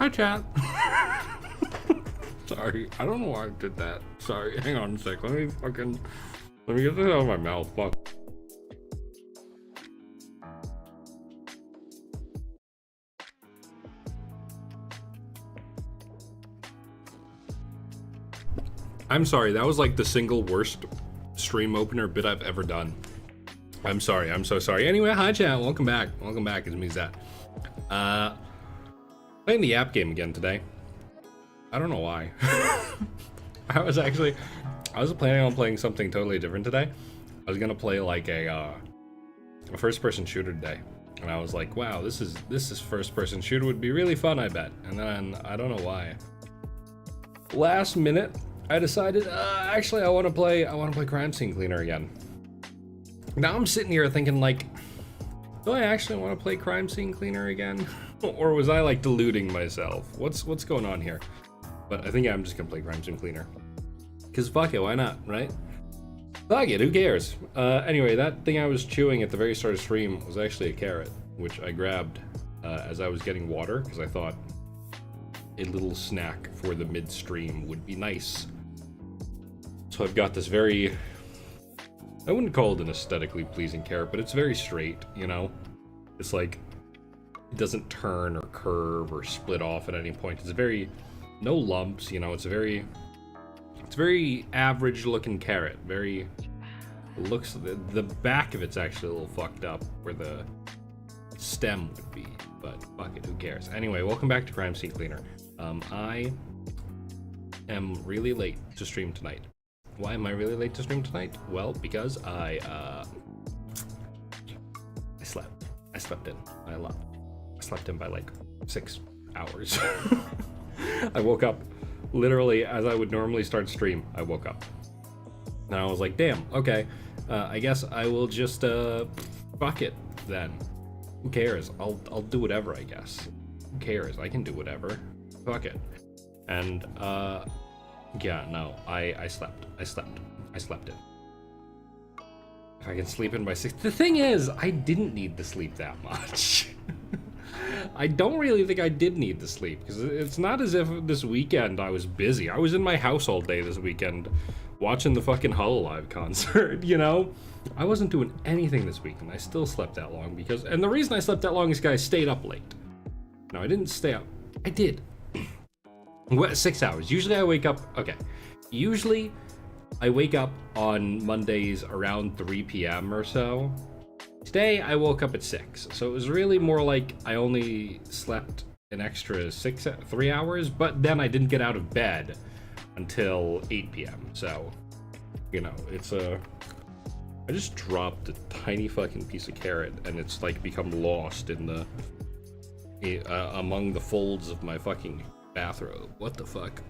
Hi, chat. Sorry, I don't know why I did that. Sorry, hang on a sec. Let me get this out of my mouth. Fuck. I'm sorry, that was like the single worst stream opener bit I've ever done. I'm sorry, I'm so sorry. Anyway, hi chat, welcome back. Welcome back, it's me, Zett. Playing the app game again today. I don't know why. I was planning on playing something totally different today. I was gonna play like a first-person shooter today. And I was like, wow, this is first-person shooter would be really fun, I bet. And then, I don't know why. Last minute, I decided, actually I wanna play Crime Scene Cleaner again. Now I'm sitting here thinking like, do I actually wanna play Crime Scene Cleaner again? Or was I like deluding myself? What's going on here? But I think I'm just gonna play Crime Scene Cleaner. Cause fuck it, why not, right? Fuck it, who cares? Anyway, that thing I was chewing at the very start of stream was actually a carrot, which I grabbed as I was getting water, because I thought a little snack for the midstream would be nice. So I've got this very, I wouldn't call it an aesthetically pleasing carrot, but it's very straight, you know? It's like, it doesn't turn or curve or split off at any point. It's very, no lumps, you know, it's a very average looking carrot. Very, it looks, the back of it's actually a little fucked up where the stem would be, but fuck it, who cares? Anyway, welcome back to Crime Scene Cleaner. I am really late to stream tonight. Why am I really late to stream tonight? Well, because I slept in a lot. I slept in by like 6 hours. I woke up literally as I would normally start stream. I woke up and I was like, damn, okay, I guess I will just fuck it then. Who cares? I'll do whatever, I guess. Who cares? I can do whatever. Fuck it. And yeah, no, I slept in. If I can sleep in by 6. The thing is, I didn't need to sleep that much. I don't really think I did need to sleep, because it's not as if this weekend I was busy. I was in my house all day this weekend watching the fucking Hololive concert, you know? I wasn't doing anything this weekend. I still slept that long because, and the reason I slept that long is because I stayed up late. No, I didn't stay up. I did. What, 6 hours. Usually I wake up, okay. Usually I wake up on Mondays around 3 p.m. or so. Today I woke up at 6, so it was really more like I only slept an extra 3 hours, but then I didn't get out of bed until 8 p.m. So, you know, it's I just dropped a tiny fucking piece of carrot and it's like become lost in the among the folds of my fucking bathrobe. What the fuck?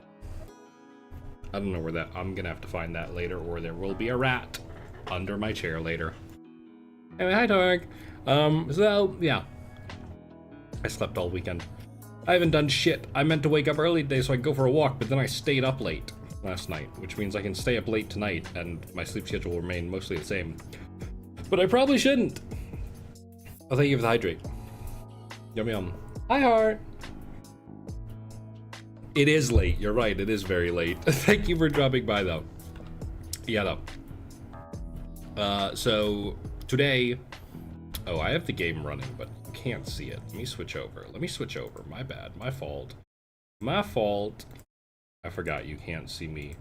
I don't know where that, I'm gonna have to find that later, or there will be a rat under my chair later. Anyway, hi Tarek. So yeah, I slept all weekend. I haven't done shit. I meant to wake up early today so I could go for a walk, but then I stayed up late last night, which means I can stay up late tonight and my sleep schedule will remain mostly the same. But I probably shouldn't. Oh, thank you for the hydrate. Yum yum. Hi Heart. It is late, you're right, it is very late. Thank you for dropping by though. Yeah though. So today, oh, I have the game running, but you can't see it. Let me switch over. My bad, my fault. I forgot you can't see me.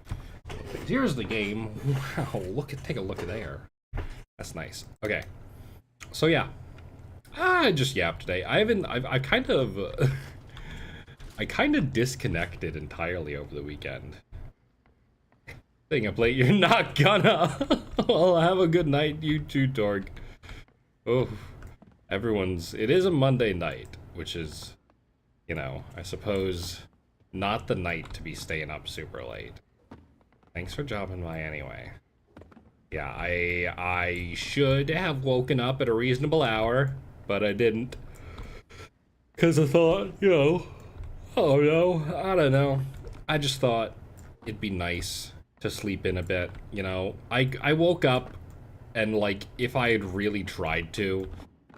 Here's the game. Wow, take a look at there. That's nice. Okay. So yeah. I just yapped today. I kind of I kind of disconnected entirely over the weekend. Staying up late, you're not gonna. Well, have a good night, you too, Torg. Oh, it is a Monday night, which is, you know, I suppose not the night to be staying up super late. Thanks for dropping by anyway. Yeah, I should have woken up at a reasonable hour, but I didn't. Cause I thought, you know, oh no, I don't know. I just thought it'd be nice to sleep in a bit, you know. I woke up and like if I had really tried to,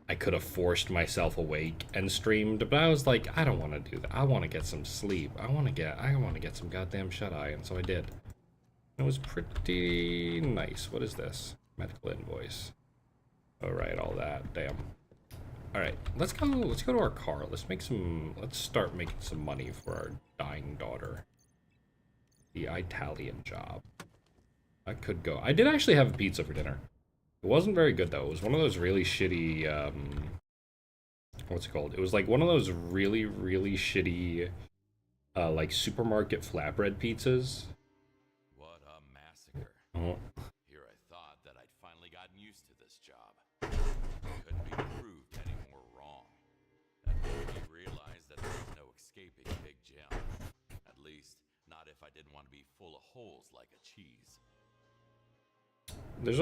I could have forced myself awake and streamed, but I was like, I don't want to do that. I want to get some sleep. I want to get some goddamn shut-eye, and so I did. It was pretty nice. What is this? Medical invoice. Oh, right, all that. Damn. All right, let's go to our car. Let's start making some money for our dying daughter. The Italian job. I could go. I did actually have pizza for dinner. It wasn't very good though. It was one of those really shitty, what's it called? It was like one of those really, really shitty, like supermarket flatbread pizzas. What a massacre. Oh. Here I thought that I'd finally gotten used to this job. Couldn't be proved any more wrong. That made me realize that there's no escaping Big Jim. At least, not if I didn't want to be full of holes like a cheese. There's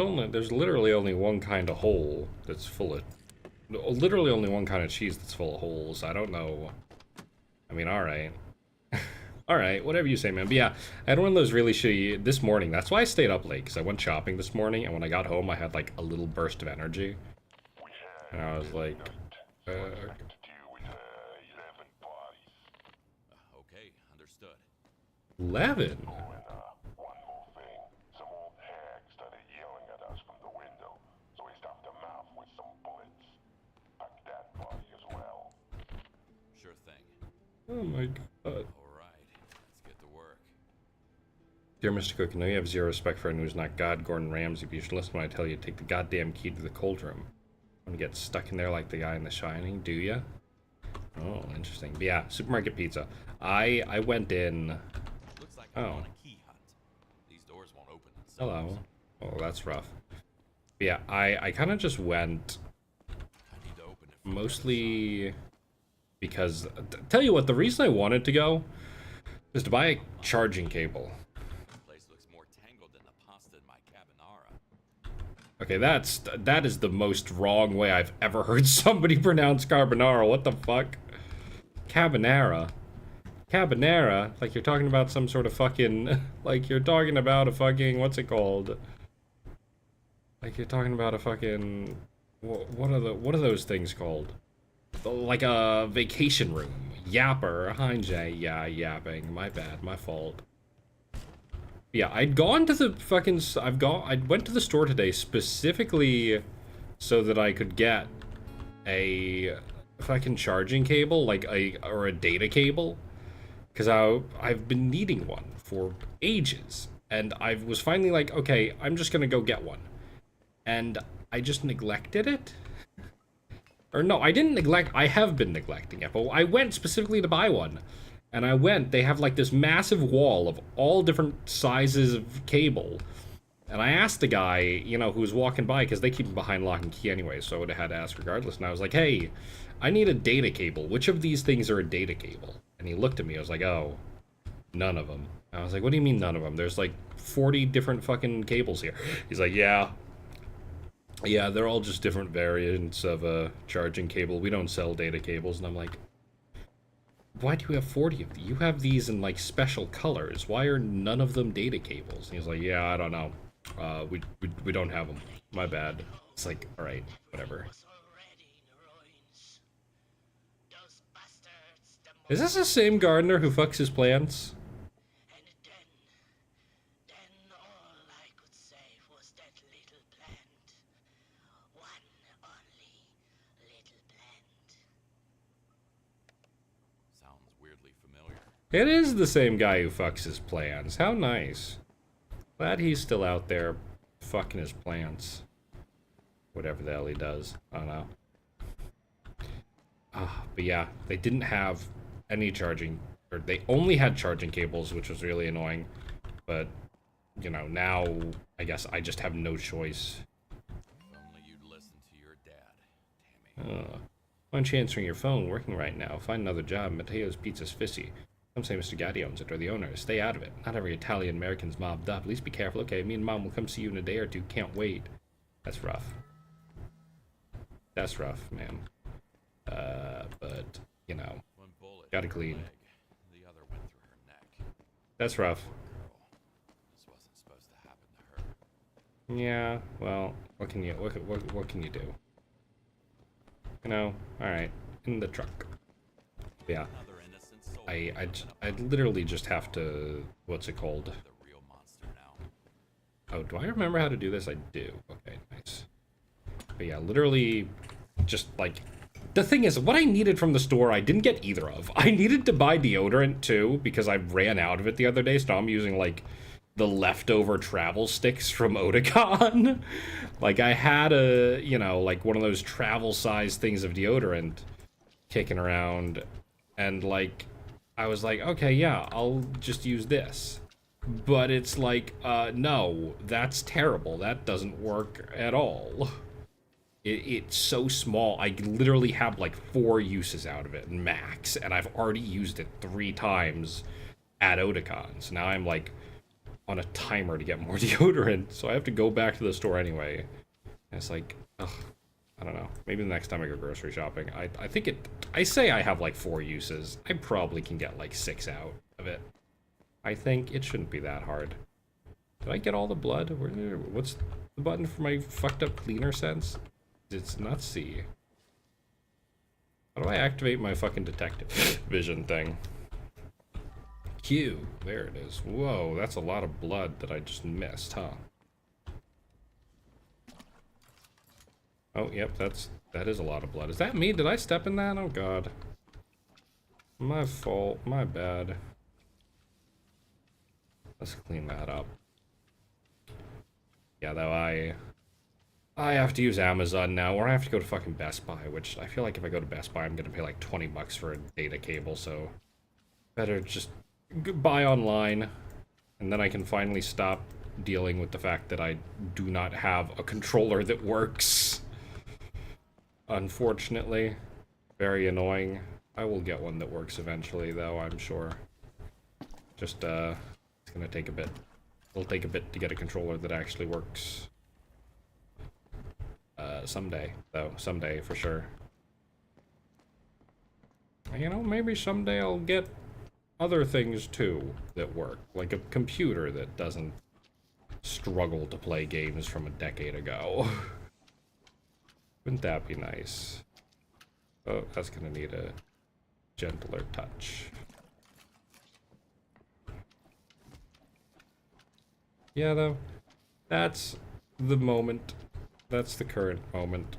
literally only one kind of hole that's full of, literally only one kind of cheese that's full of holes. I don't know. I mean, alright. Alright, whatever you say, man. But yeah, I had one of those really shitty, this morning, that's why I stayed up late, because I went shopping this morning, and when I got home, I had like a little burst of energy. And I was like, Okay, understood. 11? Oh my god. Alright, let's get to work. Dear Mr. Cook, I know you have zero respect for anyone who's not God, Gordon Ramsay, but you should listen when I tell you to take the goddamn key to the cold room. Want to get stuck in there like the guy in The Shining, do ya? Oh, interesting. But yeah, supermarket pizza. I went in... Looks like I'm on a key hunt. These doors won't open themselves. Hello. Oh, that's rough. But yeah, I kind of just went... I need to open it mostly... because, tell you what, the reason I wanted to go is to buy a charging cable. This place looks more tangled than the pasta in my carbonara. Okay, that is the most wrong way I've ever heard somebody pronounce carbonara. What the fuck? Carbonara. Carbonara? Like you're talking about some sort of fucking, like you're talking about a fucking, what's it called? Like you're talking about a fucking, what are those things called? Like a vacation room. Yapper. Hi, Jay. Yeah, yapping. My bad. My fault. Yeah, I'd gone to the fucking... I went to the store today specifically so that I could get a fucking charging cable, like or a data cable. Because I've been needing one for ages. And I was finally like, okay, I'm just gonna go get one. And I just neglected it. Or no, I didn't neglect, I have been neglecting it, but I went specifically to buy one. And they have like this massive wall of all different sizes of cable. And I asked the guy, you know, who was walking by, because they keep them behind lock and key anyway, so I would have had to ask regardless. And I was like, hey, I need a data cable. Which of these things are a data cable? And he looked at me, I was like, oh, none of them. And I was like, what do you mean none of them? There's like 40 different fucking cables here. He's like, yeah. Yeah, they're all just different variants of a charging cable. We don't sell data cables. And I'm like, why do you have 40 of these? You have these in like special colors. Why are none of them data cables? And he's like, yeah, I don't know. We don't have them. My bad. It's like, all right, whatever. Is this the same gardener who fucks his plants? It is the same guy who fucks his plants. How nice. Glad he's still out there fucking his plants. Whatever the hell he does. I don't know. But yeah, they didn't have any charging, or they only had charging cables, which was really annoying. But, you know, now I guess I just have no choice. If only you'd listen to your dad, Tammy. Why aren't you answering your phone? Working right now. Find another job. Matteo's Pizza's fishy. Some say Mr. Gatti owns it, or the owner. Stay out of it. Not every Italian American's mobbed up. At least be careful. Okay, me and Mom will come see you in a day or two. Can't wait. That's rough. That's rough, man. But, you know, gotta clean. The other went through her neck. That's rough. This wasn't supposed to happen to her. Yeah, well, what can you do? You know, alright. In the truck. Yeah. Another innocent soul I literally just have to... What's it called? the real monster now. Oh, do I remember how to do this? I do. Okay, nice. But yeah, literally just, like... The thing is, what I needed from the store, I didn't get either of. I needed to buy deodorant, too, because I ran out of it the other day, so I'm using, like, the leftover travel sticks from Otakon. Like, I had a, you know, like, one of those travel-sized things of deodorant kicking around, and, like, I was like, okay, yeah, I'll just use this. But it's like, no, that's terrible. That doesn't work at all. It's so small. I literally have like 4 uses out of it, max, and I've already used it 3 times at Otakon. So now I'm like on a timer to get more deodorant, so I have to go back to the store anyway. And it's like, ugh, I don't know. Maybe the next time I go grocery shopping, I think it. I say I have like 4 uses. I probably can get like 6 out of it. I think it shouldn't be that hard. Did I get all the blood? What's the button for my fucked up cleaner sense? It's not C. How do I activate my fucking detective vision thing? Q. There it is. Whoa, that's a lot of blood that I just missed, huh? Oh, yep, that is a lot of blood. Is that me? Did I step in that? Oh god. My fault. My bad. Let's clean that up. Yeah, though I have to use Amazon now, or I have to go to fucking Best Buy, which I feel like if I go to Best Buy, I'm gonna pay like 20 bucks for a data cable, so better just buy online, and then I can finally stop dealing with the fact that I do not have a controller that works. Unfortunately. Very annoying. I will get one that works eventually, though, I'm sure. Just, it's gonna take a bit. It'll take a bit to get a controller that actually works. Someday, though. Someday, for sure. You know, maybe someday I'll get other things, too, that work. Like a computer that doesn't struggle to play games from a decade ago. Wouldn't that be nice? Oh, that's gonna need a gentler touch. Yeah, though. That's the moment. That's the current moment.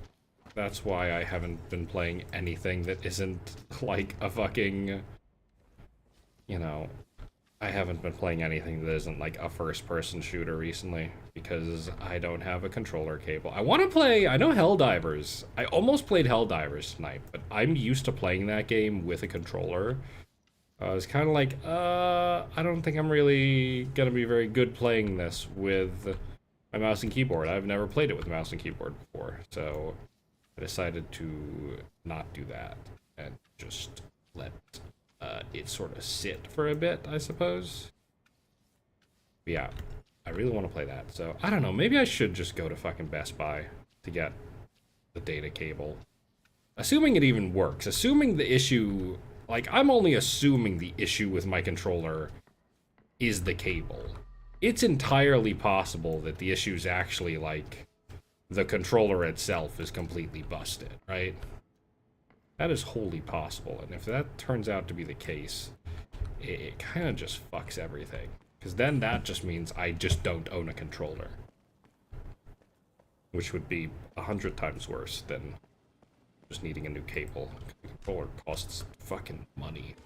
That's why I haven't been playing anything that isn't, like, a fucking... You know... I haven't been playing anything that isn't, like, a first-person shooter recently, because I don't have a controller cable. I want to play... I know Helldivers. I almost played Helldivers tonight, but I'm used to playing that game with a controller. I was kind of like, I don't think I'm really gonna be very good playing this with my mouse and keyboard. I've never played it with mouse and keyboard before, so I decided to not do that and just let it sort of sit for a bit, I suppose. But yeah, I really want to play that, so I don't know, maybe I should just go to fucking Best Buy to get the data cable. Assuming it even works, assuming the issue... Like, I'm only assuming the issue with my controller is the cable. It's entirely possible that the issue is actually, like, the controller itself is completely busted, right? That is wholly possible, and if that turns out to be the case, it kind of just fucks everything. Because then that just means I just don't own a controller. Which would be 100 times worse than just needing a new cable. The controller costs fucking money.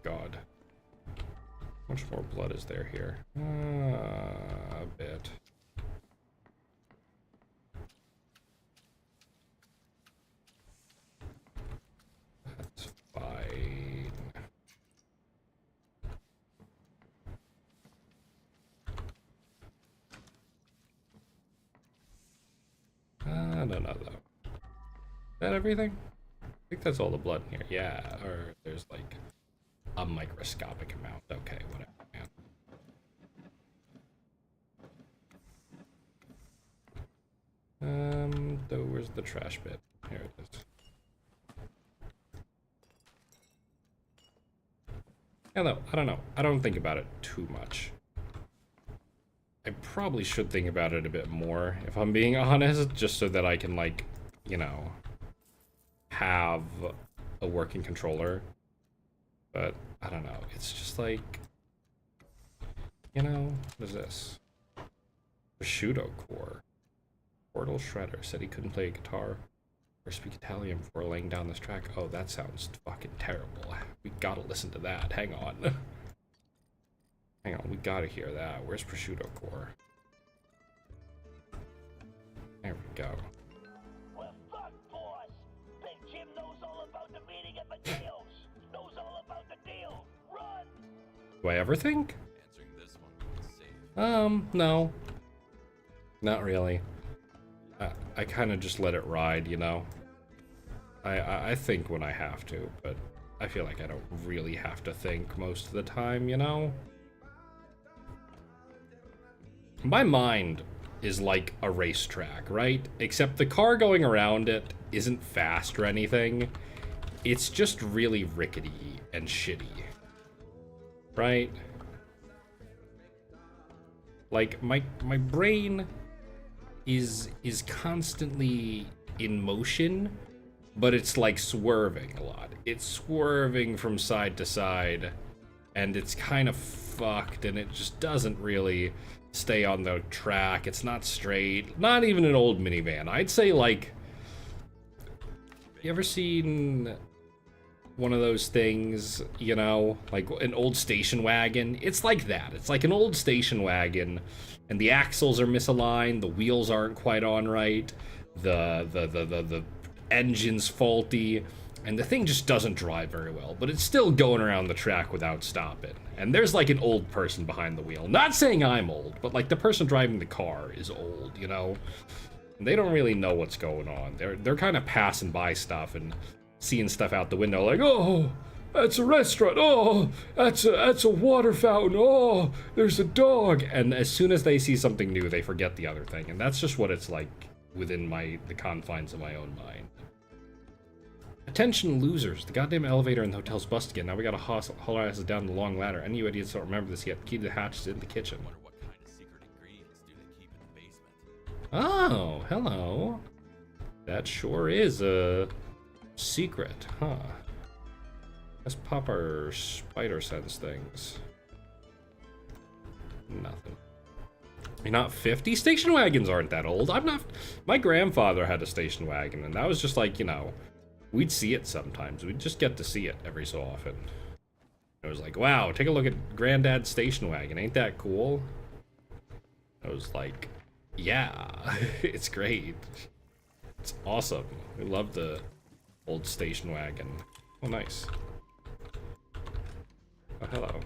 God. How much more blood is there here? A bit. That's fine. I don't know, though. Is that everything? I think that's all the blood in here. Yeah, or there's like a microscopic amount. Okay, whatever, man. Though, where's the trash bit? Here it is. Yeah, though, I don't know. I don't think about it too much. I probably should think about it a bit more, if I'm being honest, just so that I can, like, you know... have a working controller, but I don't know. It's just like, you know, what is this? Prosciutto core. Portal Shredder said he couldn't play guitar or speak Italian before laying down this track. Oh, that sounds fucking terrible. We gotta listen to that. Hang on. Hang on, we gotta hear that. Where's Prosciutto core? There we go. Well, fuck, boss. Big Jim knows all about the meaning of the deals. Knows all about the deal. Run! Do I ever think? Answering this one was safe. No. Not really. I kind of just let it ride, you know? I think when I have to, but I feel like I don't really have to think most of the time, you know? My mind is like a racetrack, right? Except the car going around it isn't fast or anything. It's just really rickety and shitty. Right? Like, my brain is constantly in motion, but it's like swerving a lot. It's swerving from side to side, and it's kind of fucked, and it just doesn't really stay on the track. It's not straight. Not even an old minivan. I'd say, like, you ever seen one of those things, you know, like an old station wagon? It's like that. It's like an old station wagon, and the axles are misaligned, the wheels aren't quite on right, the engine's faulty, and the thing just doesn't drive very well, but it's still going around the track without stopping. And there's like an old person behind the wheel. Not saying I'm old, but like the person driving the car is old, you know? And they don't really know what's going on. They're kind of passing by stuff and seeing stuff out the window like, oh, that's a restaurant. Oh, that's a water fountain. Oh, there's a dog. And as soon as they see something new, they forget the other thing. And that's just what it's like within the confines of my own mind. Attention losers, the goddamn elevator in the hotel's busted again. Now we gotta haul our asses down the long ladder. Any idiots don't remember this yet? The key to the hatch is in the kitchen. Wonder what kind of secret ingredients do they keep in the basement? Oh, hello. That sure is a secret, huh? Let's pop our spider sense things. Nothing. You're not 50? Station wagons aren't that old. I'm not. My grandfather had a station wagon, and that was just like, you know, we'd see it sometimes. We'd just get to see it every so often. It was like, wow, take a look at Granddad's station wagon. Ain't that cool? I was like, yeah, it's great. It's awesome. We love the old station wagon. Oh, nice. Oh, hello.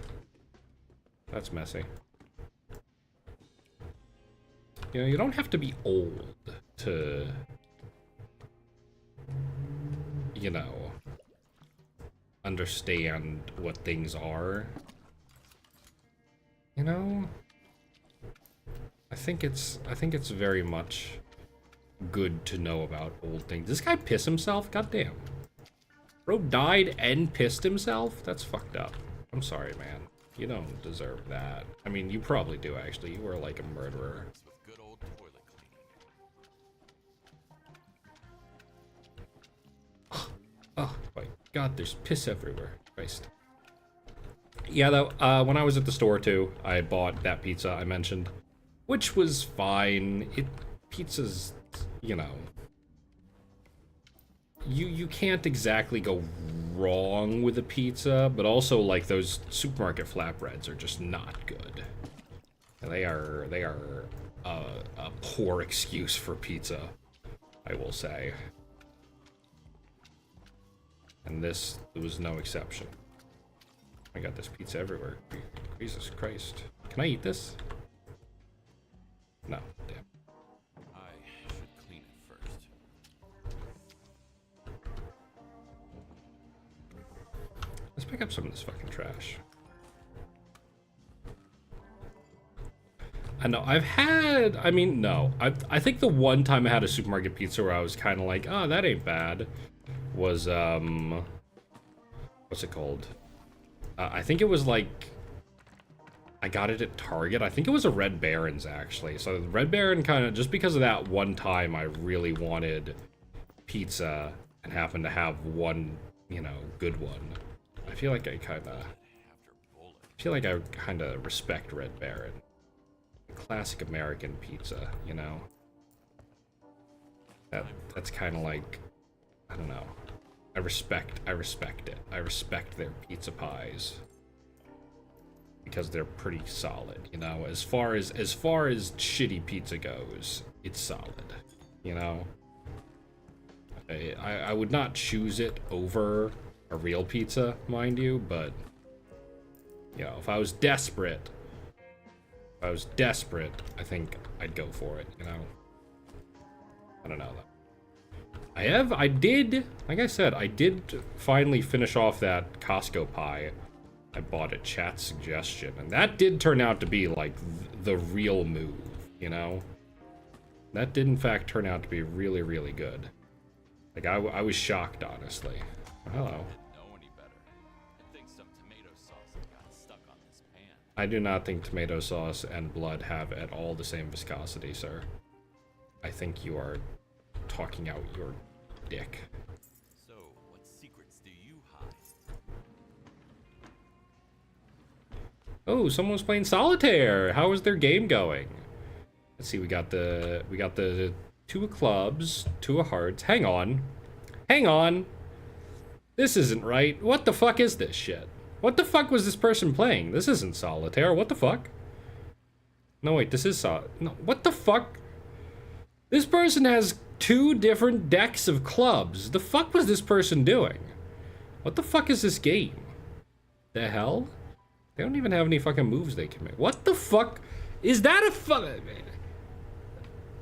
That's messy. You know, you don't have to be old to, you know, understand what things are. You know? I think it's very much good to know about old things. This guy pissed himself? Goddamn. Bro died and pissed himself? That's fucked up. I'm sorry, man. You don't deserve that. I mean, you probably do, actually. You are like a murderer. With good old toilet cleaning. Oh my god, there's piss everywhere. Christ. Yeah, though, when I was at the store, too, I bought that pizza I mentioned, which was fine. Pizza's, you know, you can't exactly go wrong with a pizza, but also, like, those supermarket flatbreads are just not good. And they are a poor excuse for pizza, I will say. And this was no exception. I got this pizza everywhere. Jesus Christ. Can I eat this? No, damn. I should clean it first. Let's pick up some of this fucking trash. I know, I think the one time I had a supermarket pizza where I was kind of like, oh, that ain't bad, was, what's it called? I think it was like, I got it at Target. I think it was a Red Baron's, actually. So Red Baron kind of, just because of that one time I really wanted pizza, and happen to have one, you know, good one, I feel like I kind of respect Red Baron. Classic American pizza, you know. That's kind of like, I don't know. I respect it. I respect their pizza pies because they're pretty solid, you know. As far as shitty pizza goes, it's solid, you know. I would not choose it over a real pizza, mind you, but you know, if I was desperate, I think I'd go for it, you know. I don't know though. I did, like I said, I did finally finish off that Costco pie I bought at Chat Suggestion, and that did turn out to be like the real move, you know. That did in fact turn out to be really, really good. Like I was shocked, honestly. Hello. I do not think tomato sauce and blood have at all the same viscosity, sir. I think you are talking out your dick. So, what secrets do you hide? Oh, someone was playing solitaire. How is their game going? Let's see. We got the 2 of clubs, 2 of hearts. Hang on. This isn't right. What the fuck is this shit? What the fuck was this person playing? This isn't solitaire. What the fuck? No, wait, this is no, what the fuck? This person has 2 different decks of clubs. The fuck was this person doing? What the fuck is this game? The hell? They don't even have any fucking moves they can make. What the fuck? Is that a fuck?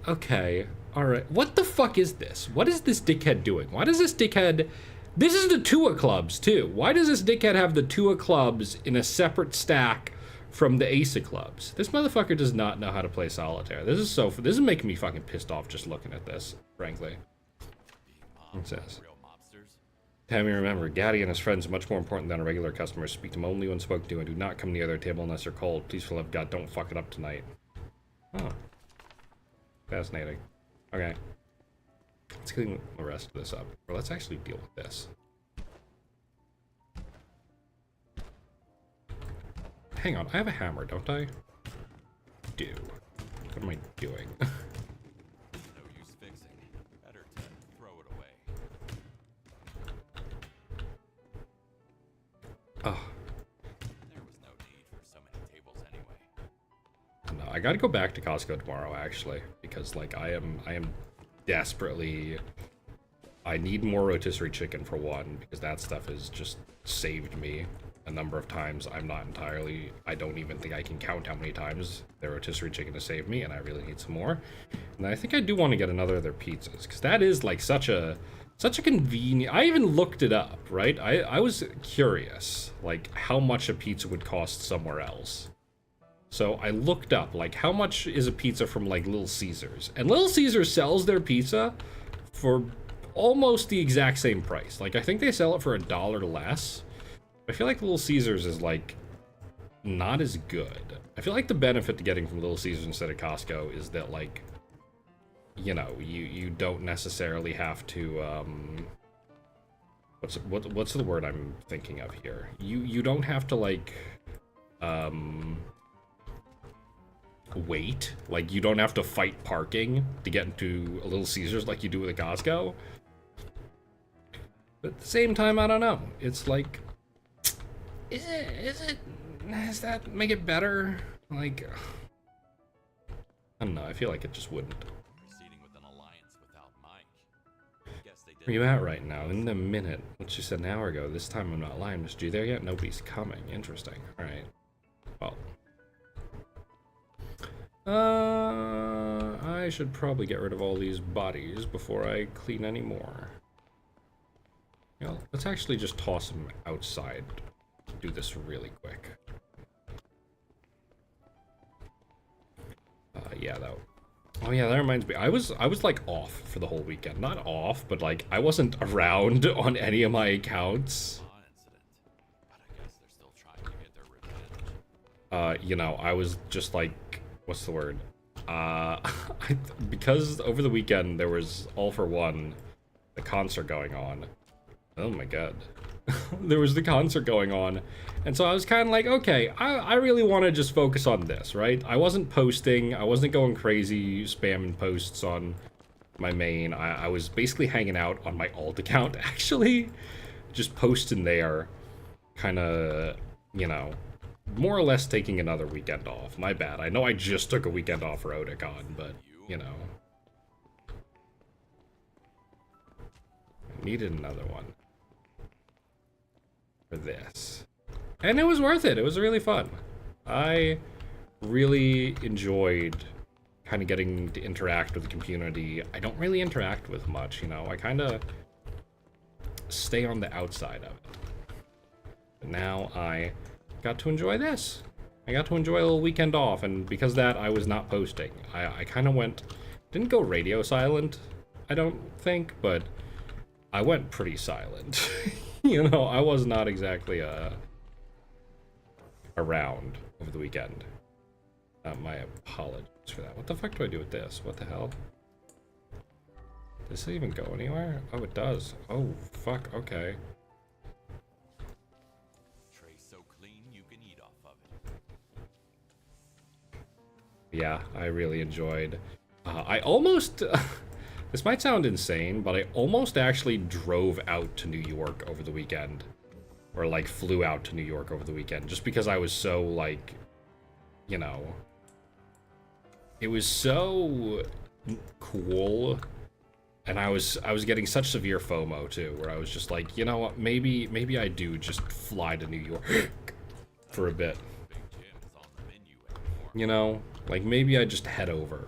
Okay, alright. What the fuck is this? What is this dickhead doing? Why does this dickhead... This is the 2 of clubs, too. Why does this dickhead have the 2 of clubs in a separate stack from the ace of clubs? This motherfucker does not know how to play solitaire. This is making me fucking pissed off just looking at this, frankly. It says, Tammy, remember, Gaddy and his friends are much more important than a regular customer. Speak to them only when spoken to and do not come near their table unless they're cold. Please, for the love of God, don't fuck it up tonight. Oh. Fascinating. Okay. Let's clean the rest of this up. Or let's actually deal with this. Hang on, I have a hammer, don't I? Do. What am I doing? No use fixing. Better to throw it away. Oh. There was no need for so many tables anyway. No, I gotta go back to Costco tomorrow, actually. Because, like, I am desperately... I need more rotisserie chicken, for one, because that stuff has just saved me a number of times. I don't even think I can count how many times the rotisserie chicken has saved me, and I really need some more. And I think I do want to get another of their pizzas, because that is, like, such a convenient... I even looked it up, right? I was curious, like, how much a pizza would cost somewhere else. So I looked up, like, how much is a pizza from, like, Little Caesars? And Little Caesars sells their pizza for almost the exact same price. Like, I think they sell it for $1 less. I feel like Little Caesars is, like, not as good. I feel like the benefit to getting from Little Caesars instead of Costco is that, like, you know, you don't necessarily have to, what's the word I'm thinking of here? You don't have to, like, wait. Like, you don't have to fight parking to get into a Little Caesars like you do with a Costco. But at the same time, I don't know. It's like, does that make it better? Like, I don't know. I feel like it just wouldn't. Proceeding with an alliance without Mike. Guess they did. Where you at right now? In the minute. What you said an hour ago. This time I'm not lying. Was you there yet? Nobody's coming. Interesting. Alright. Well. I should probably get rid of all these bodies before I clean any more. You know, let's actually just toss them outside. Do this really quick. Yeah, though. Oh yeah, that reminds me. I was like off for the whole weekend. Not off, but like I wasn't around on any of my accounts. You know, I was just like, what's the word? Because over the weekend there was All for One the concert going on. Oh my god. There was the concert going on. And so I was kind of like, okay, I really want to just focus on this, right? I wasn't posting. I wasn't going crazy spamming posts on my main. I was basically hanging out on my alt account, actually. Just posting there. Kind of, you know, more or less taking another weekend off. My bad. I know I just took a weekend off for Otakon, but, you know. I needed another one. For this. And it was worth it. It was really fun. I really enjoyed kind of getting to interact with the community. I don't really interact with much, you know. I kind of stay on the outside of it. But now I got to enjoy this. I got to enjoy a little weekend off, and because of that, I was not posting. I kind of didn't go radio silent, I don't think, but I went pretty silent. You know, I was not exactly around over the weekend. My apologies for that. What the fuck do I do with this? What the hell? Does this even go anywhere? Oh, it does. Oh, fuck, okay. Tray so clean you can eat off of it. Yeah, I really enjoyed. I almost... This might sound insane, but I almost actually drove out to New York over the weekend. Or, like, flew out to New York over the weekend. Just because I was so, like, you know... It was so cool. And I was getting such severe FOMO, too. Where I was just like, you know what, maybe I do just fly to New York for a bit. You know? Like, maybe I just head over.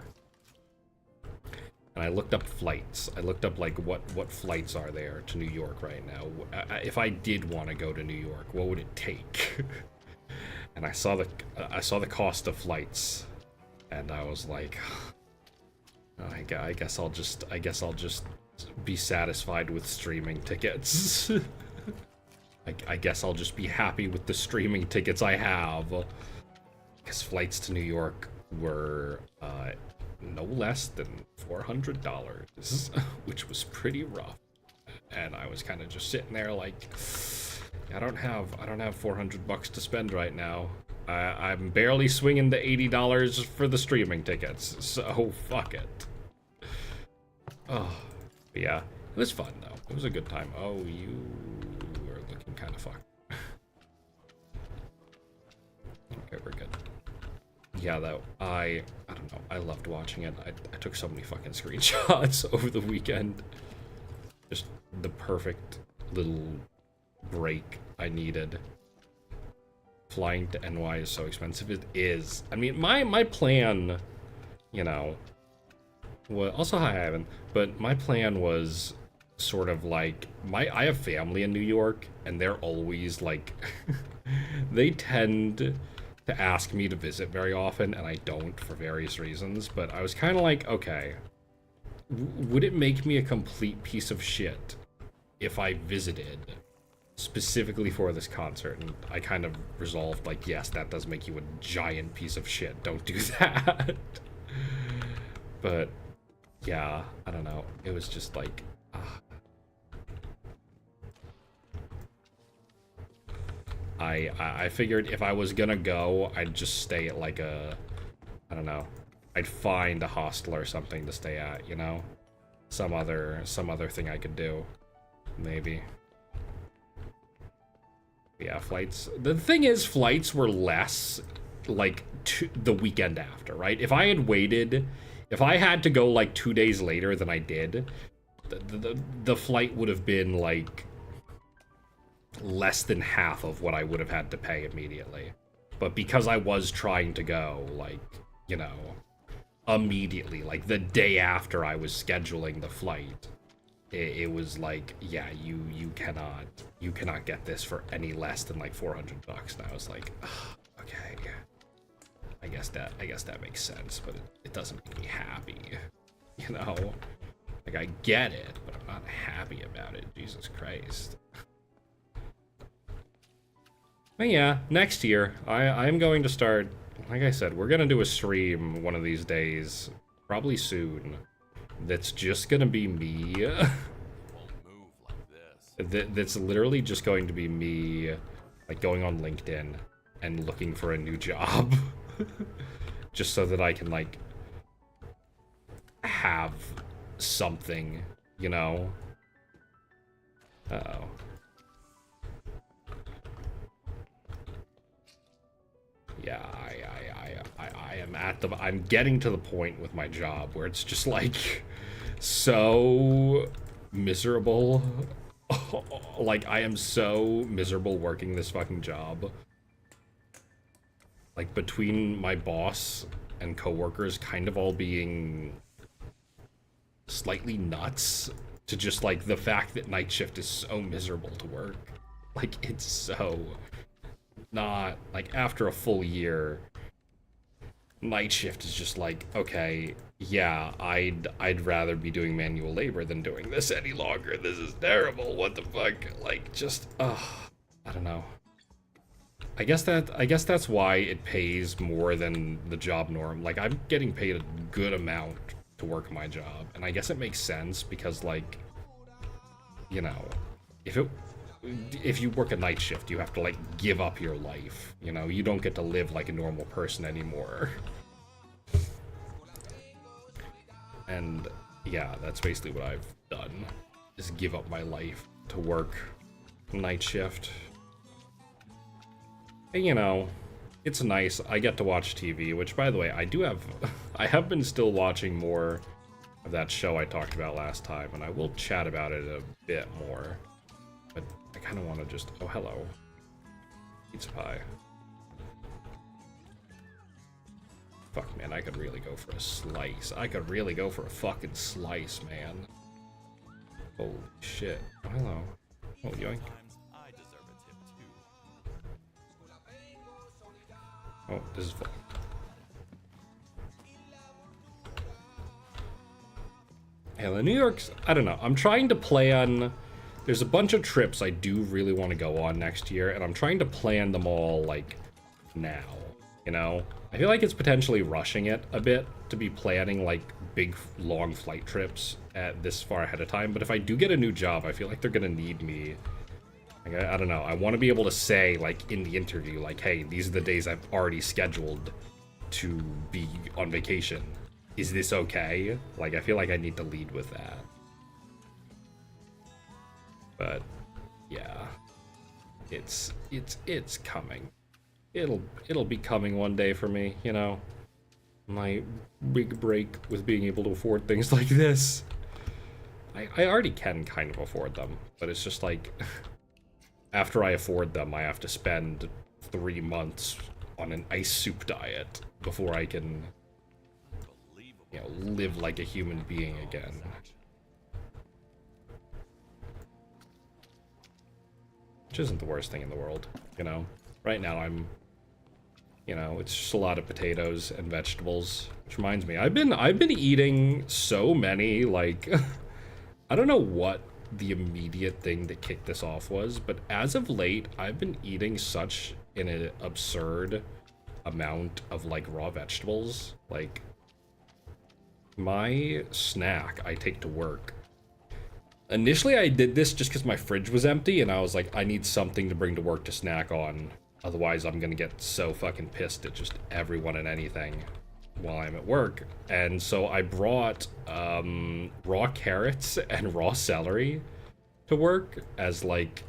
And I looked up flights. I looked up, like, what flights are there to New York right now. If I did want to go to New York, what would it take? And I saw the cost of flights, and I was like, I guess I'll just be satisfied with streaming tickets. I guess I'll just be happy with the streaming tickets I have, because flights to New York were no less than $400, which was pretty rough. And I was kind of just sitting there like, I don't have $400 to spend right now. I'm barely swinging the $80 for the streaming tickets, so fuck it. Oh, but yeah, it was fun though. It was a good time. Oh, you are looking kind of fucked. Okay, we're good. Yeah, though, I don't know. I loved watching it. I took so many fucking screenshots over the weekend. Just the perfect little break I needed. Flying to NY is so expensive. It is. I mean, my plan, you know, was also hi Ivan, but my plan was sort of like I have family in New York, and they're always like they tend to ask me to visit very often, and I don't for various reasons, but I was kind of like, okay, would it make me a complete piece of shit if I visited specifically for this concert? And I kind of resolved, like, yes, that does make you a giant piece of shit. Don't do that. But, yeah, I don't know. It was just like, I figured if I was gonna go, I'd just stay at like I don't know, I'd find a hostel or something to stay at, you know? Some other thing I could do, maybe. Yeah, flights. The thing is, flights were less like the weekend after, right? If I had waited, if I had to go like 2 days later than I did, the flight would have been like less than half of what I would have had to pay immediately. But because I was trying to go, like, you know, immediately, like the day after I was scheduling the flight, it was like, yeah, you cannot get this for any less than like $400. And I was like, okay, I guess that makes sense, but it doesn't make me happy, you know? Like, I get it, but I'm not happy about it. Jesus Christ. But yeah, next year, I'm going to start, like I said, we're going to do a stream one of these days, probably soon, that's just going to be me That's literally just going to be me, like, going on LinkedIn and looking for a new job. Just so that I can, like, have something, you know? Uh-oh. Yeah, I am I'm getting to the point with my job where it's just, like, so miserable. Like, I am so miserable working this fucking job. Like, between my boss and coworkers kind of all being slightly nuts, to just, like, the fact that night shift is so miserable to work. Like, it's so not, like, after a full year, night shift is just like, okay, yeah, I'd rather be doing manual labor than doing this any longer. This is terrible. What the fuck? Like, just, I don't know. I guess that's why it pays more than the job norm. Like, I'm getting paid a good amount to work my job, and I guess it makes sense because, like, you know, if you work a night shift, you have to, like, give up your life, you know? You don't get to live like a normal person anymore. And, yeah, that's basically what I've done, is give up my life to work night shift. And, you know, it's nice. I get to watch TV, which, by the way, I have been still watching more of that show I talked about last time, and I will chat about it a bit more. But I kind of want to just... Oh, hello. Pizza pie. Fuck, man, I could really go for a slice. I could really go for a fucking slice, man. Holy shit. Oh, hello. Oh, yoink. Oh, this is fun. Yeah, the New York's... I don't know. I'm trying to plan... There's a bunch of trips I do really want to go on next year, and I'm trying to plan them all, like, now, you know? I feel like it's potentially rushing it a bit to be planning, like, big, long flight trips at this far ahead of time, but if I do get a new job, I feel like they're gonna need me. Like, I don't know. I want to be able to say, like, in the interview, like, hey, these are the days I've already scheduled to be on vacation. Is this okay? Like, I feel like I need to lead with that. But yeah, it's coming. It'll be coming one day for me, you know. My big break with being able to afford things like this. I already can kind of afford them, but it's just like after I afford them, I have to spend 3 months on an ice soup diet before I can, you know, live like a human being again. Which isn't the worst thing in the world, you know? Right now I'm, you know, it's just a lot of potatoes and vegetables. Which reminds me, I've been eating so many, like, I don't know what the immediate thing that kicked this off was, but as of late, I've been eating such an absurd amount of, like, raw vegetables. Like, my snack I take to work. Initially, I did this just because my fridge was empty, and I was like, I need something to bring to work to snack on. Otherwise, I'm gonna get so fucking pissed at just everyone and anything while I'm at work. And so I brought raw carrots and raw celery to work as, like,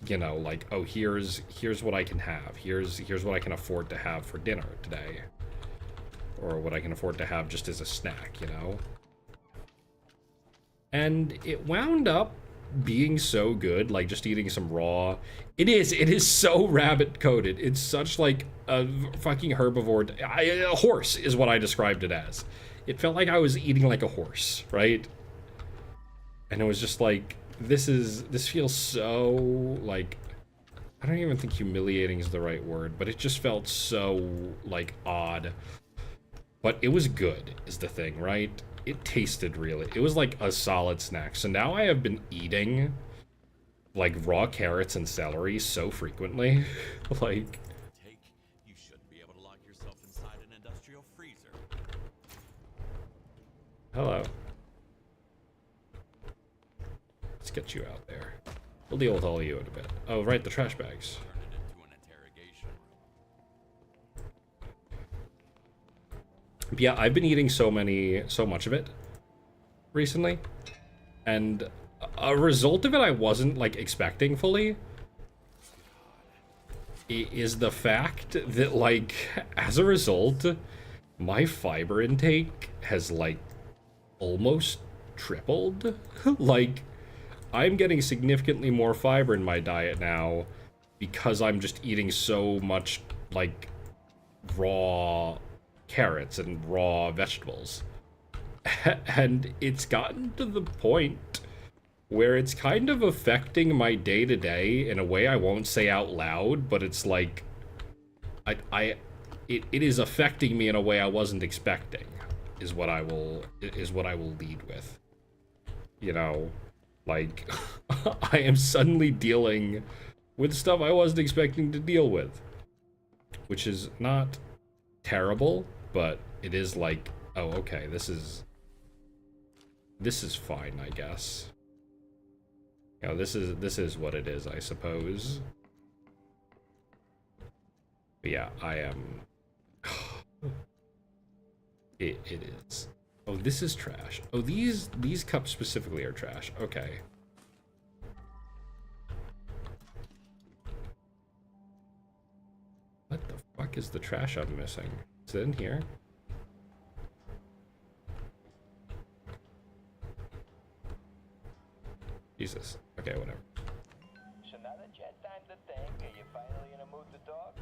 you know, like, oh, here's what I can have. Here's what I can afford to have for dinner today. Or what I can afford to have just as a snack, you know? And it wound up being so good, like, just eating some raw. It is so rabbit-coated. It's such, like, a fucking herbivore. A horse is what I described it as. It felt like I was eating like a horse, right? And it was just like, this feels so, like, I don't even think humiliating is the right word, but it just felt so, like, odd. But it was good, is the thing, right? It tasted really, it was like a solid snack. So now I have been eating, like, raw carrots and celery so frequently. Like, you shouldn't be able to lock yourself inside an industrial freezer. Hello. Let's get you out there. We'll deal with all of you in a bit. Oh, right, the trash bags. Turn it into an interrogation room. But yeah, I've been eating so much of it recently, and a result of it I wasn't like expecting fully is the fact that, like, as a result, my fiber intake has like almost tripled. Like, I'm getting significantly more fiber in my diet now because I'm just eating so much like raw carrots and raw vegetables. And it's gotten to the point where it's kind of affecting my day-to-day in a way I won't say out loud, but it's like it is affecting me in a way I wasn't expecting, is what I will lead with. You know, like, I am suddenly dealing with stuff I wasn't expecting to deal with, which is not terrible, but it is like, oh, okay, this is fine, I guess. You know, this is what it is, I suppose. But yeah, I am. It is. Oh, this is trash. Oh, these cups specifically are trash. Okay. What the fuck is the trash I'm missing? Is it in here? Jesus. Okay, whatever. So now that you had time to think, are you finally in a mood to talk?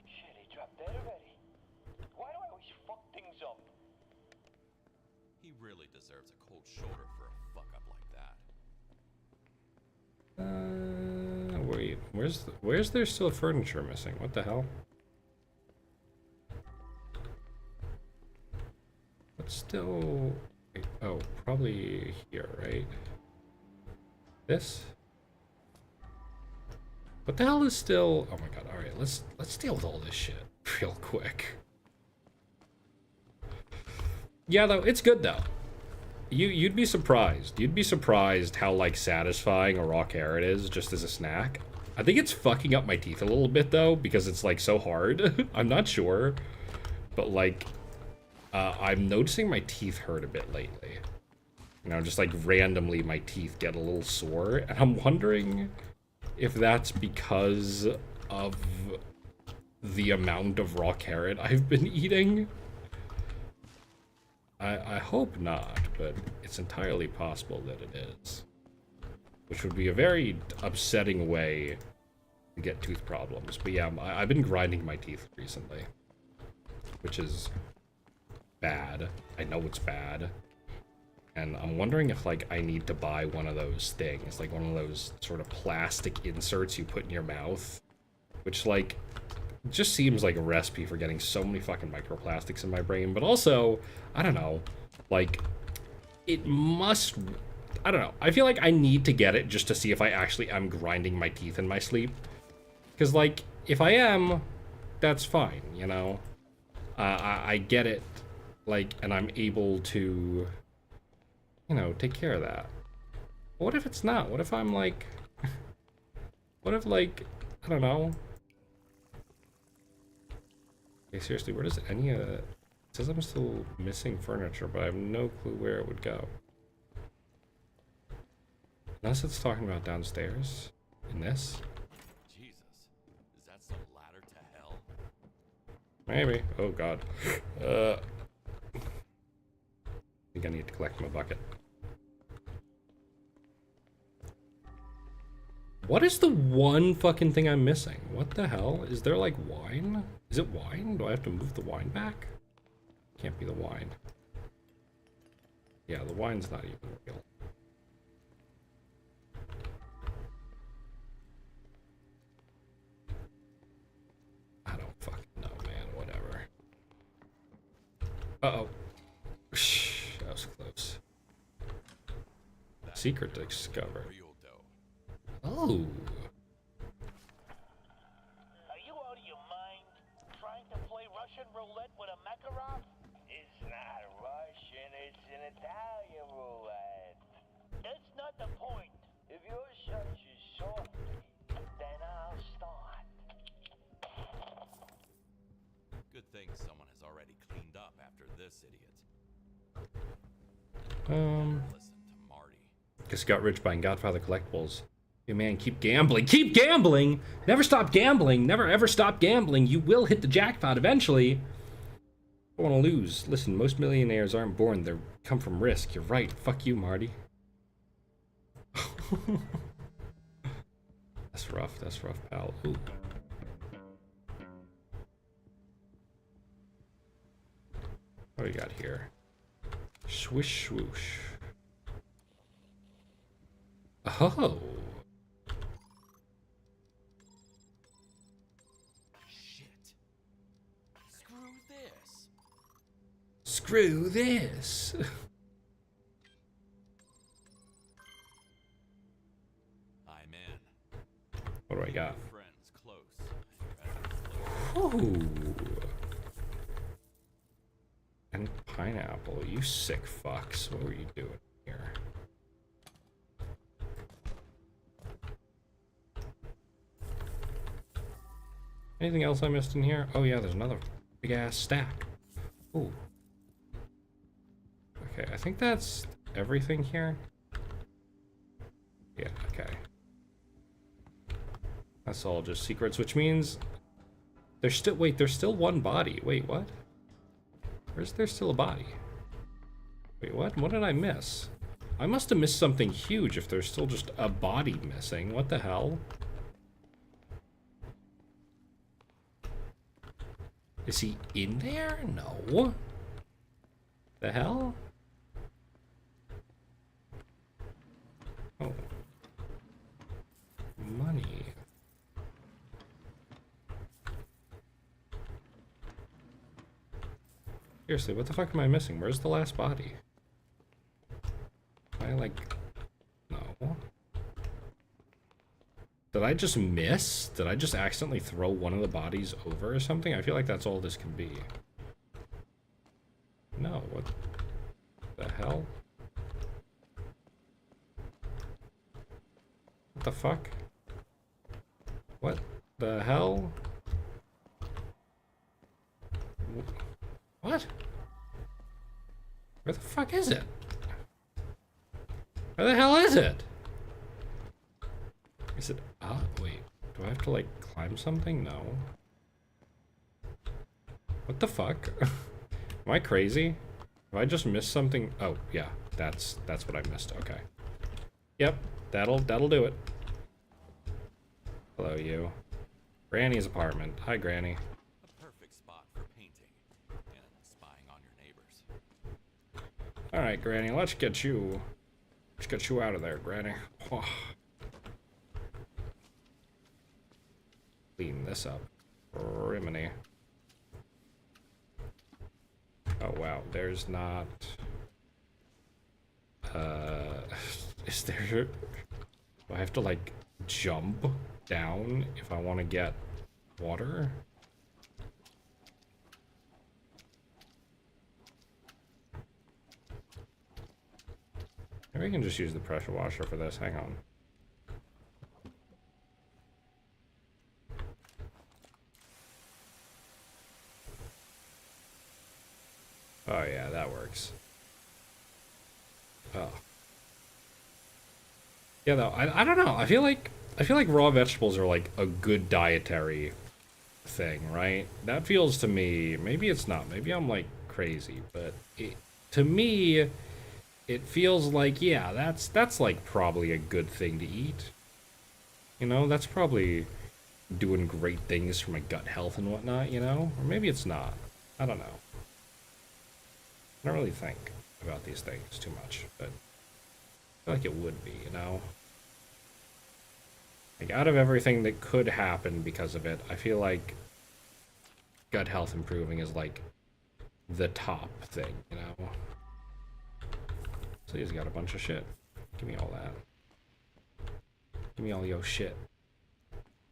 Shit, he dropped dead already. Why do I always fuck things up? He really deserves a cold shoulder for a fuck up like that. Wait, where's there still furniture missing? What the hell? What's still... Oh, probably here, right? This? What the hell is still... Oh my god, alright, let's deal with all this shit real quick. Yeah, though, it's good, though. You'd be surprised. You'd be surprised how, like, satisfying a raw carrot is just as a snack. I think it's fucking up my teeth a little bit, though, because it's, like, so hard. I'm not sure. But, like, I'm noticing my teeth hurt a bit lately. You know, just, like, randomly my teeth get a little sore. And I'm wondering if that's because of the amount of raw carrot I've been eating. I hope not, but it's entirely possible that it is. Which would be a very upsetting way to get tooth problems. But yeah, I've been grinding my teeth recently, which is bad. I know it's bad. And I'm wondering if, like, I need to buy one of those things, like one of those sort of plastic inserts you put in your mouth, which, like, just seems like a recipe for getting so many fucking microplastics in my brain. But also, I don't know, like, it must, I don't know, I feel like I need to get it just to see if I actually am grinding my teeth in my sleep. Because, like, if I am, that's fine, you know? I get it, like, and I'm able to, you know, take care of that. But what if it's not? What if I'm, like, what if, like, I don't know. Okay, seriously, where does any of that... It says I'm still missing furniture, but I have no clue where it would go. Unless it's talking about downstairs. In this? Jesus, is that some ladder to hell? Maybe. Oh, God. I think I need to collect my bucket. What is the one fucking thing I'm missing? What the hell? Is there, like, wine? Is it wine? Do I have to move the wine back? Can't be the wine. Yeah, the wine's not even real. I don't fucking know, man. Whatever. Uh-oh. That was close. Secret discovered. Real dough. Oh. Are you out of your mind? Trying to play Russian roulette with a Makarov? It's not Russian, it's an Italian roulette. think someone has already cleaned up after this idiot. Listen to Marty. Just got rich buying Godfather collectibles. Hey man, keep gambling. Keep gambling! Never stop gambling. Never ever stop gambling. You will hit the jackpot eventually. Don't want to lose. Listen, most millionaires aren't born. They come from risk. You're right. Fuck you, Marty. That's rough. That's rough, pal. Ooh. What do we got here? Swish swoosh. Oh. Shit. Screw this. Screw this. I'm in. What do I got? Friends close. Oh. And pineapple, you sick fucks. What were you doing here? Anything else I missed in here? Oh yeah, there's another big ass stack. Ooh. Okay, I think that's everything here. Yeah, okay. That's all just secrets, which means there's still, wait, there's still one body. Wait, what? Where's there still a body? Wait, what? What did I miss? I must have missed something huge if there's still just a body missing. What the hell? Is he in there? No. The hell? Oh. Money. Seriously, what the fuck am I missing? Where's the last body? Am I like... No. Did I just miss? Did I just accidentally throw one of the bodies over or something? I feel like that's all this can be. No, what the hell? What the fuck? What the hell? What? Where the fuck is it? Where the hell is it? Is it up? Wait, do I have to like climb something? No. What the fuck? Am I crazy? Have I just missed something? Oh, yeah, that's what I missed. Okay. Yep, that'll do it. Hello, you. Granny's apartment. Hi, Granny. A perfect spot for painting and spying on your neighbors. All right, Granny, let's get you out of there, Granny. Oh. Clean this up. Rimini. Oh wow, there's not is there, do I have to like jump down if I want to get water? Maybe I can just use the pressure washer for this. Hang on. Oh yeah, that works. Oh. Yeah, though, I don't know. I feel like raw vegetables are like a good dietary thing, right? That feels to me, maybe it's not. Maybe I'm like crazy, but to me it feels like, yeah, that's like probably a good thing to eat. You know, that's probably doing great things for my gut health and whatnot, you know? Or maybe it's not. I don't know. I don't really think about these things too much, but I feel like it would be, you know? Like, out of everything that could happen because of it, I feel like gut health improving is, like, the top thing, you know? So he's got a bunch of shit. Give me all that. Give me all yo shit.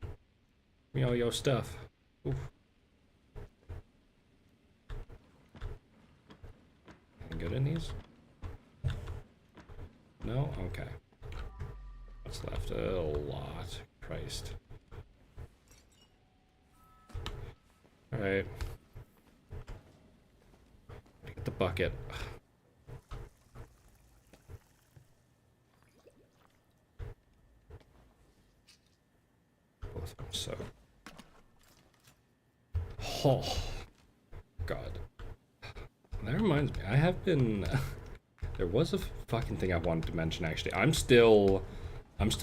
Give me all yo stuff. Oof. Good in these? No? Okay. What's left? A lot. Christ. Alright. bucket. Both of them so. Oh, God. That reminds me, I have been... There was a fucking thing I wanted to mention, actually. I'm still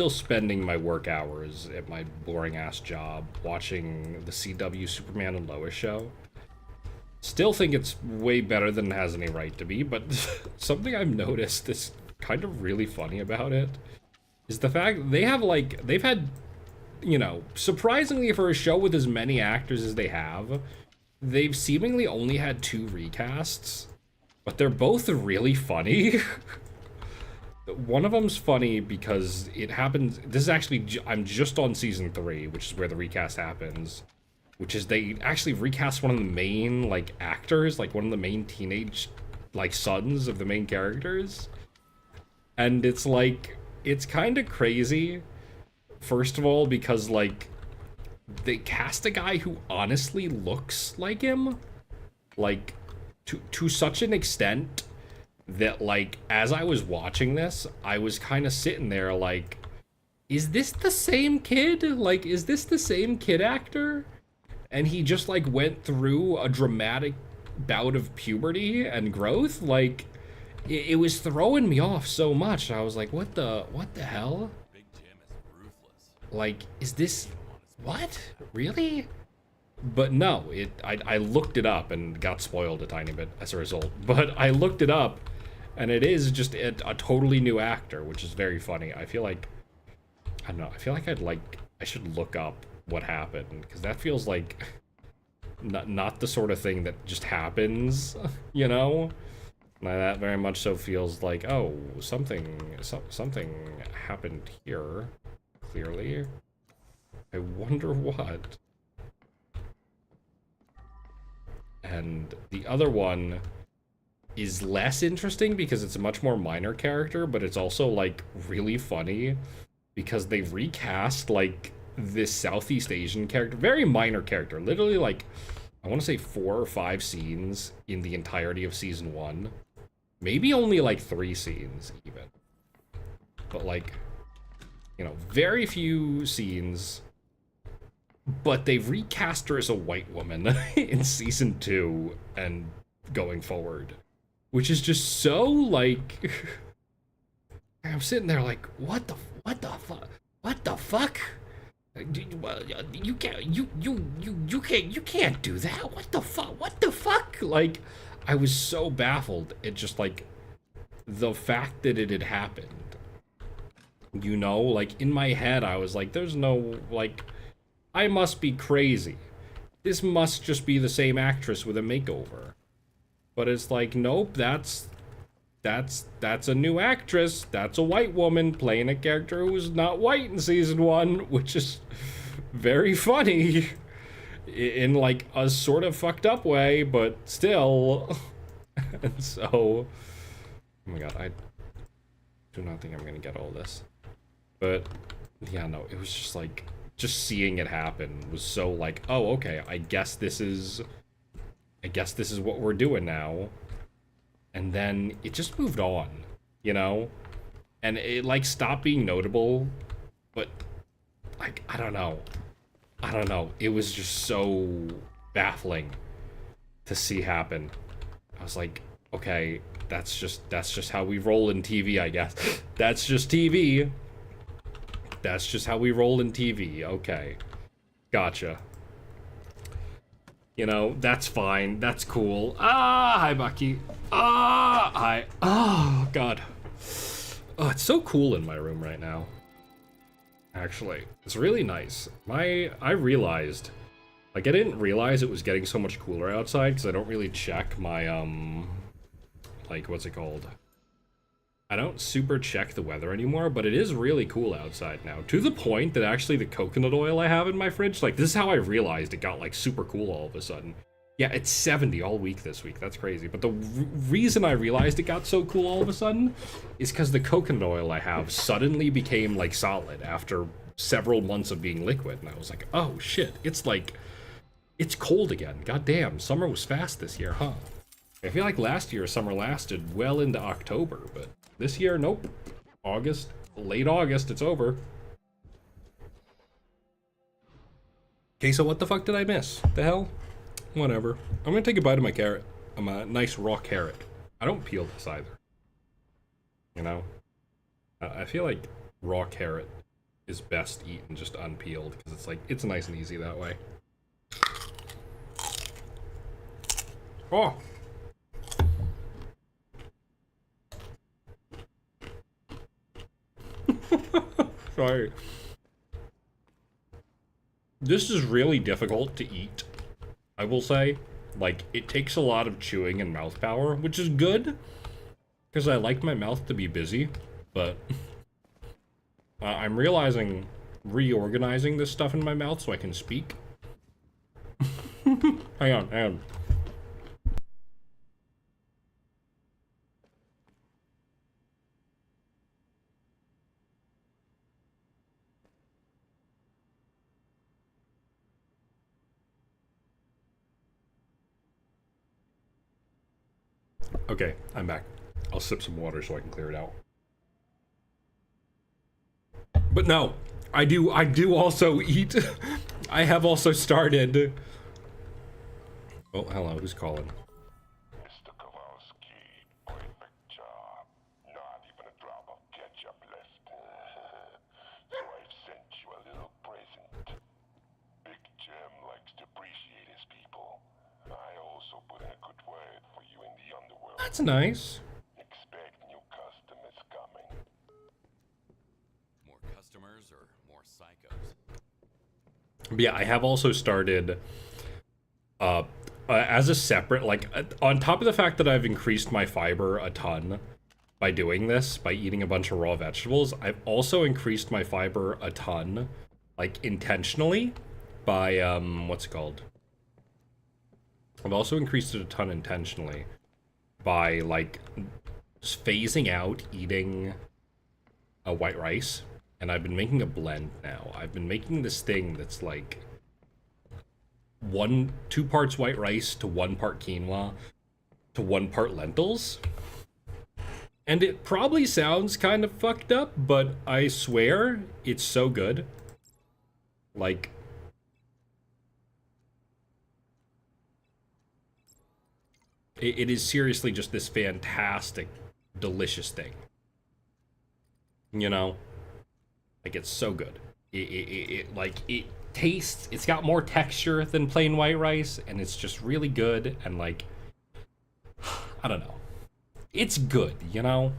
spending my work hours at my boring-ass job watching the CW Superman and Lois show. Still think it's way better than it has any right to be, but something I've noticed that's kind of really funny about it is the fact they have, like, they've had, you know, surprisingly for a show with as many actors as they have, they've seemingly only had 2 recasts, but they're both really funny. One of them's funny because it happens, this is actually, I'm just on season 3, which is where the recast happens, which is they actually recast one of the main, like, actors, like, one of the main teenage, like, sons of the main characters. And it's, like, it's kind of crazy, first of all, because, like, they cast a guy who honestly looks like him, like, to such an extent that, like, as I was watching this, I was kind of sitting there like, is this the same kid? Like, is this the same kid actor? And he just, like, went through a dramatic bout of puberty and growth. Like, it was throwing me off so much. I was like, what the hell? Big Jim is ruthless. Like, is this, what? Really? But no, I looked it up and got spoiled a tiny bit as a result. But I looked it up, and it is just a totally new actor, which is very funny. I feel like, I don't know, I feel like I should look up what happened, because that feels like not the sort of thing that just happens, you know? And that very much so feels like, oh, something happened here, clearly. I wonder what. And the other one is less interesting because it's a much more minor character, but it's also, like, really funny because they recast, like, this Southeast Asian character, very minor character, literally, like, I want to say 4 or 5 scenes in the entirety of season 1, maybe only, like, 3 scenes, even, but, like, you know, very few scenes, but they've recast her as a white woman in season 2 and going forward, which is just so, like, I'm sitting there like, what the fuck? You can't do that. What the fuck? Like, I was so baffled at just, like, the fact that it had happened. You know, like, in my head, I was like, there's no, like, I must be crazy. This must just be the same actress with a makeover. But it's like, nope, that's a new actress. That's a white woman playing a character who was not white in season 1, which is very funny in, like, a sort of fucked up way, but still. And so, oh my god, I do not think I'm gonna get all this. But yeah, no, it was just like, just seeing it happen was so like, oh, okay, I guess this is what we're doing now. And then it just moved on, you know? And it, like, stopped being notable, but, like, I don't know. It was just so baffling to see happen. I was like, okay, that's just how we roll in TV, I guess. That's just TV. That's just how we roll in TV. Okay. Gotcha. You know, that's fine. That's cool. Ah, hi, Bucky. Ah, hi. Oh, God. Oh, it's so cool in my room right now. Actually, it's really nice. I realized, like, I didn't realize it was getting so much cooler outside because I don't really check my, like, what's it called? I don't super check the weather anymore, but it is really cool outside now. To the point that actually the coconut oil I have in my fridge, like, this is how I realized it got, like, super cool all of a sudden. Yeah, it's 70 all week this week. That's crazy. But the reason I realized it got so cool all of a sudden is because the coconut oil I have suddenly became, like, solid after several months of being liquid. And I was like, oh, shit. It's, like, it's cold again. God damn, summer was fast this year, huh? I feel like last year summer lasted well into October, but this year, nope. August, late August, it's over. Okay, so what the fuck did I miss? The hell? Whatever. I'm gonna take a bite of my carrot. I'm a nice raw carrot. I don't peel this either. You know? I feel like raw carrot is best eaten just unpeeled, because it's like, it's nice and easy that way. Oh! Sorry. This is really difficult to eat, I will say. Like, it takes a lot of chewing and mouth power, which is good, because I like my mouth to be busy, but I'm realizing reorganizing this stuff in my mouth so I can speak. Hang on. Okay, I'm back. I'll sip some water so I can clear it out. But no, I do also eat. I have also started. Oh, hello, who's calling? Mr. Kowalski, perfect job. Not even a drop of ketchup left. So I've sent you a little present. Big Jim likes to appreciate his people. I also put in a good word for you in the underworld. That's nice. Expect new customers coming. More customers or more psychos? But yeah, I have also started as a separate, like, on top of the fact that I've increased my fiber a ton by doing this, by eating a bunch of raw vegetables, I've also increased my fiber a ton, like, intentionally by, what's it called? I've also increased it a ton intentionally by, like, just phasing out eating a white rice, and I've been making a blend now. I've been making this thing that's, like, 2 parts white rice to 1 part quinoa to 1 part lentils. And it probably sounds kind of fucked up, but I swear it's so good. Like, it is seriously just this fantastic, delicious thing. You know? Like, it's so good. It tastes, it's got more texture than plain white rice, and it's just really good, and like, I don't know. It's good, you know?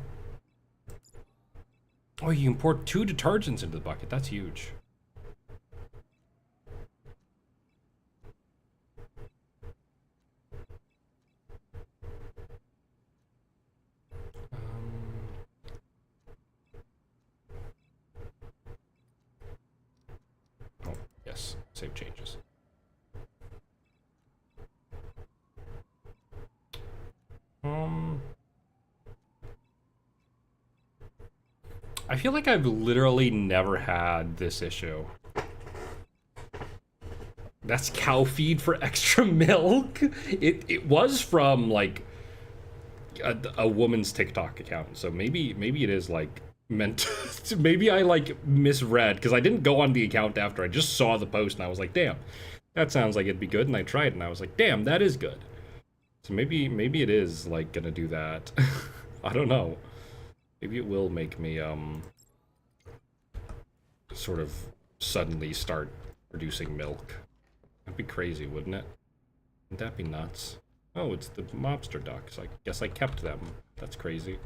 Oh, you can pour 2 detergents into the bucket. That's huge. Oh, yes. Save changes. I feel like I've literally never had this issue. That's cow feed for extra milk? It was from, like, a woman's TikTok account, so maybe it is, like, meant to, maybe I, like, misread, because I didn't go on the account after. I just saw the post, and I was like, damn, that sounds like it'd be good, and I tried it, and I was like, damn, that is good. So maybe it is, like, gonna do that. I don't know. Maybe it will make me, sort of suddenly start producing milk. That'd be crazy, wouldn't it? Wouldn't that be nuts? Oh, it's the mobster ducks. I guess I kept them. That's crazy.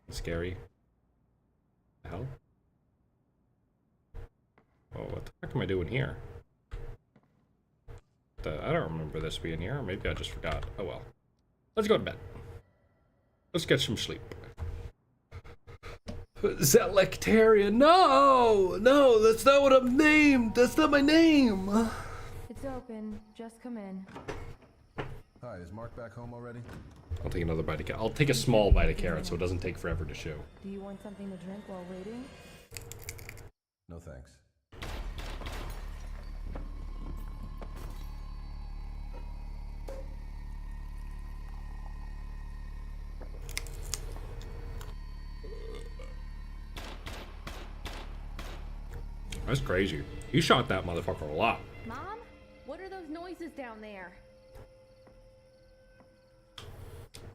And scary. The hell? Oh, what the fuck am I doing here? I don't remember this being here. Maybe I just forgot. Oh well. Let's go to bed. Let's get some sleep. Zett Asteria. No! No, that's not what I'm named! That's not my name! It's open. Just come in. Hi, is Mark back home already? I'll take another bite of carrot. I'll take a small bite of carrot so it doesn't take forever to chew. Do you want something to drink while waiting? No thanks. That's crazy. He shot that motherfucker a lot. Mom? What are those noises down there?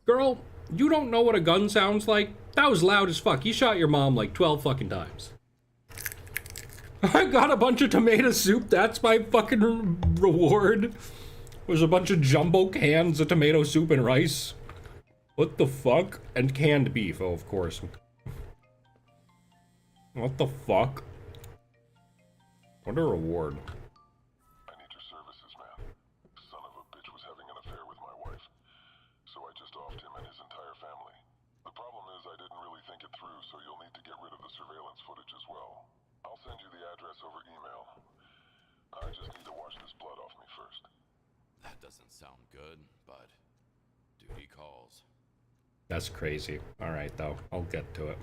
Girl, you don't know what a gun sounds like? That was loud as fuck. You shot your mom like 12 fucking times. I got a bunch of tomato soup. That's my fucking reward. Was a bunch of jumbo cans of tomato soup and rice. What the fuck? And canned beef, oh, of course. What the fuck? What a reward. I need your services, man. Son of a bitch was having an affair with my wife. So I just offed him and his entire family. The problem is I didn't really think it through, so you'll need to get rid of the surveillance footage as well. I'll send you the address over email. I just need to wash this blood off me first. That doesn't sound good, but duty calls. That's crazy. Alright, though. I'll get to it.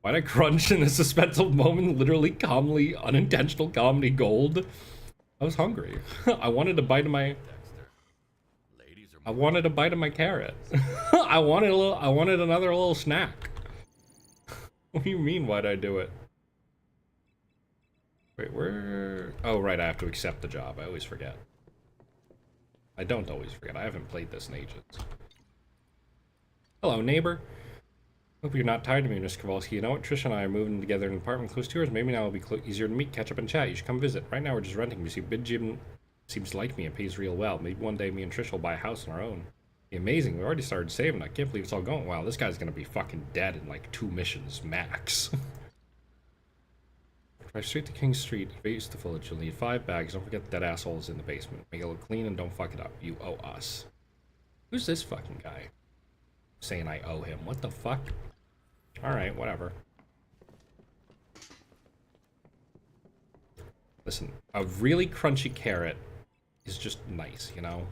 Why'd I crunch in a suspenseful moment? Literally, calmly, unintentional comedy gold. I was hungry. I wanted a bite of my... Dexter. Ladies are I wanted a bite of my carrot. I wanted another little snack. What do you mean, why'd I do it? Wait, where... Oh, right, I have to accept the job. I always forget. I don't always forget. I haven't played this in ages. Hello, neighbor. Hope you're not tired of me, Mr. Kowalski. You know what? Trisha and I are moving together in an apartment close to yours. Maybe now it'll be easier to meet, catch up, and chat. You should come visit. Right now, we're just renting. You see, Big Jim seems to like me and pays real well. Maybe one day me and Trisha will buy a house on our own. Be amazing. We already started saving. I can't believe it's all going. Wow, this guy's gonna be fucking dead in like 2 missions max. Drive straight to King Street. Face the village. You'll need 5 bags. Don't forget that asshole is in the basement. Make it look clean and don't fuck it up. You owe us. Who's this fucking guy? Saying I owe him. What the fuck? Alright, whatever. Listen, a really crunchy carrot is just nice, you know?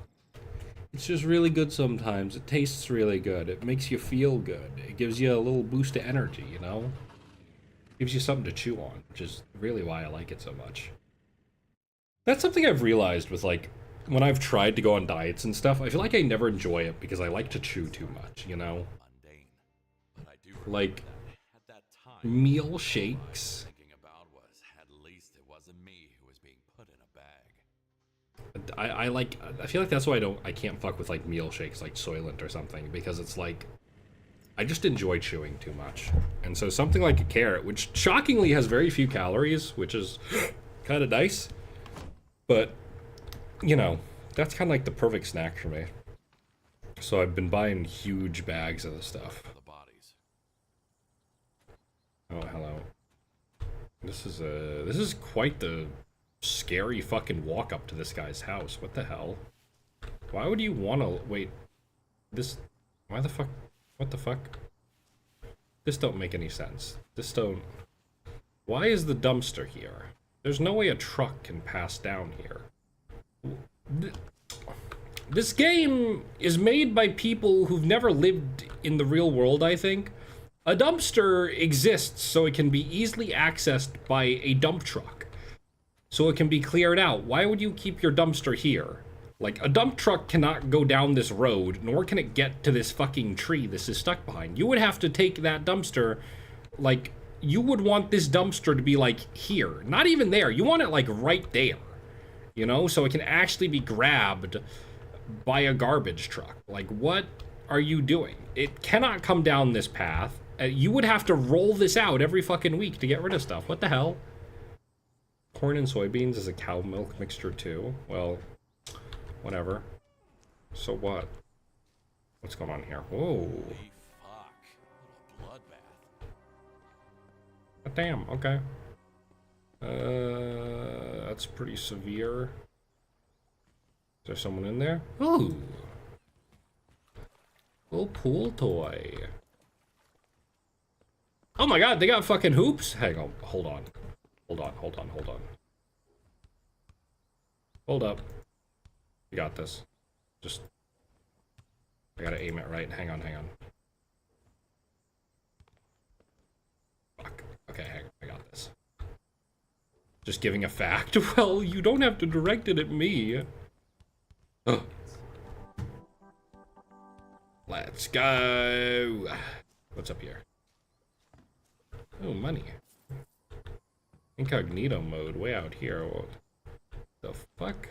It's just really good sometimes. It tastes really good. It makes you feel good. It gives you a little boost of energy, you know? Gives you something to chew on, which is really why I like it so much. That's something I've realized with, like, when I've tried to go on diets and stuff, I feel like I never enjoy it because I like to chew too much, you know? mundane. But I do Like, at that time, meal all I was shakes. thinking about was at least it wasn't me who was being put in a bag. I feel like that's why I can't fuck with like meal shakes like Soylent or something, because it's like I just enjoy chewing too much. And so something like a carrot, which shockingly has very few calories, which is kind of nice, but you know, that's kind of like the perfect snack for me. So I've been buying huge bags of the stuff. The bodies. Oh, hello. This is quite the scary fucking walk up to this guy's house. What the hell? Why would you want to wait? Why the fuck? What the fuck? This don't make any sense. Why is the dumpster here? There's no way a truck can pass down here. This game is made by people who've never lived in the real world, I think. A dumpster exists so it can be easily accessed by a dump truck. So it can be cleared out. Why would you keep your dumpster here? Like, a dump truck cannot go down this road, nor can it get to this fucking tree this is stuck behind. You would have to take that dumpster, like, you would want this dumpster to be, like, here. Not even there. You want it, like, right there. You know? So it can actually be grabbed by a garbage truck. Like, what are you doing? It cannot come down this path. You would have to roll this out every fucking week to get rid of stuff. What the hell? Corn and soybeans is a cow milk mixture too. Well, whatever. So what? What's going on here? Whoa. Holy fuck. What a bloodbath. Oh, damn, okay. That's pretty severe. Is there someone in there? Ooh. Little pool toy. Oh my god, they got fucking hoops? Hang on, hold on. Hold up. You got this. Just... I gotta aim it right. Hang on. Fuck. Okay, hang on. I got this. Just giving a fact? Well, you don't have to direct it at me. Ugh. Let's go. What's up here? Oh, money. Incognito mode, way out here. What the fuck?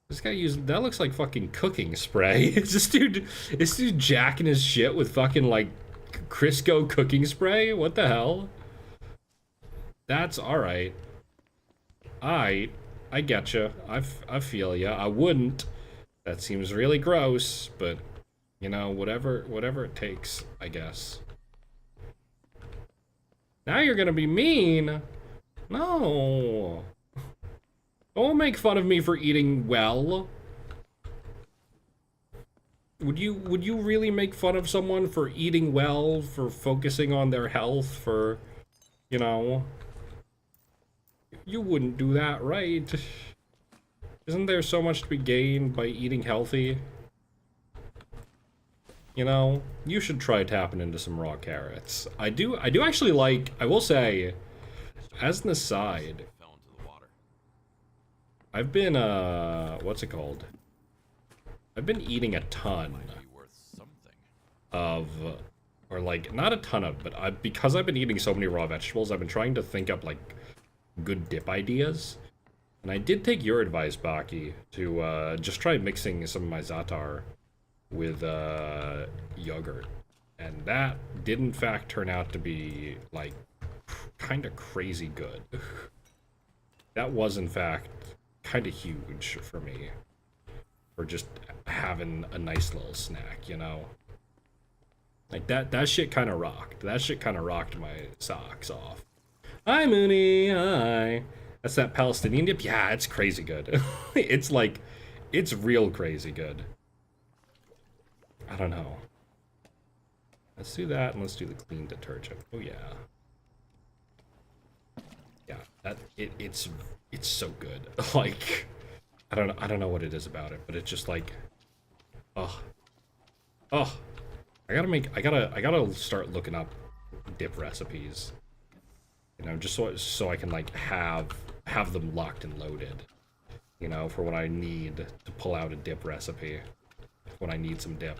This guy used, that looks like fucking cooking spray. Is this dude jacking his shit with fucking like Crisco cooking spray? What the hell? That's alright. I getcha. I feel ya. I wouldn't. That seems really gross, but you know, whatever it takes, I guess. Now you're gonna be mean. No. Don't make fun of me for eating well. Would you really make fun of someone for eating well, for focusing on their health, for, you know? You wouldn't do that, right? Isn't there so much to be gained by eating healthy? You know, you should try tapping into some raw carrots. I do actually like, I will say, as an aside, I've been, what's it called? I've been eating a ton of, or like, not a ton of, but because I've been eating so many raw vegetables, I've been trying to think up, like, good dip ideas. And I did take your advice, Baki, to, just try mixing some of my za'atar with, yogurt. And that did, in fact, turn out to be, like, kind of crazy good. That was, in fact, kind of huge for me. For just having a nice little snack, you know? Like, that shit kind of rocked. That shit kind of rocked my socks off. Hi, Mooney, hi. That's that Palestinian dip? Yeah, it's crazy good. It's like, it's real crazy good. I don't know. Let's do that, and let's do the clean detergent. Oh, yeah. Yeah, it's so good. Like, I don't know what it is about it, but it's just like, I gotta start looking up dip recipes. You know, just so I can like have them locked and loaded. You know, for when I need to pull out a dip recipe. When I need some dip.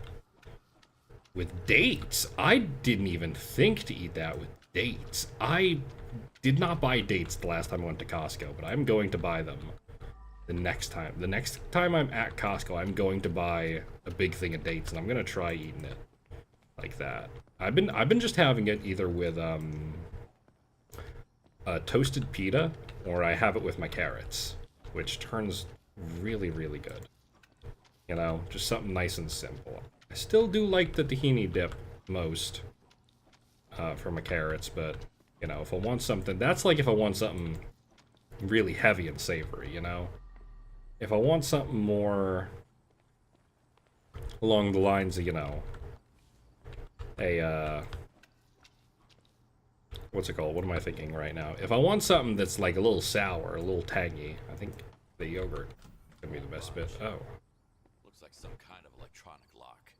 With dates, I didn't even think to eat that with dates. I did not buy dates the last time I went to Costco, but I'm going to buy them the next time. The next time I'm at Costco, I'm going to buy a big thing of dates, and I'm gonna try eating it like that. I've been just having it either with toasted pita, or I have it with my carrots, which turns really, really good. You know, just something nice and simple. I still do like the tahini dip most for my carrots, but, you know, if I want something, that's like if I want something really heavy and savory, you know? If I want something more along the lines of, you know, a, what's it called? What am I thinking right now? If I want something that's like a little sour, a little tangy, I think the yogurt is gonna be the best bit. Oh. Looks like some kind of electronic lock.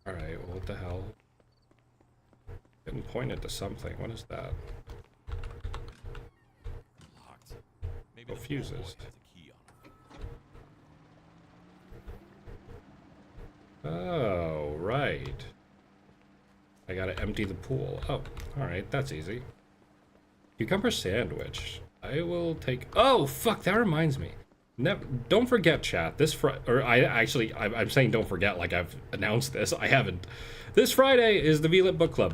Alright, well, what the hell? Getting pointed to something. What is that? Locked. Maybe Oh, the fuses. boy has a key on him. Oh, right. I gotta empty the pool. Oh, alright, that's easy. Cucumber sandwich. I will take... Oh, fuck, that reminds me. Don't forget, chat. I'm saying don't forget like I've announced this. I haven't. This Friday is the VLIT Book Club.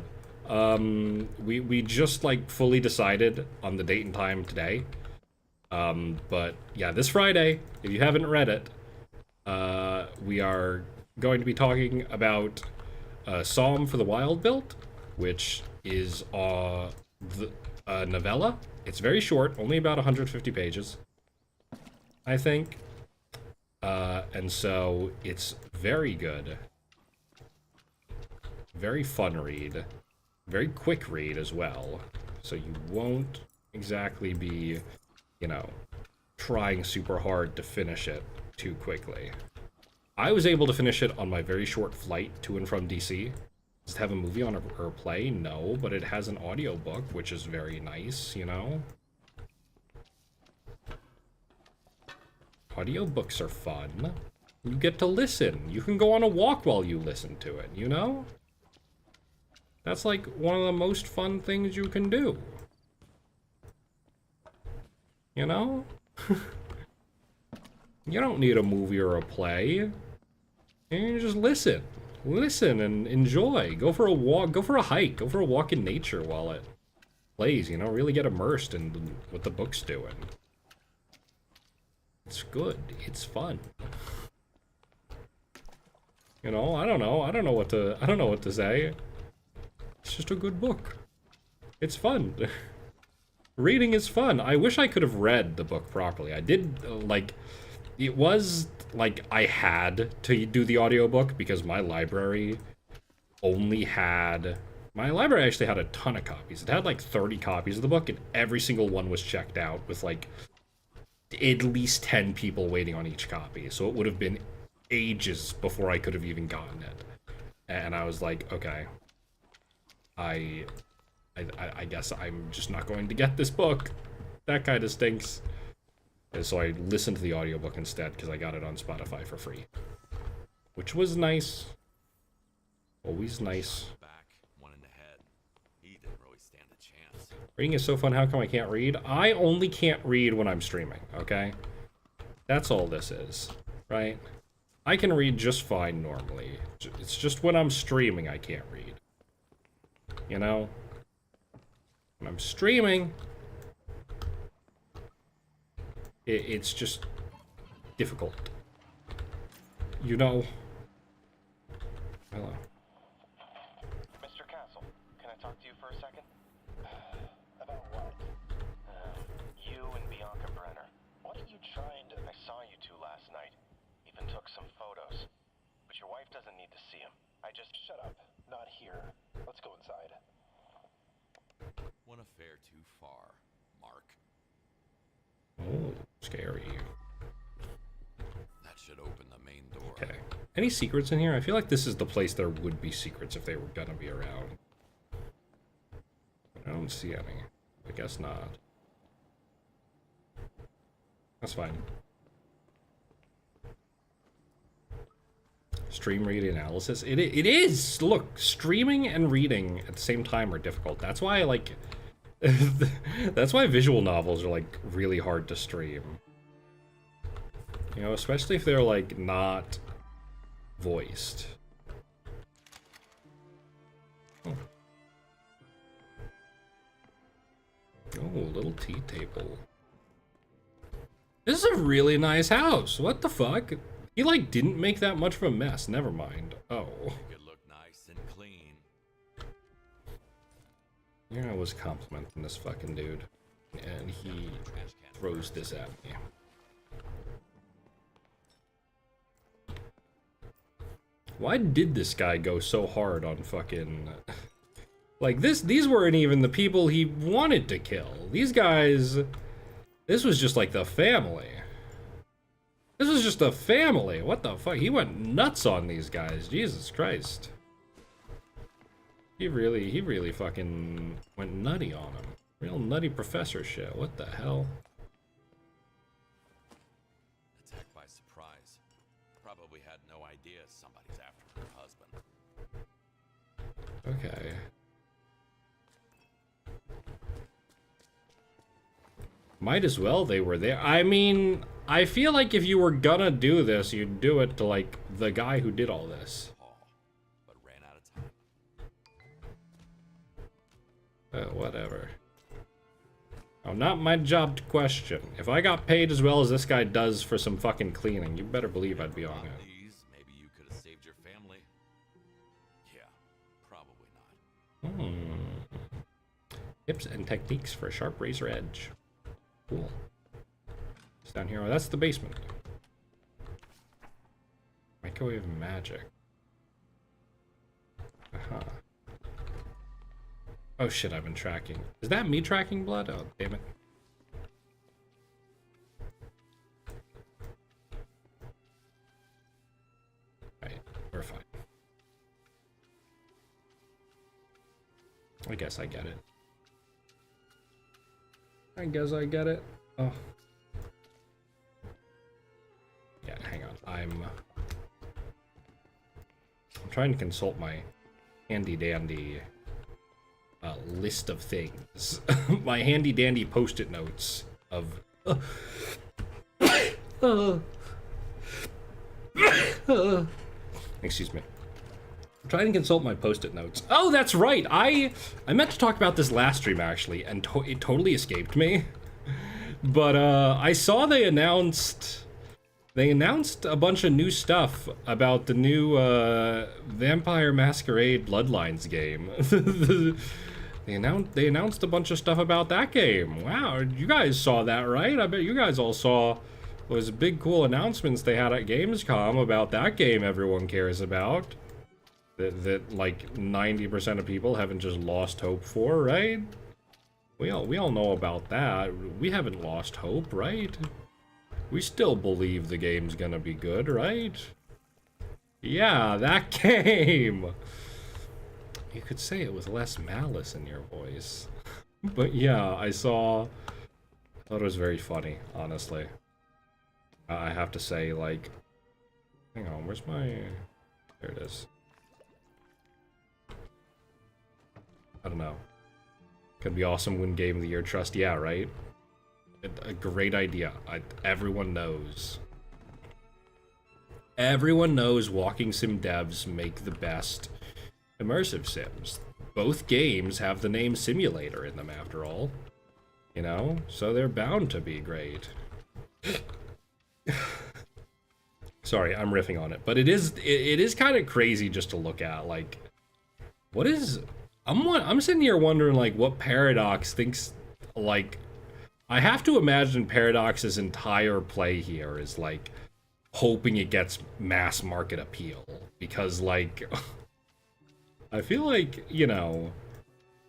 We just, like, fully decided on the date and time today. But, yeah, this Friday, if you haven't read it, we are going to be talking about Psalm for the Wild Built, which is a novella. It's very short, only about 150 pages, I think. And so it's very good. Very fun read. Very quick read as well. So you won't exactly be, you know, trying super hard to finish it too quickly. I was able to finish it on my very short flight to and from DC. Does it have a movie on or play? No, but it has an audiobook, which is very nice, you know? Audiobooks are fun. You get to listen. You can go on a walk while you listen to it, you know? That's like one of the most fun things you can do. You know? You don't need a movie or a play. You just listen. Listen and enjoy. Go for a walk, go for a hike, go for a walk in nature while it plays, you know? Really get immersed in what the book's doing. It's good. It's fun. You know, I don't know what to say. It's just a good book. It's fun. Reading is fun. I wish I could have read the book properly. I did, like, it was, like, I had to do the audiobook because my library only had... My library actually had a ton of copies. It had, like, 30 copies of the book, and every single one was checked out with, like, at least 10 people waiting on each copy. So it would have been ages before I could have even gotten it. And I was like, okay. I guess I'm just not going to get this book. That kind of stinks. And so I listened to the audiobook instead because I got it on Spotify for free. Which was nice. Always nice. Back, one in the head. He didn't really stand a chance. Reading is so fun, how come I can't read? I only can't read when I'm streaming, okay? That's all this is, right? I can read just fine normally. It's just when I'm streaming I can't read. You know? When I'm streaming, it's just difficult. You know? Hello. Mr. Castle, can I talk to you for a second? About what? You and Bianca Brenner. What are you trying to... I saw you two last night. Even took some photos. But your wife doesn't need to see them. I just... Shut up. Not here. Let's go inside. One affair too far, Mark. Oh, scary. That should open the main door. Okay. Any secrets in here? I feel like this is the place there would be secrets if they were gonna be around. But I don't see any. I guess not. That's fine. Stream read analysis. It is! Look, streaming and reading at the same time are difficult. That's why, like... that's why visual novels are, like, really hard to stream. You know, especially if they're, like, not voiced. Oh. Oh, little tea table. This is a really nice house. What the fuck? He, like, didn't make that much of a mess. Never mind. Oh. Make it look nice and clean. Here I was complimenting this fucking dude. And he throws this at me. Why did this guy go so hard on fucking... Like, these weren't even the people he wanted to kill. These guys... This was just like the family. This was just a family. What the fuck? He went nuts on these guys. Jesus Christ. He really fucking went nutty on him. Real nutty professor shit. What the hell? Attacked by surprise. Probably had no idea somebody's after her husband. Okay. Might as well they were there. I mean, I feel like if you were gonna do this, you'd do it to, like, the guy who did all this. But ran out of time. Whatever. Oh, not my job to question. If I got paid as well as this guy does for some fucking cleaning, you better believe I'd be on it. These, maybe you could have saved your family. Yeah, probably not. Tips and techniques for a sharp razor edge. Cool. It's down here. Oh, that's the basement. Microwave magic. Aha. Oh shit, I've been tracking. Is that me tracking blood? Oh, damn it. Right, we're fine. I guess I get it. I guess I get it. Oh. Yeah, hang on. I'm trying to consult my handy dandy list of things. My handy dandy post-it notes of excuse me. I'm trying to consult my post-it notes. Oh, that's right. I meant to talk about this last stream actually, and it totally escaped me. But I saw they announced a bunch of new stuff about the new Vampire Masquerade Bloodlines game. They announced a bunch of stuff about that game. Wow, you guys saw that, right? I bet you guys all saw those big cool announcements they had at Gamescom about that game everyone cares about. That like 90% of people haven't just lost hope for, right? We all know about that. We haven't lost hope, right? We still believe the game's gonna be good, right? Yeah, that game! You could say it with less malice in your voice. But yeah, I thought it was very funny, honestly. I have to say, like... Hang on, where's my... There it is. I don't know. Could be awesome, win game of the year, trust. Yeah, right? A great idea. Everyone knows. Everyone knows walking sim devs make the best immersive sims. Both games have the name simulator in them, after all. You know? So they're bound to be great. Sorry, I'm riffing on it. But it is kind of crazy just to look at. Like, what is... I'm sitting here wondering, like, what Paradox thinks, like... I have to imagine Paradox's entire play here is, like, hoping it gets mass market appeal. Because, like... I feel like, you know...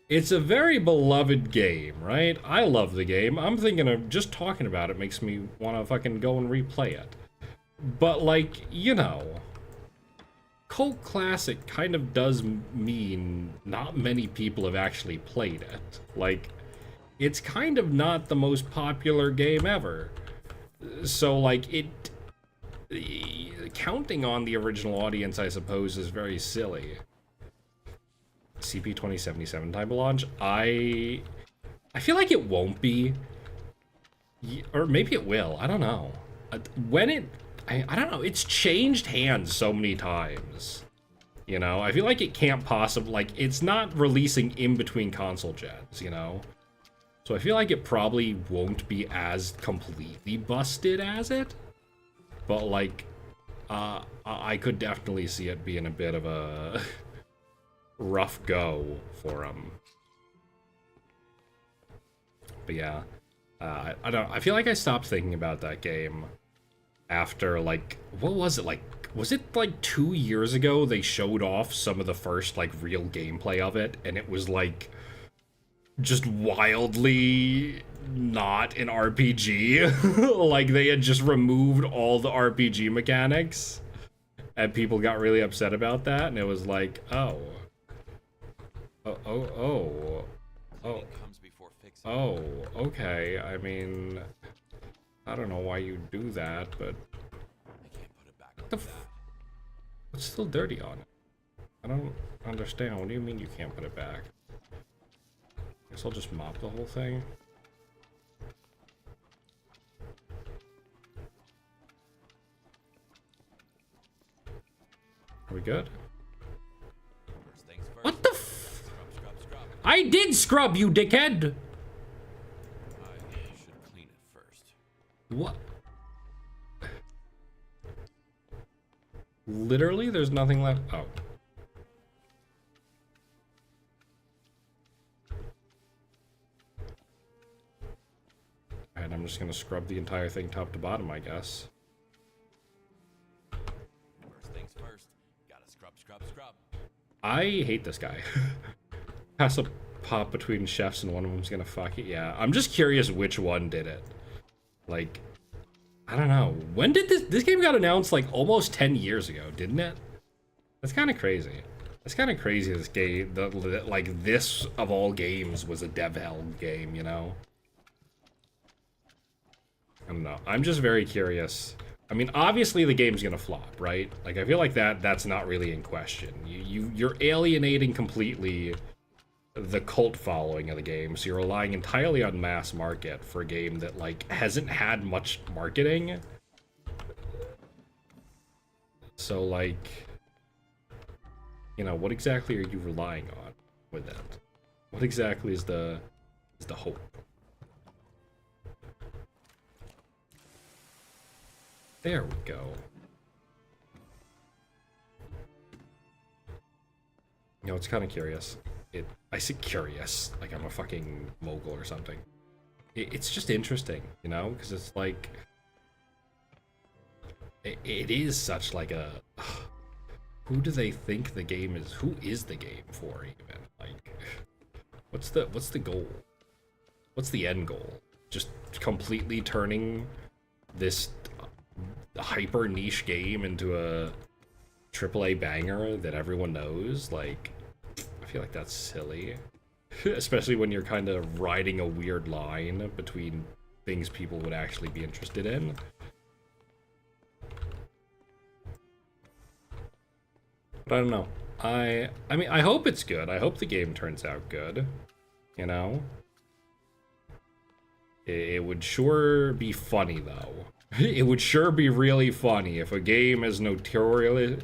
It's a very beloved game, right? I love the game. I'm thinking of just talking about it makes me want to fucking go and replay it. But, like, you know... Cult classic kind of does mean not many people have actually played it. Like, it's kind of not the most popular game ever. So, like, counting on the original audience, I suppose, is very silly. CP 2077 type of launch? I feel like it won't be. Or maybe it will. I don't know. I don't know, it's changed hands so many times. You know, I feel like it can't possibly, like, it's not releasing in between console gens, you know? So I feel like it probably won't be as completely busted as it. But, like, I could definitely see it being a bit of a rough go for them. But yeah, I feel like I stopped thinking about that game after, like, what was it, like, was it like 2 years ago they showed off some of the first, like, real gameplay of it, and it was, like, just wildly not an RPG? Like, they had just removed all the RPG mechanics, and people got really upset about that, and it was like, oh, okay, I mean... I don't know why you do that, but... What the what's still dirty on it? I don't understand. What do you mean you can't put it back? Guess I'll just mop the whole thing. Are we good? What the f- I did scrub, you dickhead! What? Literally, there's nothing left. Oh. And I'm just gonna scrub the entire thing top to bottom, I guess. First things first, gotta scrub. I hate this guy. Pass a pop between chefs and one of them's gonna fuck it. Yeah, I'm just curious which one did it. Like, I don't know. When did this game got announced, like, almost 10 years ago, didn't it? That's kind of crazy. That's kind of crazy, this game, like, this, of all games, was a dev-held game, you know? I don't know. I'm just very curious. I mean, obviously the game's gonna flop, right? Like, I feel like that's not really in question. You're alienating completely the cult following of the game, so you're relying entirely on mass market for a game that, like, hasn't had much marketing. So, like, you know, what exactly are you relying on with it? What exactly is the hope? There we go. You know, it's kind of curious. I say curious, like I'm a fucking mogul or something. It's just interesting, you know, because it's like, it is such like a, who do they think the game is? Who is the game for even? Like, what's the goal? What's the end goal? Just completely turning this hyper niche game into a AAA banger that everyone knows? Like, I feel like that's silly. Especially when you're kind of riding a weird line between things people would actually be interested in. But I don't know. I mean, I hope it's good. I hope the game turns out good. You know? It would sure be funny, though. It would sure be really funny if a game as notoriously...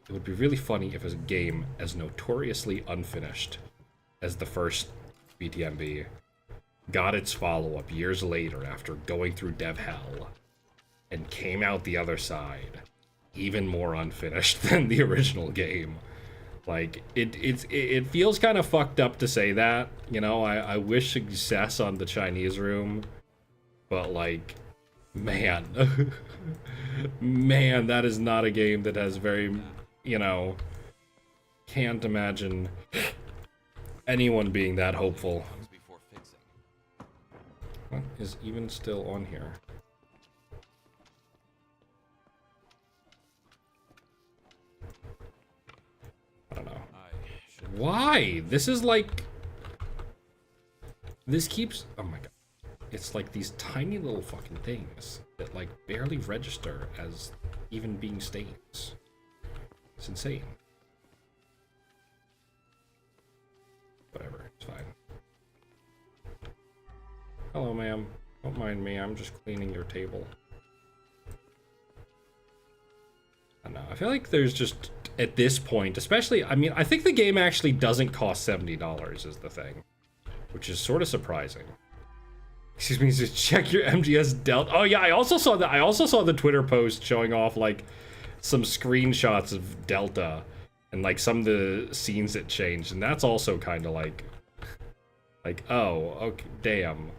It would be really funny if a game as notoriously unfinished as the first BTMB got its follow-up years later after going through dev hell and came out the other side even more unfinished than the original game. Like, it feels kind of fucked up to say that, you know. I wish success on the Chinese room, but like, man, man, that is not a game that has very, you know, can't imagine anyone being that hopeful. What is even still on here? I don't know. Why? This is like... This keeps... Oh my god. It's like these tiny little fucking things that like barely register as even being stains. It's insane. Whatever, it's fine. Hello, ma'am. Don't mind me, I'm just cleaning your table. I don't know, I feel like there's just, at this point, especially, I mean, I think the game actually doesn't cost $70 is the thing. Which is sort of surprising. Excuse me, just check your MGS Delta. Oh yeah, I also saw the Twitter post showing off like some screenshots of Delta and like some of the scenes that changed, and that's also kind of like, oh, okay, damn,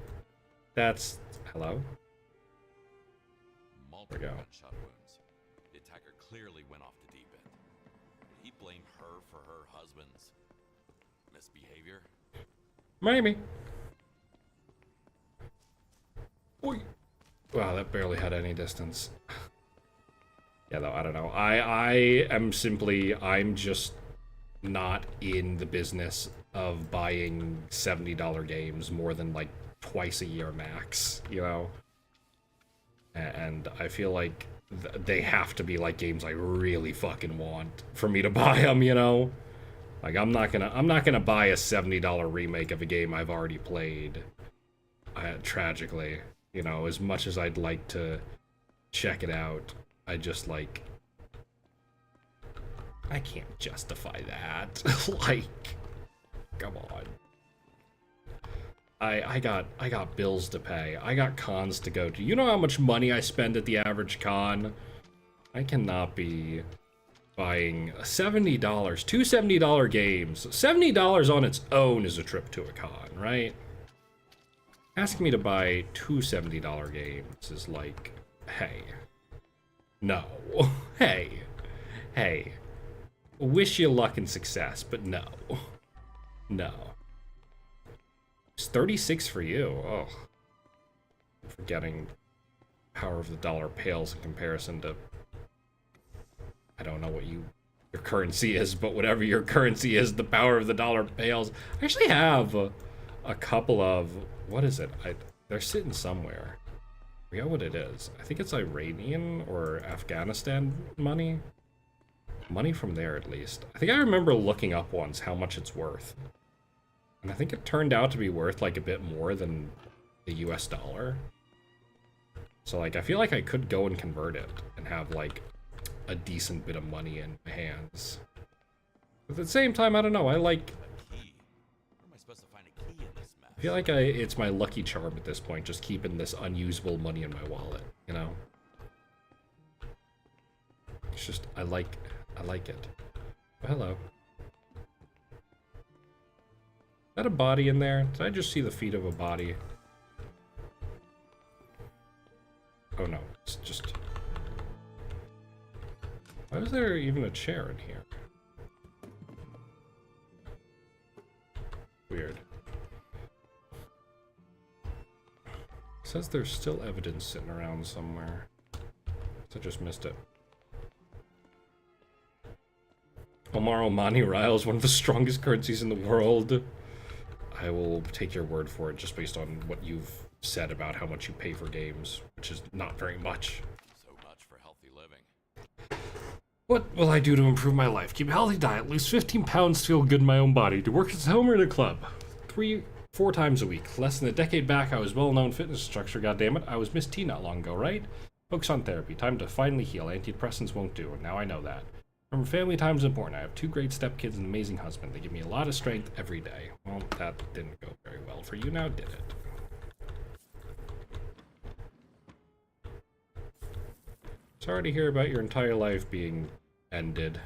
that's hello. There we go. Gunshot wounds. The attacker clearly went off the deep end. Did he blame her for her husband's misbehavior? Maybe. Oy. Wow, that barely had any distance. Yeah, though, I don't know. I'm just not in the business of buying $70 games more than like twice a year max, you know? And I feel like they have to be like games I really fucking want for me to buy them, you know? Like, I'm not gonna buy a $70 remake of a game I've already played. Tragically, you know, as much as I'd like to check it out, I just like, I can't justify that. Like, come on. I got bills to pay. I got cons to go to. You know how much money I spend at the average con? I cannot be buying $70, two $70 games. $70 on its own is a trip to a con, right? Asking me to buy two $70 games is like, hey. No. Hey. Wish you luck and success, but no. No. It's 36 for you. Oh. I'm forgetting power of the dollar pales in comparison to, I don't know what your currency is, but whatever your currency is, the power of the dollar pales. I actually have a couple of, what is it? They're sitting somewhere. I forget what it is. I think it's Iranian or Afghanistan money. money from there at least. I think I remember looking up once how much it's worth. And I think it turned out to be worth like a bit more than the US dollar. So like I feel like I could go and convert it and have like a decent bit of money in my hands. But at the same time, I don't know, I like... Key. Where am I supposed to find a key in this mess? I feel like it's my lucky charm at this point, just keeping this unusable money in my wallet, you know? It's just, I like it. Oh, hello. Is that a body in there? Did I just see the feet of a body? Oh no, it's just... Why is there even a chair in here? Weird. It says there's still evidence sitting around somewhere. I just missed it. Omar Omani Ryle is one of the strongest currencies in the world. I will take your word for it just based on what you've said about how much you pay for games, which is not very much. So much for healthy living. What will I do to improve my life? Keep a healthy diet, lose 15 pounds, feel good in my own body, to work at home or in a club. 3-4 times a week. Less than a decade back, I was well-known fitness instructor, goddammit. I was Miss T not long ago, right? Focus on therapy. Time to finally heal. Antidepressants won't do, and now I know that. Remember, family time is important. I have 2 great stepkids and an amazing husband. They give me a lot of strength every day. Well, that didn't go very well for you now, did it? Sorry to hear about your entire life being ended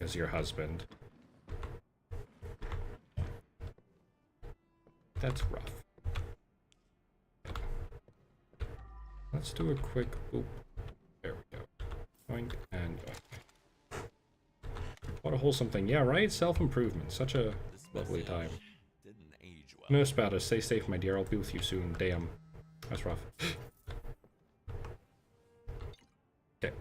as your husband. That's rough. Let's do a quick... Oop. There we go. Boink and... What a wholesome thing. Yeah, right? Self-improvement. Such a lovely time. Didn't age well. No spatter. Stay safe, my dear. I'll be with you soon. Damn. That's rough. Okay.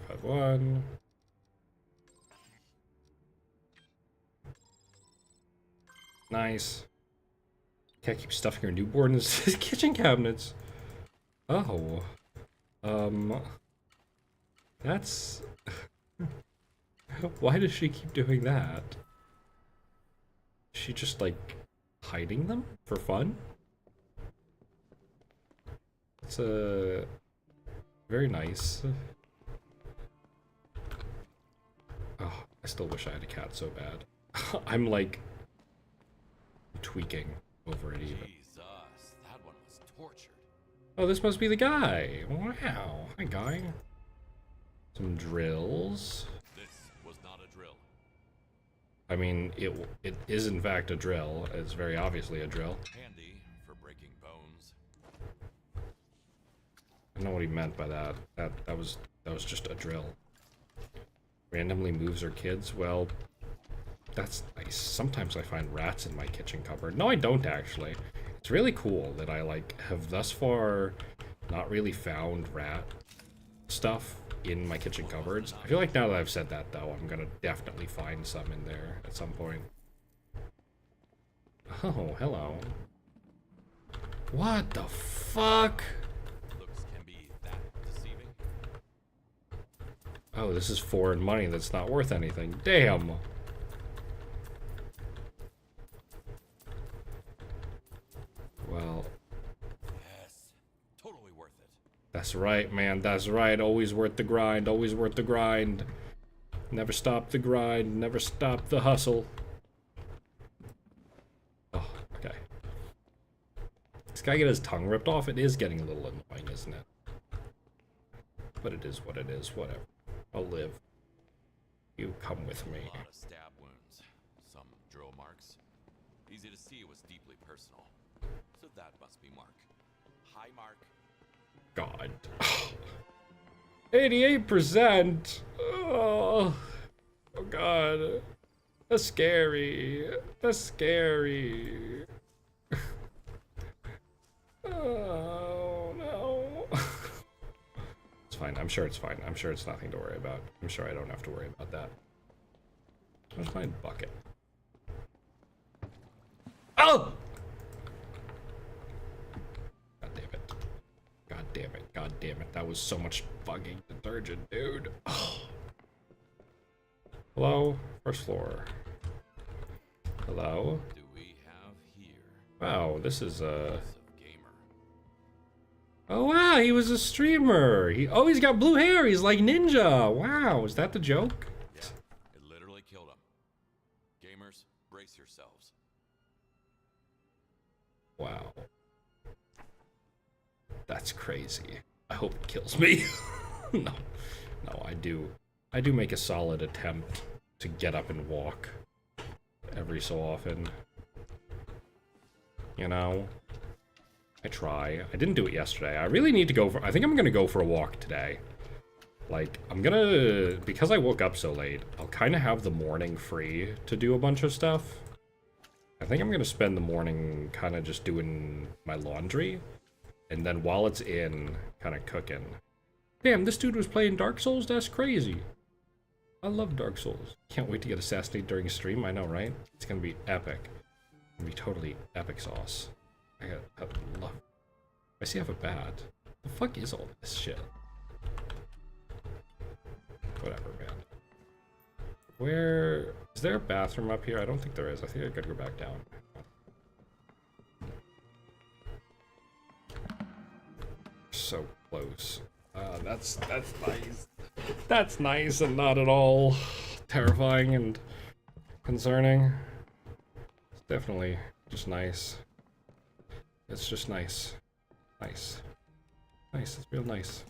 Have one. Nice. Can't keep stuffing your newborn in his kitchen cabinets. Oh. That's... Why does she keep doing that? Is she just, like, hiding them for fun? It's, very nice. Oh, I still wish I had a cat so bad. I'm, like... tweaking over it even. Jesus, that one was tortured. Oh, this must be the guy. Wow. Hi, guy. Some drills. This was not a drill. I mean, it is in fact a drill. It's very obviously a drill. Handy for breaking bones. I don't know what he meant by that. That was just a drill. Randomly moves her kids. Well, that's nice. Sometimes I find rats in my kitchen cupboard. No, I don't actually. It's really cool that I like have thus far not really found rat stuff in my kitchen cupboards. I feel like now that I've said that though, I'm gonna definitely find some in there at some point. Oh, hello. What the fuck? Looks can be that deceiving. Oh, this is foreign money that's not worth anything. Damn. Well, Yes, totally worth it. that's right, man. That's right. Always worth the grind. Always worth the grind. Never stop the grind. Never stop the hustle. Oh, okay. This guy get his tongue ripped off. It is getting a little annoying, isn't it? But it is what it is. Whatever. I'll live. You come with me. A lot of stab wounds, some drill marks. Easy to see it was deeply personal. So that must be Mark. Hi, Mark. God. 88%. Oh God. That's scary. That's scary. Oh no. It's fine. I'm sure it's fine. I'm sure it's nothing to worry about. I'm sure I don't have to worry about that. Where's my bucket? damn it, that was so much fucking detergent, dude. Hello? First floor. Hello? Do we have here? Wow, this is Of gamer. Oh wow, he was a streamer. He's got blue hair. He's like Ninja. Wow, is that the joke? Yeah, it literally killed him. Gamers, brace yourselves. Wow. That's crazy. I hope it kills me. No. No, I do make a solid attempt to get up and walk every so often. You know? I try. I didn't do it yesterday. I really need to go for... I think I'm gonna go for a walk today. Like, I'm gonna... Because I woke up so late, I'll kind of have the morning free to do a bunch of stuff. I think I'm gonna spend the morning kind of just doing my laundry. And then while it's in, kind of cooking. Damn, this dude was playing Dark Souls? That's crazy. I love Dark Souls. Can't wait to get assassinated during a stream. I know, right? It's gonna be epic. It's gonna be totally epic sauce. I love... I see I have a bat. The fuck is all this shit? Whatever, man. Where... Is there a bathroom up here? I don't think there is. I think I gotta go back down. So close. That's nice. That's nice and not at all terrifying and concerning. It's definitely just nice. It's just nice. Nice. Nice, it's real nice.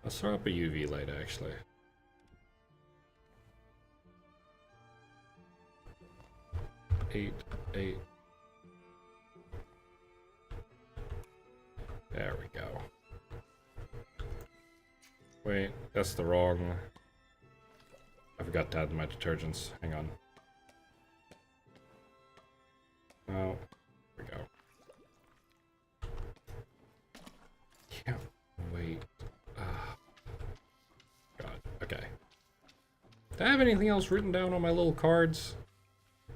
Let's throw up a UV light, actually. Eight. There we go. Wait, that's the wrong... I forgot to add my detergents. Hang on. Oh, here we go. Can't wait. God, okay. Do I have anything else written down on my little cards?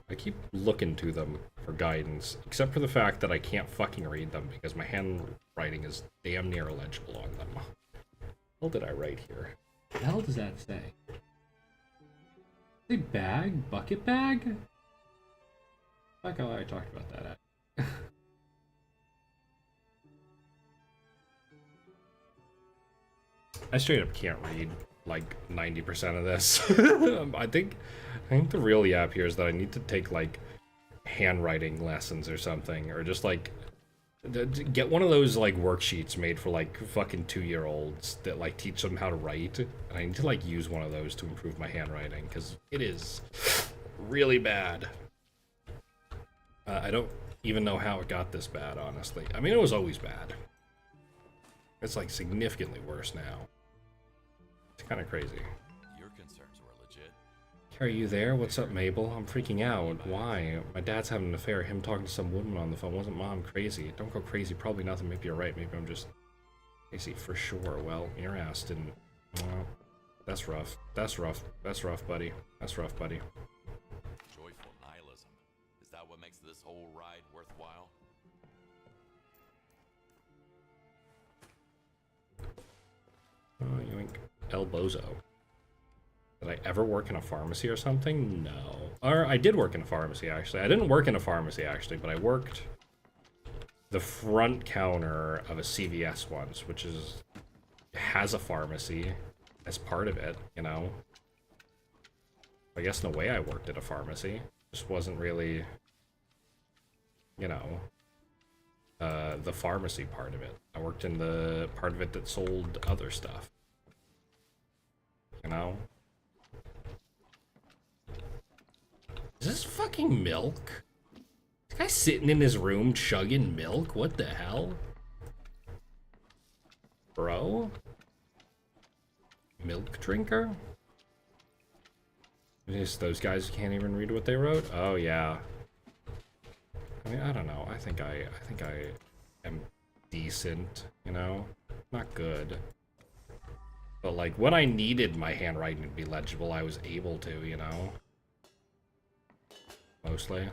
I keep looking to them for guidance, except for the fact that I can't fucking read them because my handwriting is damn near illegible on them. What the hell did I write here? What the hell does that say? Say bag? Bucket bag? Fuck, how I talked about that. I straight up can't read like 90% of this. I think the real yap here is that I need to take like handwriting lessons or something, or just like get one of those like worksheets made for like fucking 2-year-olds that like teach them how to write, and I need to like use one of those to improve my handwriting because it is really bad. I don't even know how it got this bad, honestly. I mean, it was always bad. It's like significantly worse now. It's kind of crazy. Your concerns were legit. Are you there? What's up, Mabel? I'm freaking out. Why? My dad's having an affair. Him talking to some woman on the phone. Wasn't Mom crazy? Don't go crazy. Probably nothing. Maybe you're right. Maybe I'm just crazy for sure. Well, your ass didn't. Well, that's rough. That's rough. That's rough, buddy. That's rough, buddy. Joyful nihilism. Is that what makes this whole ride worthwhile? Oh, yoink. El Bozo. Did I ever work in a pharmacy or something? No. Or I did work in a pharmacy, actually. I didn't work in a pharmacy, actually, but I worked the front counter of a CVS once, which has a pharmacy as part of it, you know? I guess in a way I worked at a pharmacy. Just wasn't really, you know, the pharmacy part of it. I worked in the part of it that sold other stuff. You know? Is this fucking milk? This guy sitting in his room chugging milk? What the hell? Bro? Milk drinker? Just those guys who can't even read what they wrote? Oh yeah. I mean, I don't know. I think I am decent, you know? Not good. But like when I needed my handwriting to be legible, I was able to, you know? Mostly.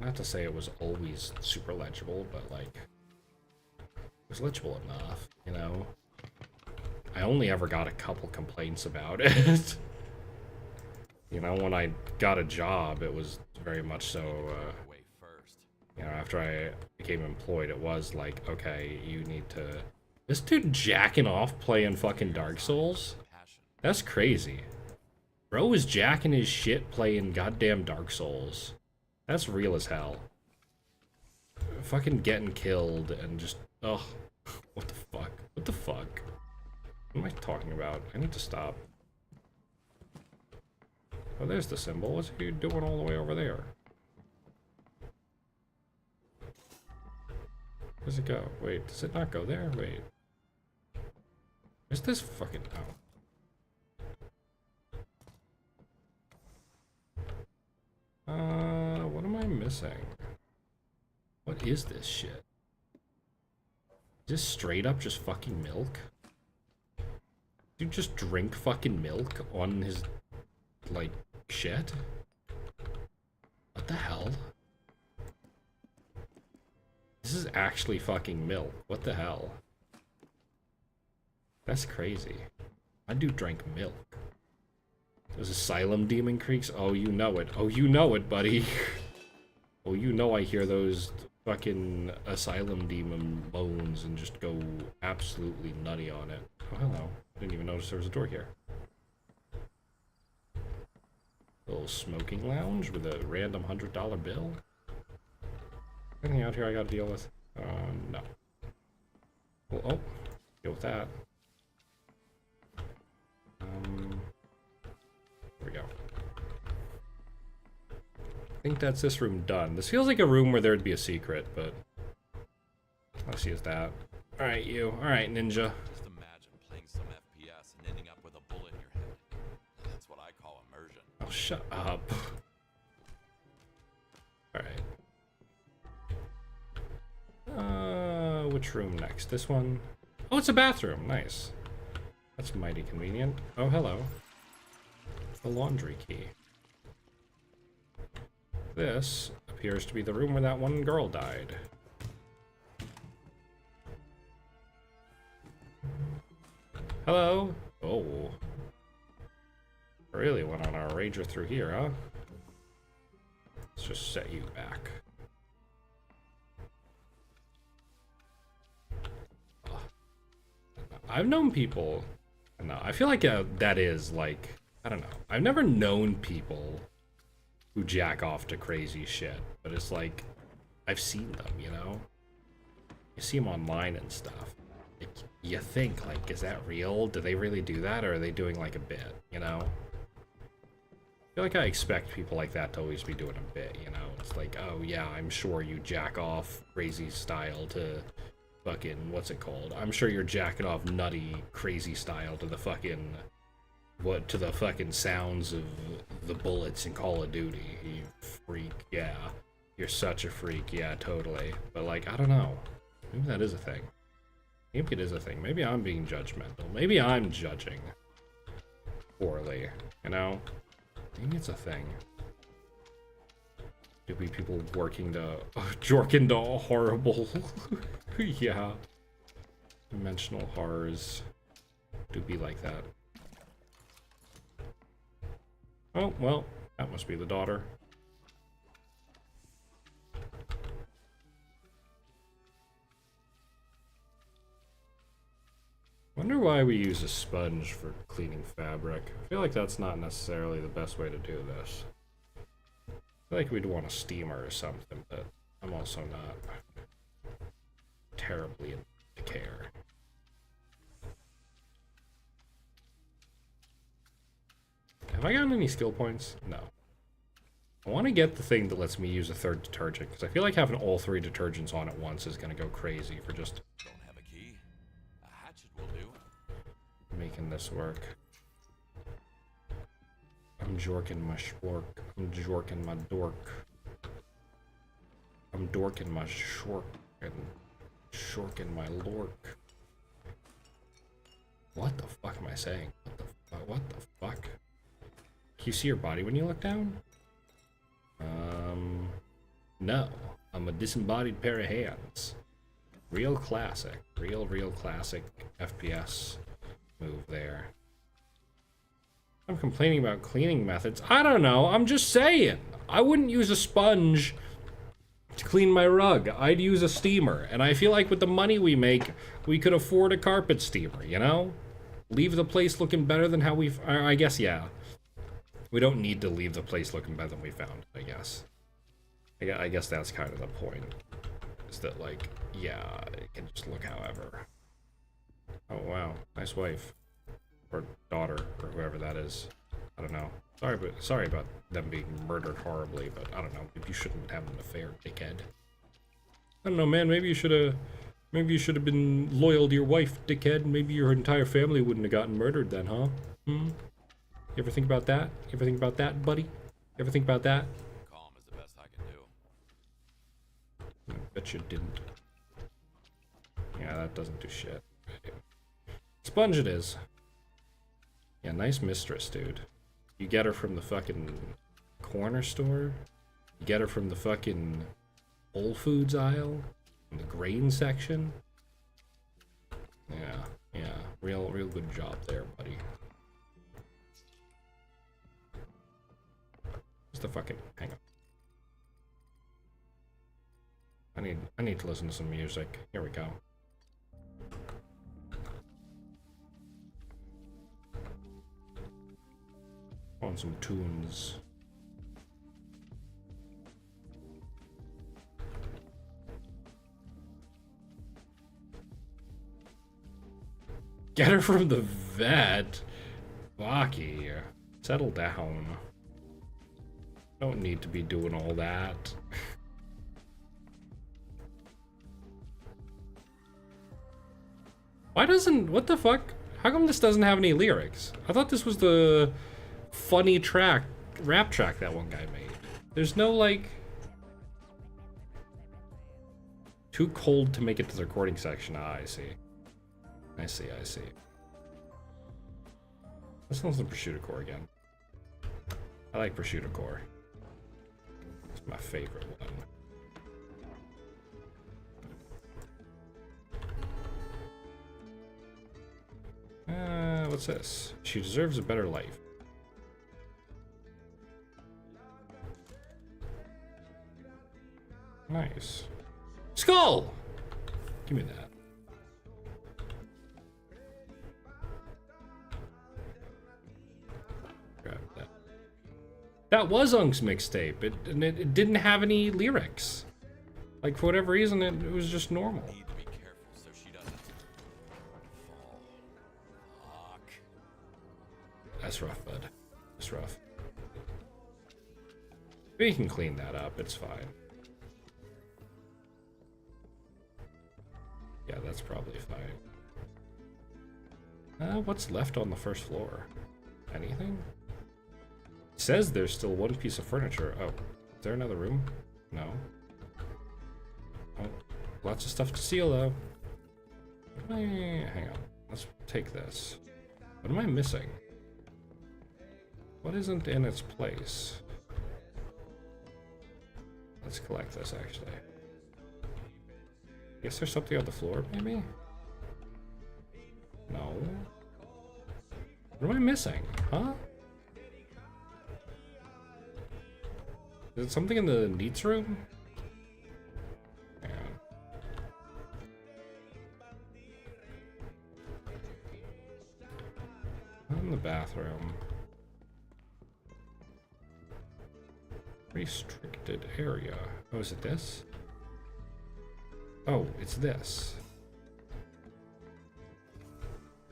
Not to say it was always super legible, but like, it was legible enough, you know? I only ever got a couple complaints about it. You know, when I got a job, it was very much so, Away first. you know, after I became employed, it was like, okay, you need to... This dude jacking off playing fucking Dark Souls? Passion. That's crazy. Bro was jacking his shit playing goddamn Dark Souls. That's real as hell. Fucking getting killed and just... Oh, what the fuck? What the fuck? What am I talking about? I need to stop. Oh, there's the symbol. What's he doing all the way over there? Where's it go? Wait, does it not go there? Wait. Is this fucking... Oh. What am I missing? What is this shit? Is this straight up just fucking milk? Dude just drink fucking milk on his, like, shit? What the hell? This is actually fucking milk. What the hell? That's crazy. I do drink milk. Those Asylum Demon Creeks? Oh, you know it. Oh, you know it, buddy. Oh, you know I hear those fucking Asylum Demon moans and just go absolutely nutty on it. Oh, hello. Didn't even notice there was a door here. Little smoking lounge with a random $100 bill. Anything out here I gotta deal with? No. Well, oh, deal with that. There we go. I think that's this room done. This feels like a room where there'd be a secret, but all I see is that. Alright, you. Alright, ninja. Just imagine playing some FPS and ending up with a bullet in your head. That's what I call immersion. Oh, shut up. Alright. Which room next? This one? Oh, it's a bathroom. Nice. That's mighty convenient. Oh, hello. The laundry key. This appears to be the room where that one girl died. Hello? Oh. Really went on our rager through here, huh? Let's just set you back. I've known people... No, I feel like that is, like... I don't know. I've never known people who jack off to crazy shit. But it's like... I've seen them, you know? You see them online and stuff. Like, you think, like, is that real? Do they really do that? Or are they doing, like, a bit, you know? I feel like I expect people like that to always be doing a bit, you know? It's like, oh, yeah, I'm sure you jack off crazy style to... fucking, what's it called? I'm sure you're jacking off nutty, crazy style to the fucking, to the fucking sounds of the bullets in Call of Duty. You freak, yeah. You're such a freak, yeah, totally. But, like, I don't know. Maybe that is a thing. Maybe it is a thing. Maybe I'm being judgmental. Maybe I'm judging poorly, you know? Maybe it's a thing. Could be people working to jork into horrible yeah, dimensional horrors do be like that. Oh, well, that must be the daughter. Wonder why we use a sponge for cleaning fabric. I feel like that's not necessarily the best way to do this. I feel like we'd want a steamer or something, but I'm also not terribly into care. Have I gotten any skill points? No. I want to get the thing that lets me use a third detergent, because I feel like having all three detergents on at once is going to go crazy for just... Don't have a key? A hatchet will do. making this work. I'm jorking my shork. I'm jorking my dork. I'm dorking my shork and shorking my lork. What the fuck am I saying? What the fuck? Can you see your body when you look down? No, I'm a disembodied pair of hands. Real classic. Real classic FPS move there. I'm complaining about cleaning methods. I don't know, I'm just saying. I wouldn't use a sponge to clean my rug. I'd use a steamer. And I feel like with the money we make, we could afford a carpet steamer, you know? Leave the place looking better than how we've... I guess, yeah. We don't need to leave the place looking better than we found, I guess. I guess that's kind of the point. Is that, like, yeah, it can just look however. Oh, wow. Nice wife. Or daughter, or whoever that is. I don't know. Sorry about them being murdered horribly, but I don't know. Maybe you shouldn't have an affair, dickhead. I don't know, man. Maybe you should have been loyal to your wife, dickhead. Maybe your entire family wouldn't have gotten murdered then, huh? Hmm? You ever think about that? You ever think about that, buddy? You ever think about that? Calm is the best I can do. I bet you didn't. Yeah, that doesn't do shit. Sponge it is. Yeah, nice mistress, dude. You get her from the fucking corner store. You get her from the fucking Whole Foods aisle. In the grain section. Yeah. Real good job there, buddy. What's the fucking... Hang on. I need to listen to some music. Here we go. On some tunes. Get her from the vet. Baki, settle down. Don't need to be doing all that. Why doesn't... What the fuck? How come this doesn't have any lyrics? I thought this was the funny track, rap track that one guy made. There's no, like... Too cold to make it to the recording section. Ah, I see. I see. Let's listen to Prosciutto Core again. I like Prosciutto Core. It's my favorite one. What's this? She deserves a better life. Nice. Skull! Give me that. Grab that. That was Unk's mixtape. It didn't have any lyrics. Like, for whatever reason, it was just normal. Need to be careful so she doesn't fall. Fuck. That's rough, bud. That's rough. We can clean that up. It's fine. Yeah, that's probably fine. What's left on the first floor? Anything? It says there's still one piece of furniture. Oh, is there another room? No. Oh, lots of stuff to steal, though. Hang on. Let's take this. What am I missing? What isn't in its place? Let's collect this, actually. Guess there's something on the floor, maybe? No. What am I missing? Huh? Is it something in the neats room? Hang on. In the bathroom. Restricted area. Oh, is it this? Oh, it's this.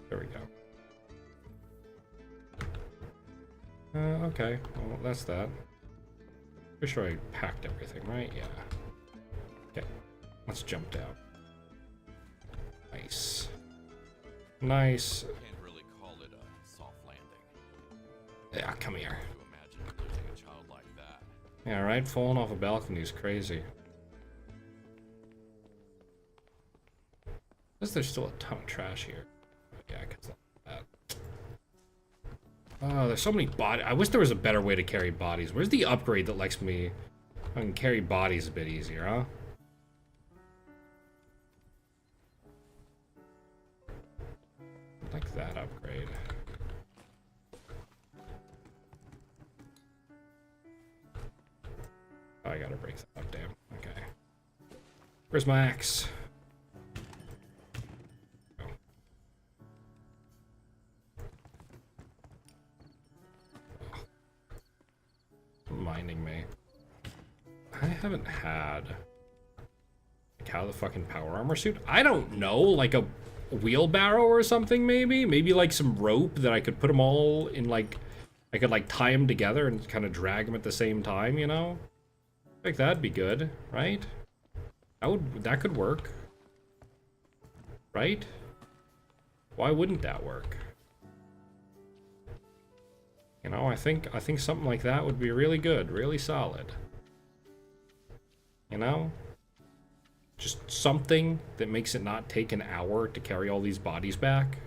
There we go. Okay. Well, that's that. Pretty sure I packed everything, right? Yeah. Okay. Let's jump down. Nice. Nice. Can't really call it a soft landing. Yeah, come here. To imagine losing a child like that. Yeah, right? Falling off a balcony is crazy. There's still a ton of trash here. Yeah, because of that. Oh, there's so many bodies. I wish there was a better way to carry bodies. Where's the upgrade that lets me... I can carry bodies a bit easier, huh? Like that upgrade. Oh, I gotta break that up, damn. Okay. Where's my axe? Minding me. I haven't had like how the fucking power armor suit. I don't know, like a wheelbarrow or something maybe? Maybe like some rope that I could put them all in, like I could like tie them together and kind of drag them at the same time, you know? Like that'd be good, right? That could work. Right? Why wouldn't that work? You know, I think something like that would be really good, really solid. You know? Just something that makes it not take an hour to carry all these bodies back.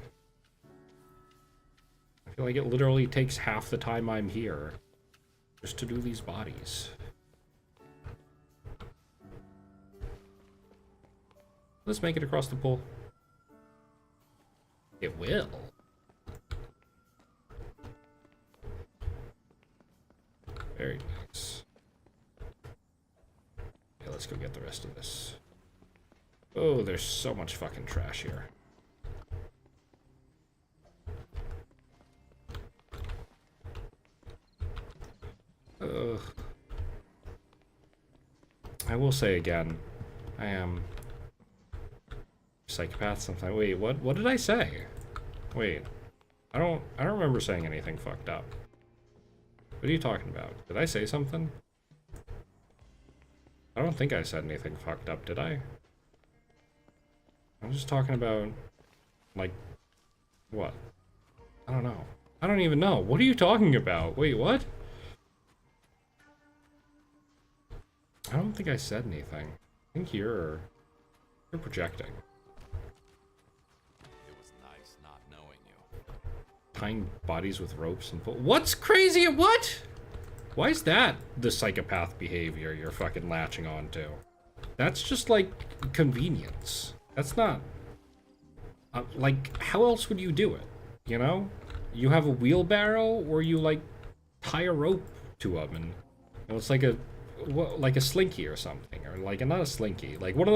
I feel like it literally takes half the time I'm here just to do these bodies. Let's make it across the pool. It will. Very nice. Okay, let's go get the rest of this. Oh, there's so much fucking trash here. Ugh. I will say again, I am psychopath sometimes. Wait, what did I say? Wait, I don't remember saying anything fucked up. What are you talking about? Did I say something? I don't think I said anything fucked up, did I? I'm just talking about, like, what? I don't know. I don't even know. What are you talking about? Wait, what? I don't think I said anything. I think you're projecting. It was nice not knowing you. Tying bodies with ropes and what's crazy? What? Why is that the psychopath behavior you're fucking latching on to? That's just like convenience. That's not like, how else would you do it? You know, you have a wheelbarrow, or you like tie a rope to them, and it's like a slinky or something, or like not a slinky, like one of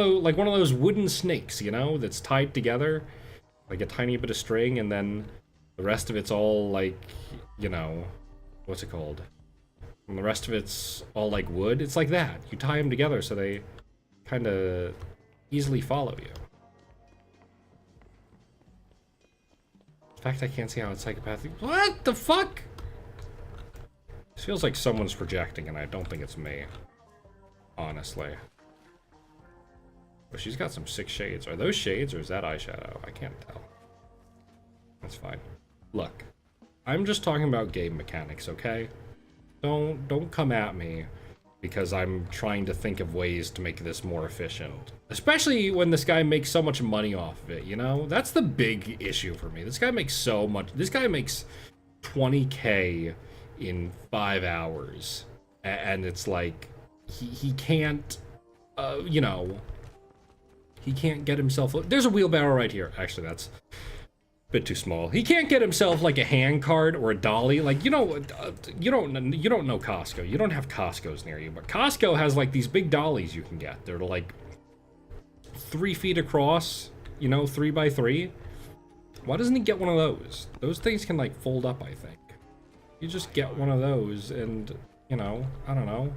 those wooden snakes, you know, that's tied together like a tiny bit of string, and then the rest of it's all like, you know, what's it called? And the rest of it's all like wood. It's like that. You tie them together so they kind of easily follow you. In fact, I can't see how it's psychopathic. What the fuck? This feels like someone's projecting, and I don't think it's me. Honestly. But she's got some sick shades. Are those shades, or is that eyeshadow? I can't tell. That's fine. Look, I'm just talking about game mechanics, okay? Don't come at me because I'm trying to think of ways to make this more efficient. Especially when this guy makes so much money off of it, you know? That's the big issue for me. This guy makes so much. This guy makes 20K in 5 hours. And it's like, he can't, you know, he can't get himself. There's a wheelbarrow right here. Actually, that's a bit too small. He can't get himself like a hand cart or a dolly. Like, you know, you don't know Costco. You don't have Costco's near you, but Costco has like these big dollies you can get. They're like 3 feet across, you know, 3 by 3. Why doesn't he get one of those? Those things can like fold up, I think. You just get one of those and, you know, I don't know.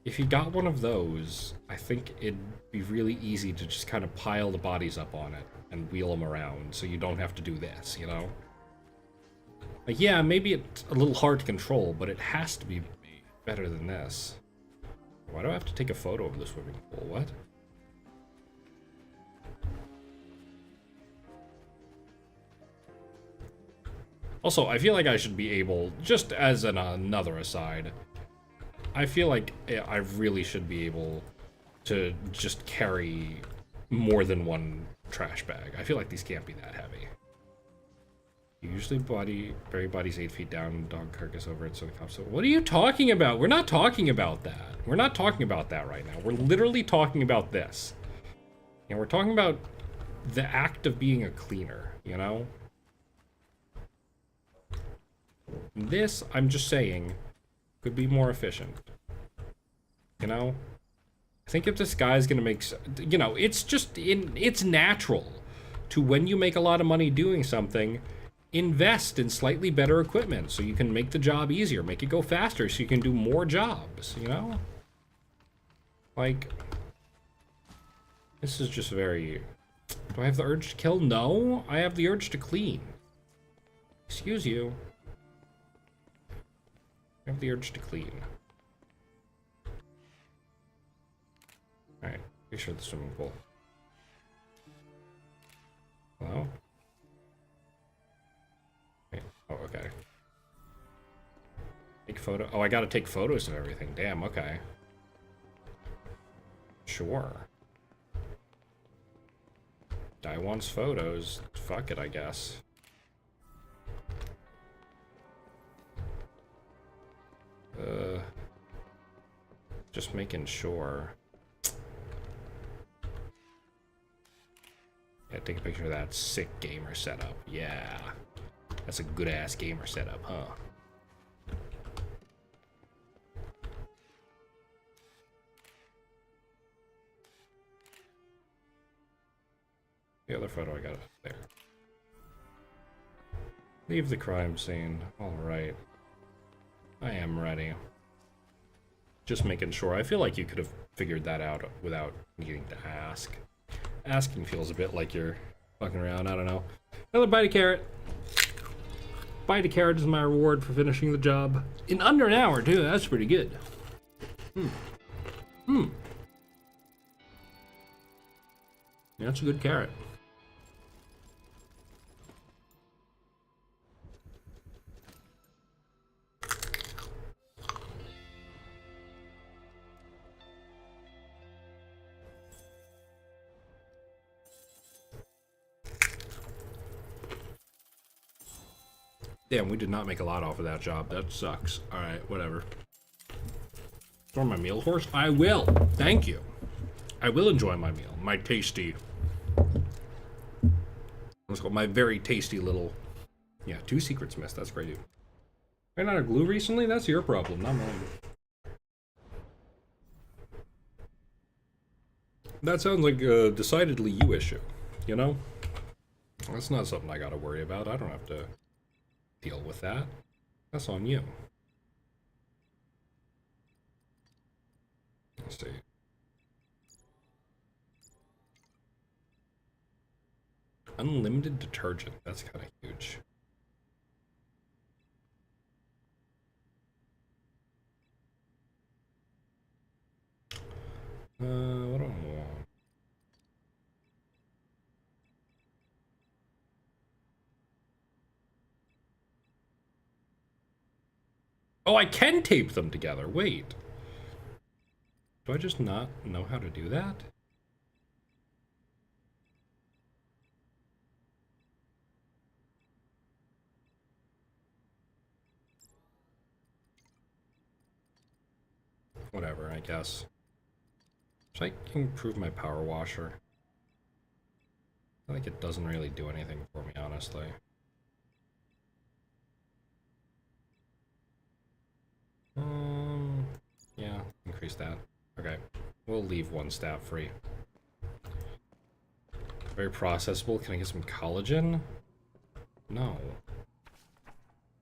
If you got one of those, I think it'd be really easy to just kind of pile the bodies up on it and wheel them around so you don't have to do this, you know? Like, yeah, maybe it's a little hard to control, but it has to be better than this. Why do I have to take a photo of the swimming pool? What? Also, I feel like I should be able, just as another aside, I feel like I really should be able to just carry more than one trash bag. I feel like these can't be that heavy. Usually bury bodies 8 feet down, dog carcass over it so the cops... What are you talking about? We're not talking about that. We're not talking about that right now. We're literally talking about this. And we're talking about the act of being a cleaner, you know? This, I'm just saying, could be more efficient. You know? I think if this guy's gonna make... You know, it's just... It's natural to, when you make a lot of money doing something, invest in slightly better equipment so you can make the job easier, make it go faster so you can do more jobs, you know? Like... This is just very... Do I have the urge to kill? No, I have the urge to clean. Excuse you. I have the urge to clean. Alright, be sure the swimming pool. Hello? Wait, oh, okay. Take photo. Oh, I gotta take photos of everything. Damn, okay. Sure. Guy wants photos. Fuck it, I guess. Just making sure. Yeah, take a picture of that sick gamer setup. Yeah. That's a good-ass gamer setup, huh? The other photo I got up there. Leave the crime scene. Alright. I am ready. Just making sure. I feel like you could have figured that out without needing to ask. Asking feels a bit like you're fucking around. I don't know. Another bite of carrot. Bite of carrot is my reward for finishing the job. In under an hour, too. That's pretty good. Yeah, that's a good carrot. Damn, we did not make a lot off of that job. That sucks. Alright, whatever. For my meal horse? I will. Thank you. I will enjoy my meal. My tasty... Let's go. My very tasty little... Yeah, 2 secrets missed. That's great. Ran out of glue recently? That's your problem, not mine. That sounds like a decidedly you issue, you know? That's not something I gotta worry about. I don't have to deal with that. That's on you. Let's see. Unlimited detergent. That's kind of huge. What do I want? Oh, I can tape them together. Wait. Do I just not know how to do that? Whatever, I guess. Should I improve my power washer? I think it doesn't really do anything for me, honestly. Yeah, increase that. Okay, we'll leave 1 stab free. Very processable. Can I get some collagen? No.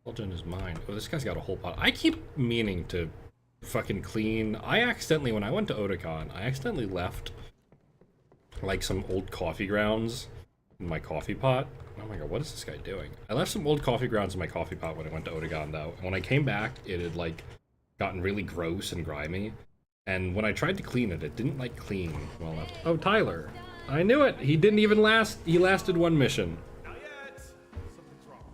Collagen is mine. Oh, this guy's got a whole pot. I keep meaning to fucking clean. I accidentally, when I went to Otakon, I accidentally left like some old coffee grounds in my coffee pot. Oh my god, what is this guy doing? I left some old coffee grounds in my coffee pot when I went to Otakon, though. And when I came back, it had like gotten really gross and grimy. And when I tried to clean it, it didn't like clean well enough. Oh, Tyler. I knew it. He didn't even last. He lasted 1 mission. Not yet. Something's wrong.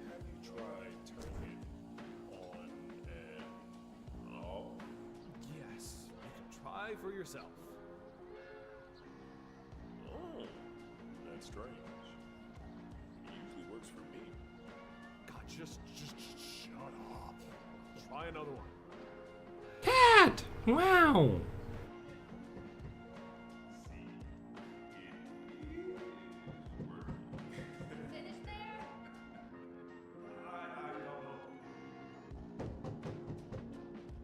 Have you tried turning it on and off? Yes, you can try for yourself. Oh, that's strange. It usually another one. Cat! Wow! Finished there? I don't know.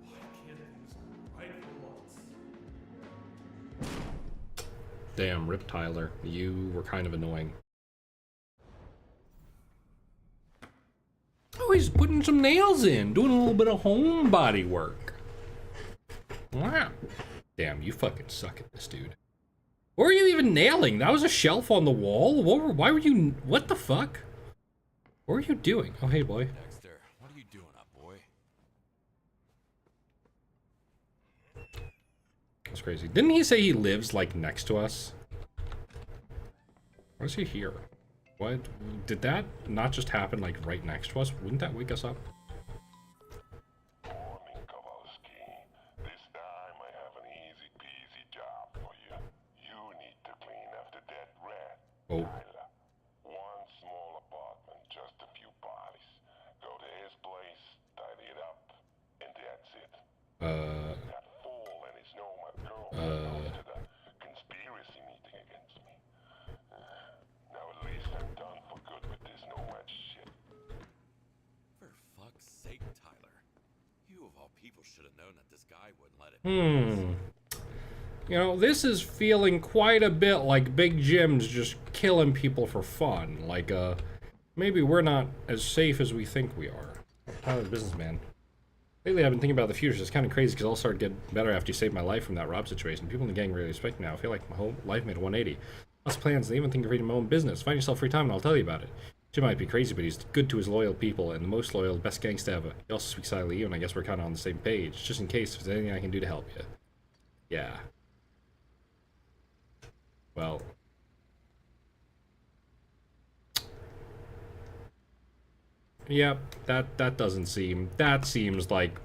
Why can't things go right for once? Damn, Rip Tyler. You were kind of annoying. Oh, he's putting some nails in, doing a little bit of homebody work. Wow. Damn, you fucking suck at this, dude. What were you even nailing? That was a shelf on the wall? Why were you... What the fuck? What were you doing? Oh, hey, boy. Dexter, what are you doing up, boy? That's crazy. Didn't he say he lives, like, next to us? Why is he here? What? Did that not just happen, like, right next to us? Wouldn't that wake us up? Morning, Kowalski. This time I have an easy peasy job for you. You need to clean after that rat. Oh. Tyler. One small apartment, just a few bodies. Go to his place, tidy it up, and that's it. That fool and his nomad girl to the conspiracy meeting against me. Now at least I'm done for good with this nomad shit. For fuck's sake, Tyler. You of all people should have known that this guy wouldn't let it You know, this is feeling quite a bit like Big Jim's just killing people for fun. Like, maybe we're not as safe as we think we are. Tyler, businessman. Lately, I've been thinking about the future. It's kind of crazy because I'll start getting better after you saved my life from that Rob situation. People in the gang really respect me now. I feel like my whole life made a 180. Lots of plans, and even think of creating my own business. Find yourself free time, and I'll tell you about it. Jim might be crazy, but he's good to his loyal people, and the most loyal, best gangsta ever. He also speaks highly of you, and I guess we're kind of on the same page. Just in case, if there's anything I can do to help you. Yeah. Well. Yep, that doesn't seem... That seems like...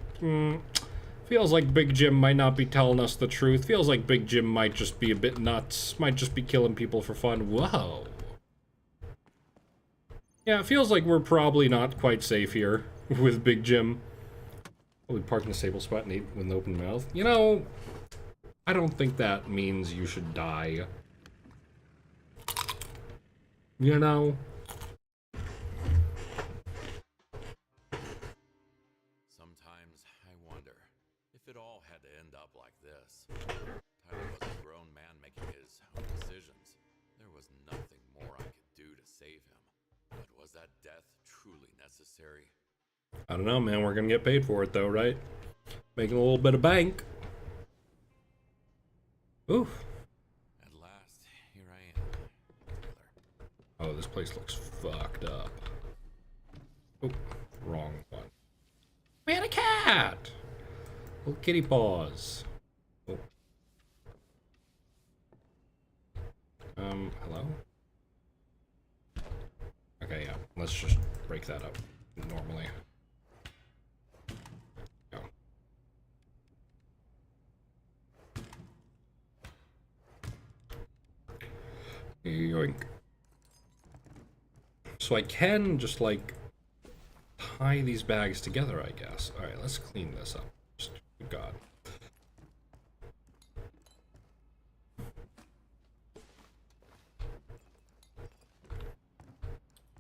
feels like Big Jim might not be telling us the truth. Feels like Big Jim might just be a bit nuts. Might just be killing people for fun. Whoa. Yeah, it feels like we're probably not quite safe here with Big Jim. Oh, we parked in a stable spot and ate with an open mouth. You know, I don't think that means you should die. You know? Sometimes I wonder if it all had to end up like this. Tyler was a grown man making his own decisions. There was nothing more I could do to save him. But was that death truly necessary? I don't know, man. We're gonna get paid for it, though, right? Making a little bit of bank. Oof. At last, here I am. Tyler. Oh, this place looks fucked up. Oh, wrong one. We had a cat! Little kitty paws. Oh. Hello? Okay, yeah. Let's just break that up normally. Go. Yoink. So I can just, like, tie these bags together, I guess. Alright, let's clean this up. Just, good God.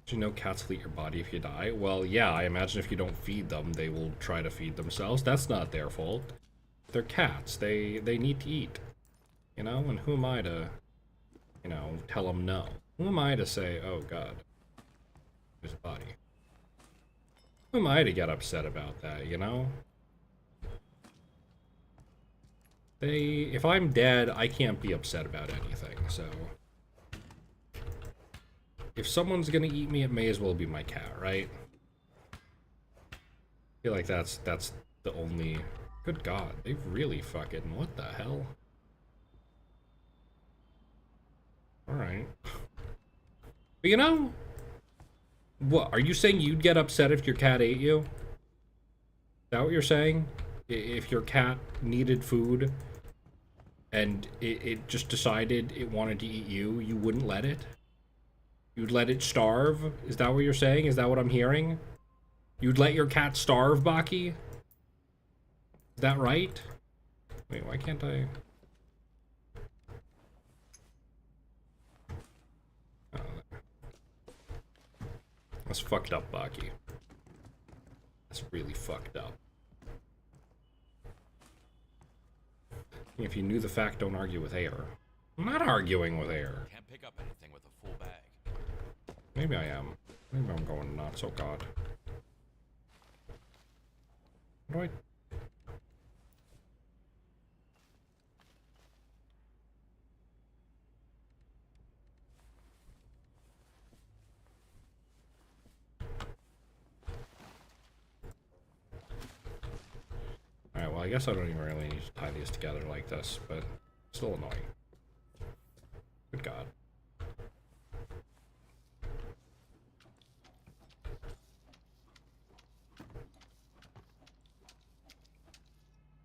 Did you know cats will eat your body if you die? Well, yeah, I imagine if you don't feed them, they will try to feed themselves. That's not their fault. They're cats. They need to eat. You know? And who am I to, you know, tell them no? Who am I to say, oh God, his body? Who am I to get upset about that, you know? If I'm dead, I can't be upset about anything, so... If someone's gonna eat me, it may as well be my cat, right? I feel like that's the only... Good God, they've really fucking... What the hell? Alright. But you know... What, are you saying you'd get upset if your cat ate you? Is that what you're saying? If your cat needed food and it just decided it wanted to eat you, you wouldn't let it? You'd let it starve? Is that what you're saying? Is that what I'm hearing? You'd let your cat starve, Baki? Is that right? Wait, why can't I? Oh, that's fucked up, Baki. That's really fucked up. If you knew the fact, don't argue with air. I'm not arguing with air. Can't pick up anything with a full bag. Maybe I am. Maybe I'm going nuts. Oh god. What do I... Alright, well I guess I don't even really need to tie these together like this, but still annoying. Good god.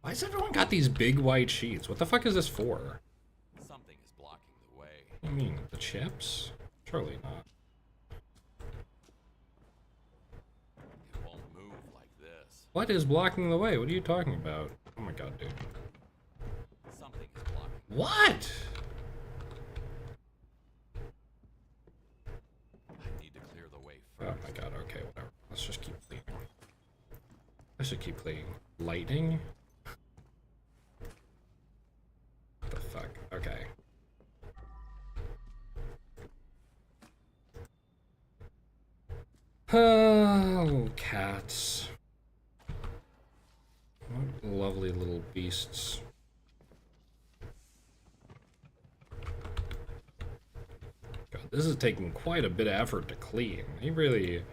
Why has everyone got these big white sheets? What the fuck is this for? Something is blocking the way. What do you mean? The chips? Surely not. It won't move like this. What is blocking the way? What are you talking about? Oh my god, dude. Something is blocking. What? I need to clear the way Oh first. my god, okay, whatever. Let's just keep cleaning. Let's just keep cleaning. Lightning? What the fuck? Okay. Oh, cats. What lovely little beasts. God, this is taking quite a bit of effort to clean. He really...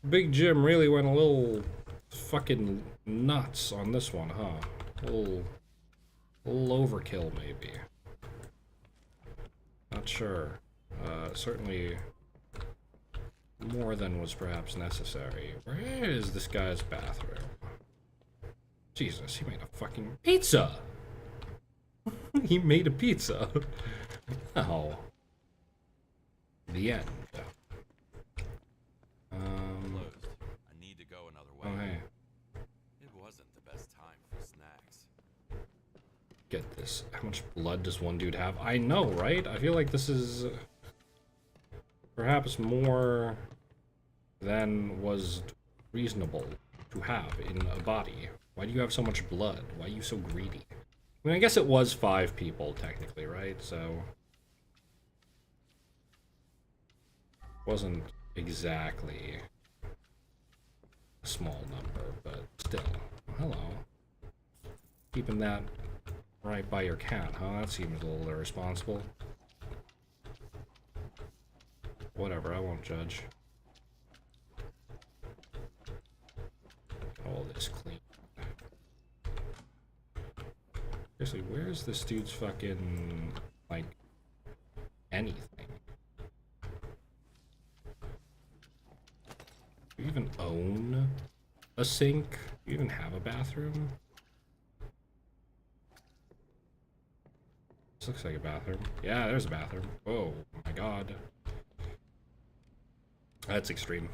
Big Jim really went a little fucking nuts on this one, huh? A little overkill, maybe. Not sure. Certainly more than was perhaps necessary. Where is this guy's bathroom? Jesus, he made a fucking pizza! He made a pizza! Oh. The end. Closed. I need to go another way. Oh, hey. It wasn't the best time for snacks. Get this. How much blood does one dude have? I know, right? I feel like this is perhaps more than was reasonable to have in a body. Why do you have so much blood? Why are you so greedy? I mean, I guess it was 5 people, technically, right? So... wasn't exactly a small number, but still. Hello. Keeping that right by your cat, huh? That seems a little irresponsible. Whatever, I won't judge. All this clean. Seriously, where's this dude's fucking, like, anything? Do you even own a sink? Do you even have a bathroom? This looks like a bathroom. Yeah, there's a bathroom. Oh my god. That's extreme.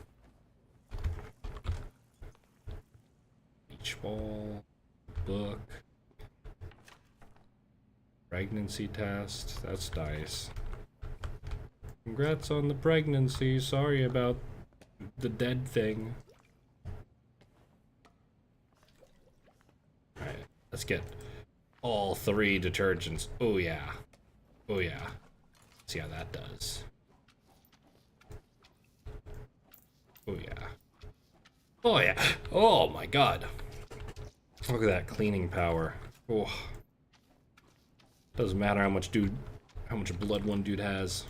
Beach ball. Book. Pregnancy test. That's nice. Congrats on the pregnancy. Sorry about the dead thing. Alright, let's get all 3 detergents. Oh yeah. Oh yeah. See how that does. Oh yeah. Oh yeah. Oh my god. Look at that cleaning power. Oh. Doesn't matter how much blood one dude has.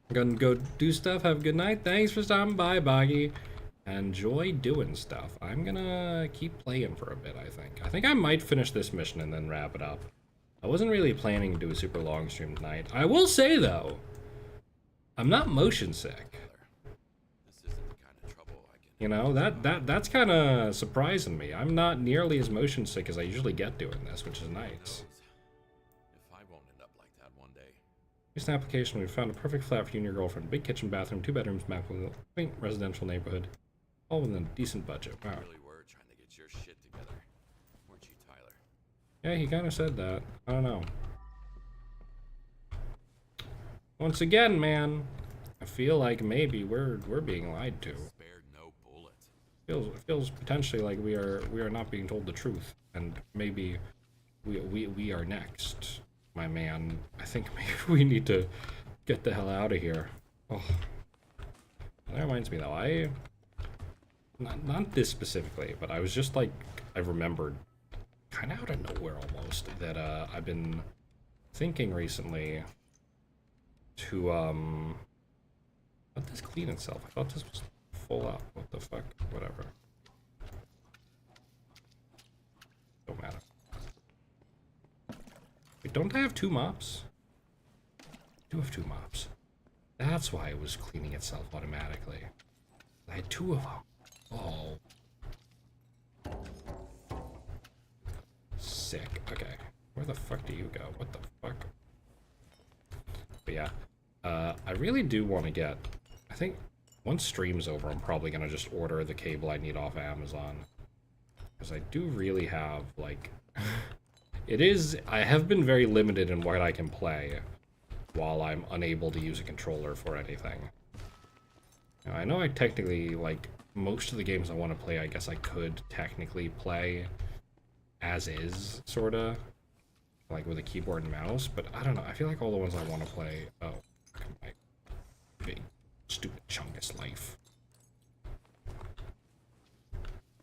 I'm gonna go do stuff. Have a good night. Thanks for stopping by, Boggy. Enjoy doing stuff. I'm gonna keep playing for a bit, I think. I think I might finish this mission and then wrap it up. I wasn't really planning to do a super long stream tonight. I will say, though, I'm not motion sick. This isn't the kind of trouble I can. You know, that's kind of surprising me. I'm not nearly as motion sick as I usually get doing this, which is nice. If I won't end up like that one day. Recent application, we found a perfect flat for you and your girlfriend. Big kitchen, bathroom, 2 bedrooms, map with a quaint residential neighborhood. All within a decent budget. Wow. Really were trying to get your shit together. Weren't you, Tyler? Yeah, he kind of said that. I don't know. Once again, man, I feel like maybe we're being lied to. Spared no bullets. It feels potentially like we are not being told the truth, and maybe we are next, my man. I think maybe we need to get the hell out of here. Oh, that reminds me though. Not this specifically, but I was just like, I remembered, kind of out of nowhere almost, that I've been thinking recently to let this clean itself. I thought this was full up. What the fuck? Whatever. Don't matter. Wait, don't I have 2 mops? I do have 2 mops. That's why it was cleaning itself automatically. I had 2 of them. Oh. Sick. Okay. Where the fuck do you go? What the fuck? But yeah. I really do want to get... I think once stream's over, I'm probably going to just order the cable I need off Amazon. Because I do really have, like... It is... I have been very limited in what I can play while I'm unable to use a controller for anything. Now, I know I technically, like, most of the games I want to play, I guess I could technically play as is, sorta. Like, with a keyboard and mouse, but I don't know. I feel like all the ones I want to play... Oh, my big, stupid chungus life.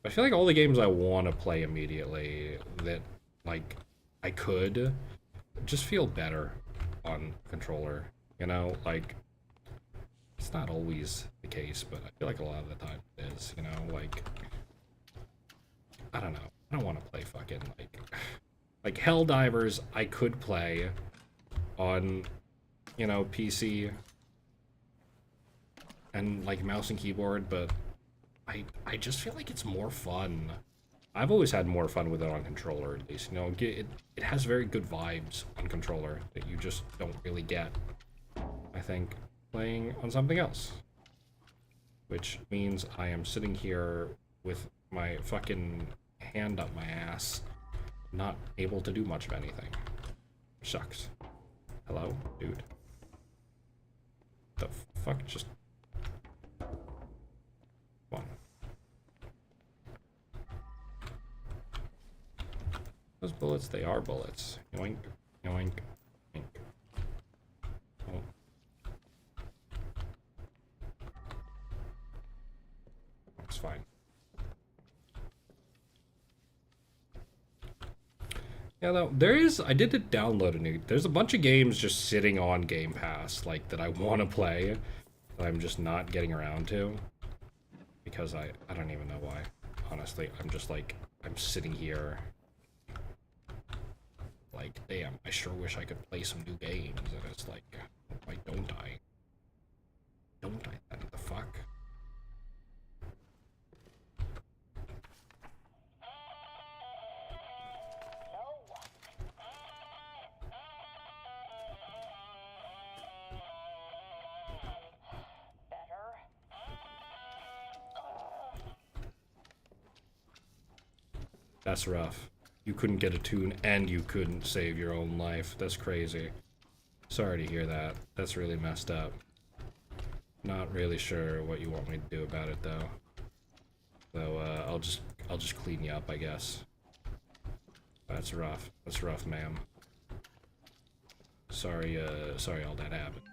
I feel like all the games I want to play immediately that, like, I could just feel better on controller, you know? Like, it's not always the case, but I feel like a lot of the time it is, you know? Like, I don't know. I don't want to play fucking, like Helldivers, I could play on, you know, PC and, like, mouse and keyboard, but I just feel like it's more fun. I've always had more fun with it on controller, at least, you know? It has very good vibes on controller that you just don't really get, I think, playing on something else. Which means I am sitting here with my fucking hand up my ass, not able to do much of anything. Sucks. Hello, dude. The fuck just... Come on. Those bullets, they are bullets. Yoink, yoink, yoink. Oh. It's fine. Yeah, though, I did download a new, there's a bunch of games just sitting on Game Pass, like, that I want to play, that I'm just not getting around to, because I don't even know why, honestly. I'm just, like, I'm sitting here, like, damn, I sure wish I could play some new games, and it's like, why don't I? Don't I then? The fuck? That's rough. You couldn't get a tune and you couldn't save your own life. That's crazy. Sorry to hear that. That's really messed up. Not really sure what you want me to do about it though. So I'll just clean you up, I guess. That's rough. That's rough, ma'am. Sorry all that happened.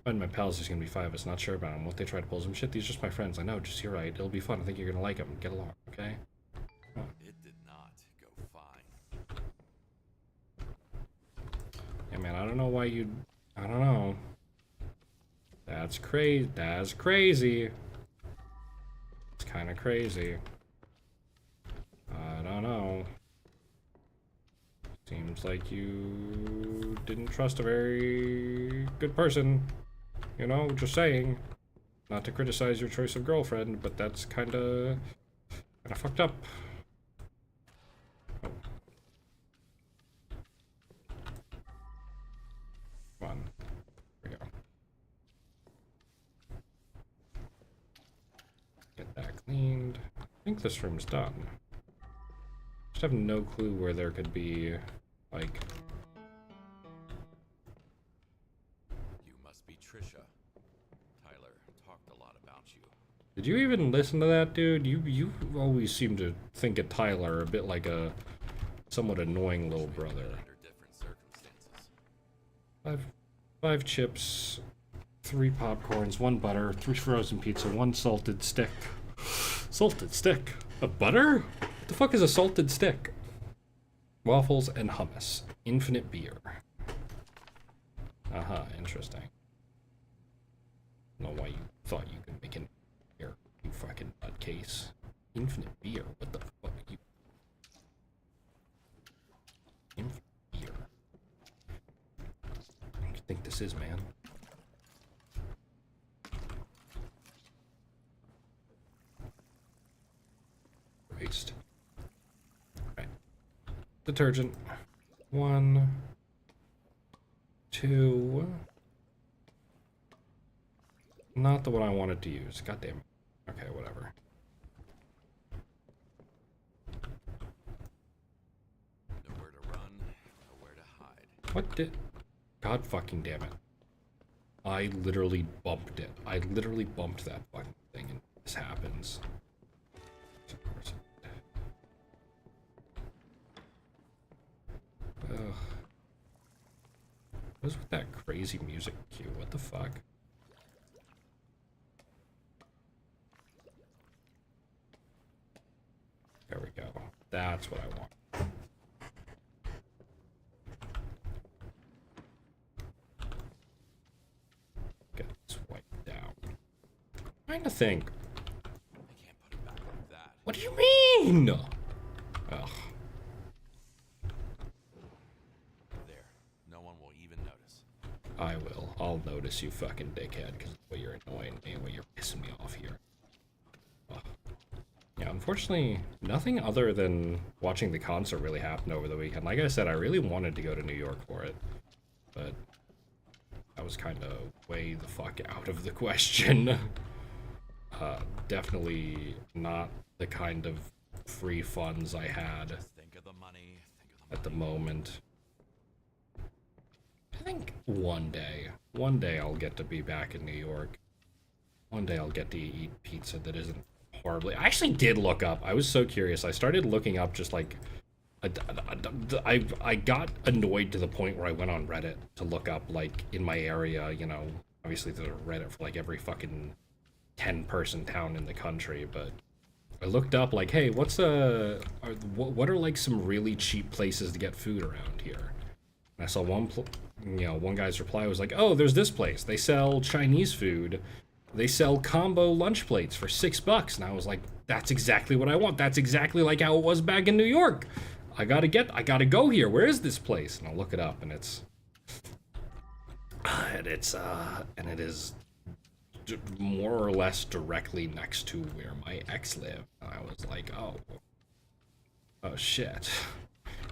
And my pals, there's gonna be 5 of us, not sure about them. Won't they try to pull some shit? These are just my friends. I know, just you're right. It'll be fun. I think you're gonna like them. Get along, okay? Oh. It did not go fine. Yeah, man, I don't know why you'd... I don't know. That's crazy. That's crazy. It's kind of crazy. I don't know. Seems like you didn't trust a very good person. You know, just saying. Not to criticize your choice of girlfriend, but that's kind of fucked up. Oh. Come on. There we go. Get that cleaned. I think this room's done. just have no clue where there could be, like... You must be Trisha. Tyler talked a lot about you. Did you even listen to that, dude? You always seem to think of Tyler a bit like a somewhat annoying little brother. Under different circumstances. Five chips, 3 popcorns, 1 butter, 3 frozen pizza, 1 salted stick. Salted stick? A butter? What the fuck is a salted stick? Waffles and hummus. Infinite beer. Interesting. I don't know why you thought you could make an beer, you fucking nutcase. Infinite beer? What the fuck? You... Infinite beer. What do you think this is, man? Waste. Right. Detergent. 1, 2. Not the one I wanted to use. God damn it. Okay, whatever. Nowhere to run, nowhere to hide. What did... God fucking damn it. I literally bumped it. I literally bumped that fucking thing and this happens. Of course it did. Ugh. What is with that crazy music cue? What the fuck? There we go. That's what I want. Get this wiped down. I'm trying to think. I can't put it back like that. What do you mean? Ugh. There. No one will even notice. I will. I'll notice, you fucking dickhead, because the way you're annoying me, the way you're pissing me off here. Ugh. Yeah, unfortunately, nothing other than watching the concert really happened over the weekend. Like I said, I really wanted to go to New York for it, but that was kind of way the fuck out of the question. Definitely not the kind of free funds I had Think of the money. at the moment. I think one day I'll get to be back in New York. One day I'll get to eat pizza that isn't horribly... I actually did look up. I was so curious. I started looking up just like... I got annoyed to the point where I went on Reddit to look up, like, in my area, you know, obviously there's a Reddit for, like, every fucking 10-person town in the country, but I looked up, like, hey, what are, like, some really cheap places to get food around here? And I saw one guy's reply was like, oh, there's this place. They sell Chinese food. They sell combo lunch plates for $6. And I was like, that's exactly what I want. That's exactly like how it was back in New York. I gotta go here. Where is this place? And I'll look it up, and it is more or less directly next to where my ex lived. And I was like, oh shit.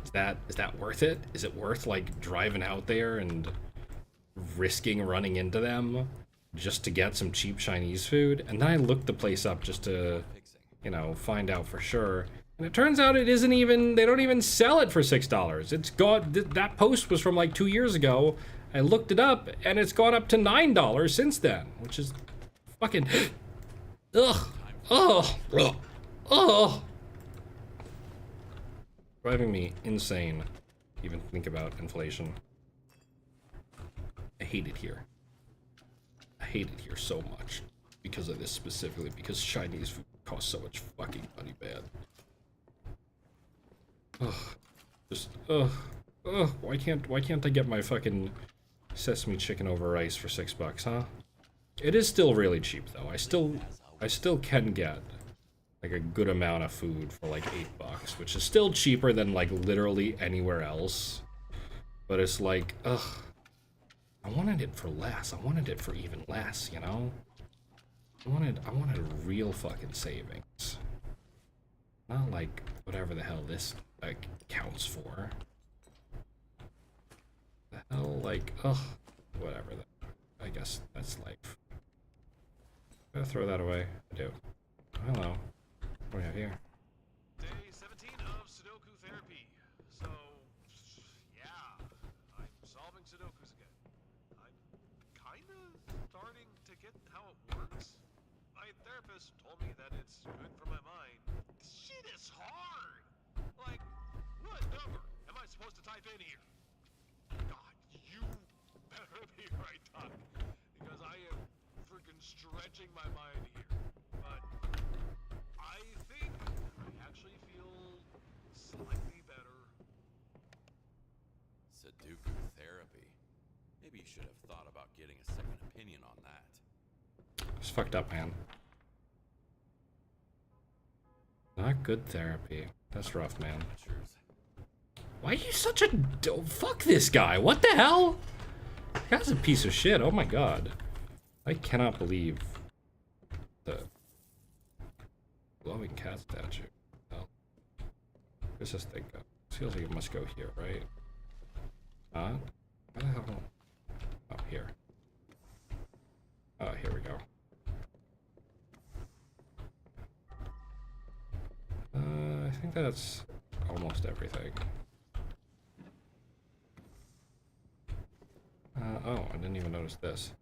Is that worth it? Is it worth, like, driving out there and risking running into them just to get some cheap Chinese food? And then I looked the place up just to, you know, find out for sure. And it turns out it isn't even, they don't even sell it for $6. It's gone, that post was from like 2 years ago. I looked it up and it's gone up to $9 since then, which is fucking, driving me insane to even think about inflation. I hate it here. I hate it here so much because of this specifically, because Chinese food costs so much fucking money, man. Why can't I get my fucking sesame chicken over rice for $6, huh? It is still really cheap though. I still can get like a good amount of food for like $8, which is still cheaper than like literally anywhere else. But it's like, I wanted it for less. I wanted it for even less, you know? I wanted real fucking savings. Not like whatever the hell this like counts for. The hell, like, whatever. I guess that's life. Gotta throw that away. I do. Hello. What do we have here? Day 17 of Sudoku get how it works. My therapist told me that it's good for my mind. Shit is hard! Like, what number am I supposed to type in here? God, you better be right, Doc. Because I am freaking stretching my mind here. But I think I actually feel slightly better. Sudoku therapy. Maybe you should have thought about getting a second opinion on that. It's fucked up, man. Not good therapy. That's rough, man. Why are you such a fuck this guy? What the hell? This guy's a piece of shit. Oh my god. I cannot believe the glowing cat statue. Oh. Where's this thing go? Feels like it must go here, right? Where the hell? Oh, here. Oh, here we go. I think that's almost everything. Oh, I didn't even notice this.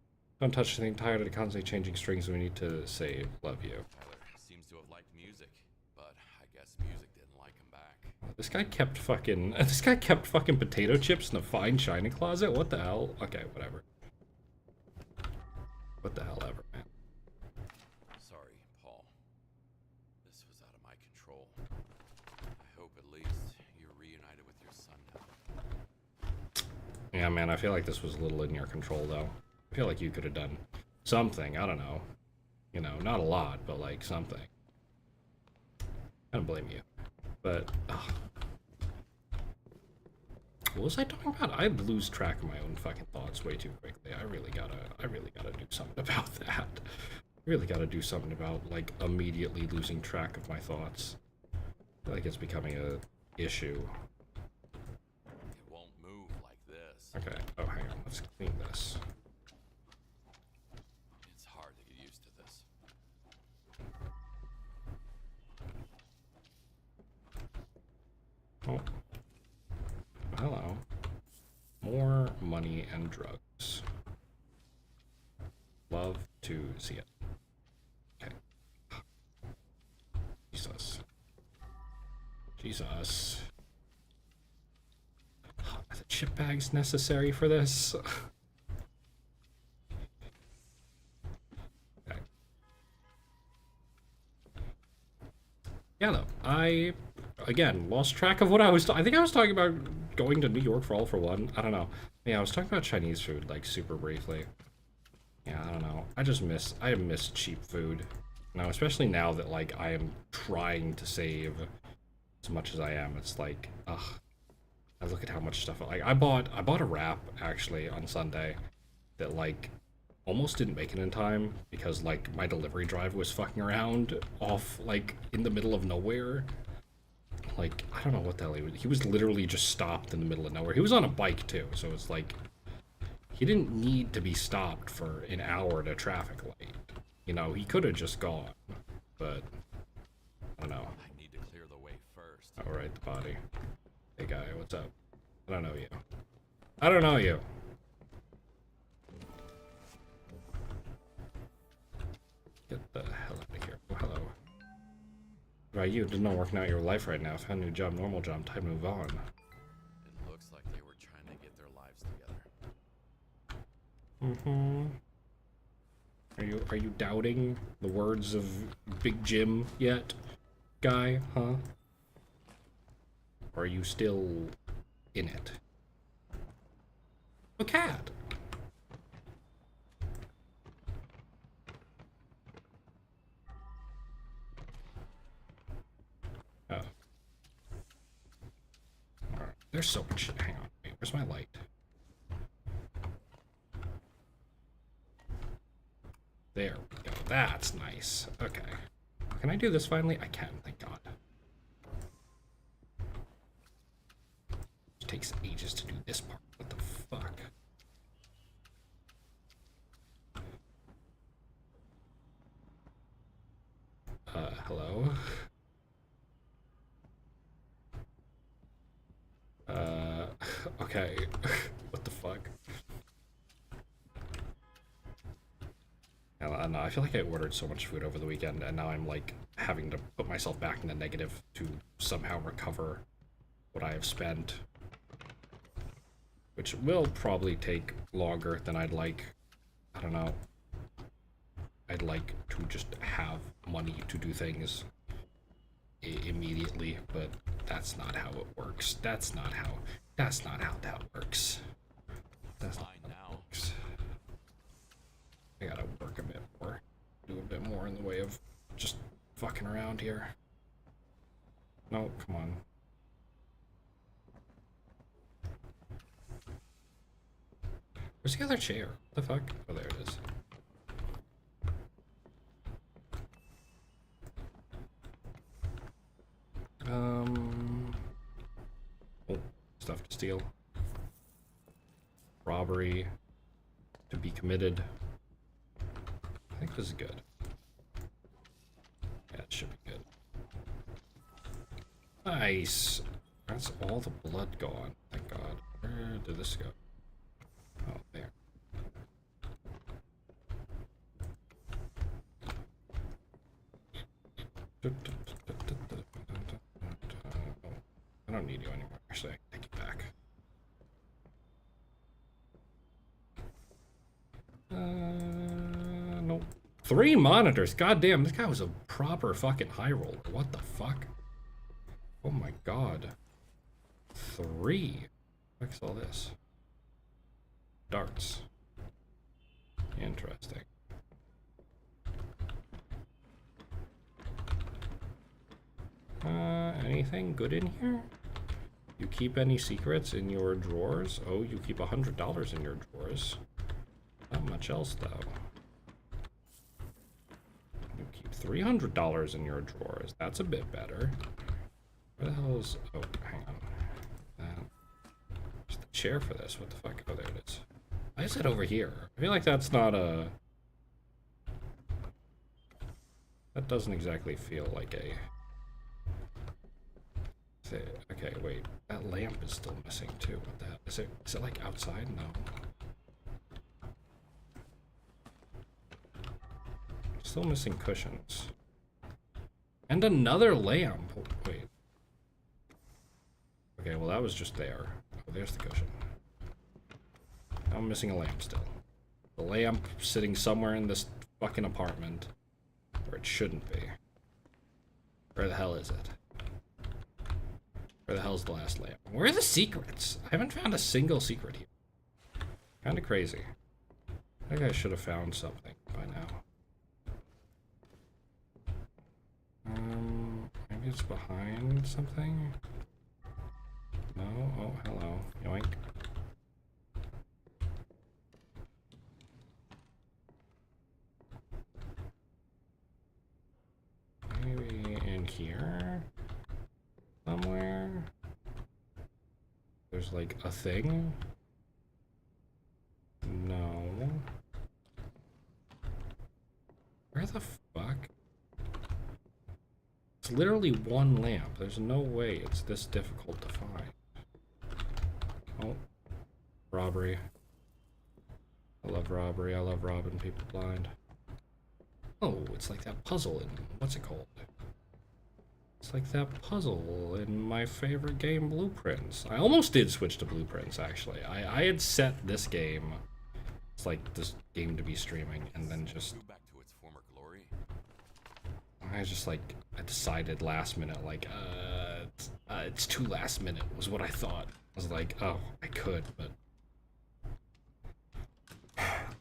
Don't touch anything. Tired of the constantly changing strings. We need to save. Love you. Tyler seems to have liked music, but I guess music didn't like him back. This guy kept fucking. This guy kept fucking potato chips in a fine china closet. What the hell? Okay, whatever. What the hell ever, man. Sorry, Paul. This was out of my control. I hope at least you're reunited with your son now. Yeah, man, I feel like this was a little in your control, though. I feel like you could have done something. I don't know. You know, not a lot, but like something. I don't blame you. But, ugh. What was I talking about? I lose track of my own fucking thoughts way too quickly. I really gotta do something about that. Really gotta do something about, like, immediately losing track of my thoughts. I feel like it's becoming a issue. It won't move like this. Okay. Oh, hang on. Let's clean this. It's hard to get used to this. Oh. Hello. More money and drugs. Love to see it. Okay. Jesus. Jesus. Are the chip bags necessary for this? Okay. Yeah, though. I, again, lost track of what I was... I think I was talking about going to New York for All for One. I don't know. Yeah, I was talking about Chinese food, like, super briefly. Yeah, I don't know. I miss cheap food. You know, especially now that, like, I am trying to save as much as I am. It's like, ugh. I look at how much stuff... Like, I bought a wrap, actually, on Sunday that, like, almost didn't make it in time because, like, my delivery driver was fucking around off, like, in the middle of nowhere. Like, I don't know what the hell he was literally just stopped in the middle of nowhere. He was on a bike, too, so it's like... He didn't need to be stopped for an hour at a traffic light. You know, he could have just gone, but... I don't know. I need to clear the way first. Oh, right, the body. Hey, guy, what's up? I don't know you. I don't know you. Get the hell out of here. Oh, hello. Right, you did not working out your life right now. Found a new job, normal job. Time to move on. It looks like they were trying to get their lives together. Are you doubting the words of Big Jim yet, guy? Huh? Or are you still in it? A cat. Oh. Alright. There's so much shit. Hang on. Wait, where's my light? There we go. That's nice. Okay. Can I do this finally? I can, thank God. It takes ages to do this part. What the fuck? Hello? Okay. What the fuck? don't know, I feel like I ordered so much food over the weekend, and now I'm like having to put myself back in the negative to somehow recover what I have spent. Which will probably take longer than I'd like. I don't know. I'd like to just have money to do things immediately, but that's not how it works. That's not how that works. That's not how it works. I gotta work a bit more. Do a bit more in the way of just fucking around here. No, come on. Where's the other chair? What the fuck? Oh, there it is. Oh, stuff to steal. Robbery to be committed. I think this is good. Yeah, it should be good. Nice! That's all the blood gone. Thank God. Where did this go? Oh, there. I don't need you anymore. Actually, I can take you back. Nope. 3 monitors. God damn, this guy was a proper fucking high roller. What the fuck? Oh my god. 3. What's all this? Darts. Interesting. Anything good in here? You keep any secrets in your drawers? Oh, you keep $100 in your drawers. Not much else, though. You keep $300 in your drawers. That's a bit better. Where the hell is... Oh, hang on. There's the chair for this. What the fuck? Oh, there it is. Why is it over here? I feel like that's not a... That doesn't exactly feel like a... Okay, wait. That lamp is still missing too. What the hell? Is it like outside? No. Still missing cushions. And another lamp. Oh, wait. Okay, well that was just there. Oh, there's the cushion. Now I'm missing a lamp still. The lamp sitting somewhere in this fucking apartment where it shouldn't be. Where the hell is it? Where the hell's the last lamp? Where are the secrets? I haven't found a single secret here. Kinda crazy. I think I should have found something by now. Maybe it's behind something? No? Oh, hello. Yoink. Maybe in here? Somewhere? There's like a thing? No. Where the fuck? It's literally one lamp. There's no way it's this difficult to find. Oh. Robbery. I love robbery. I love robbing people blind. Oh, it's like that puzzle in... What's it called? It's like that puzzle in my favorite game, Blueprints. I almost did switch to Blueprints, actually. I had set this game, it's like this game to be streaming, and then just... Back to its former glory. I just like, I decided last minute, like, it's too last minute, was what I thought. I was like, oh, I could, but...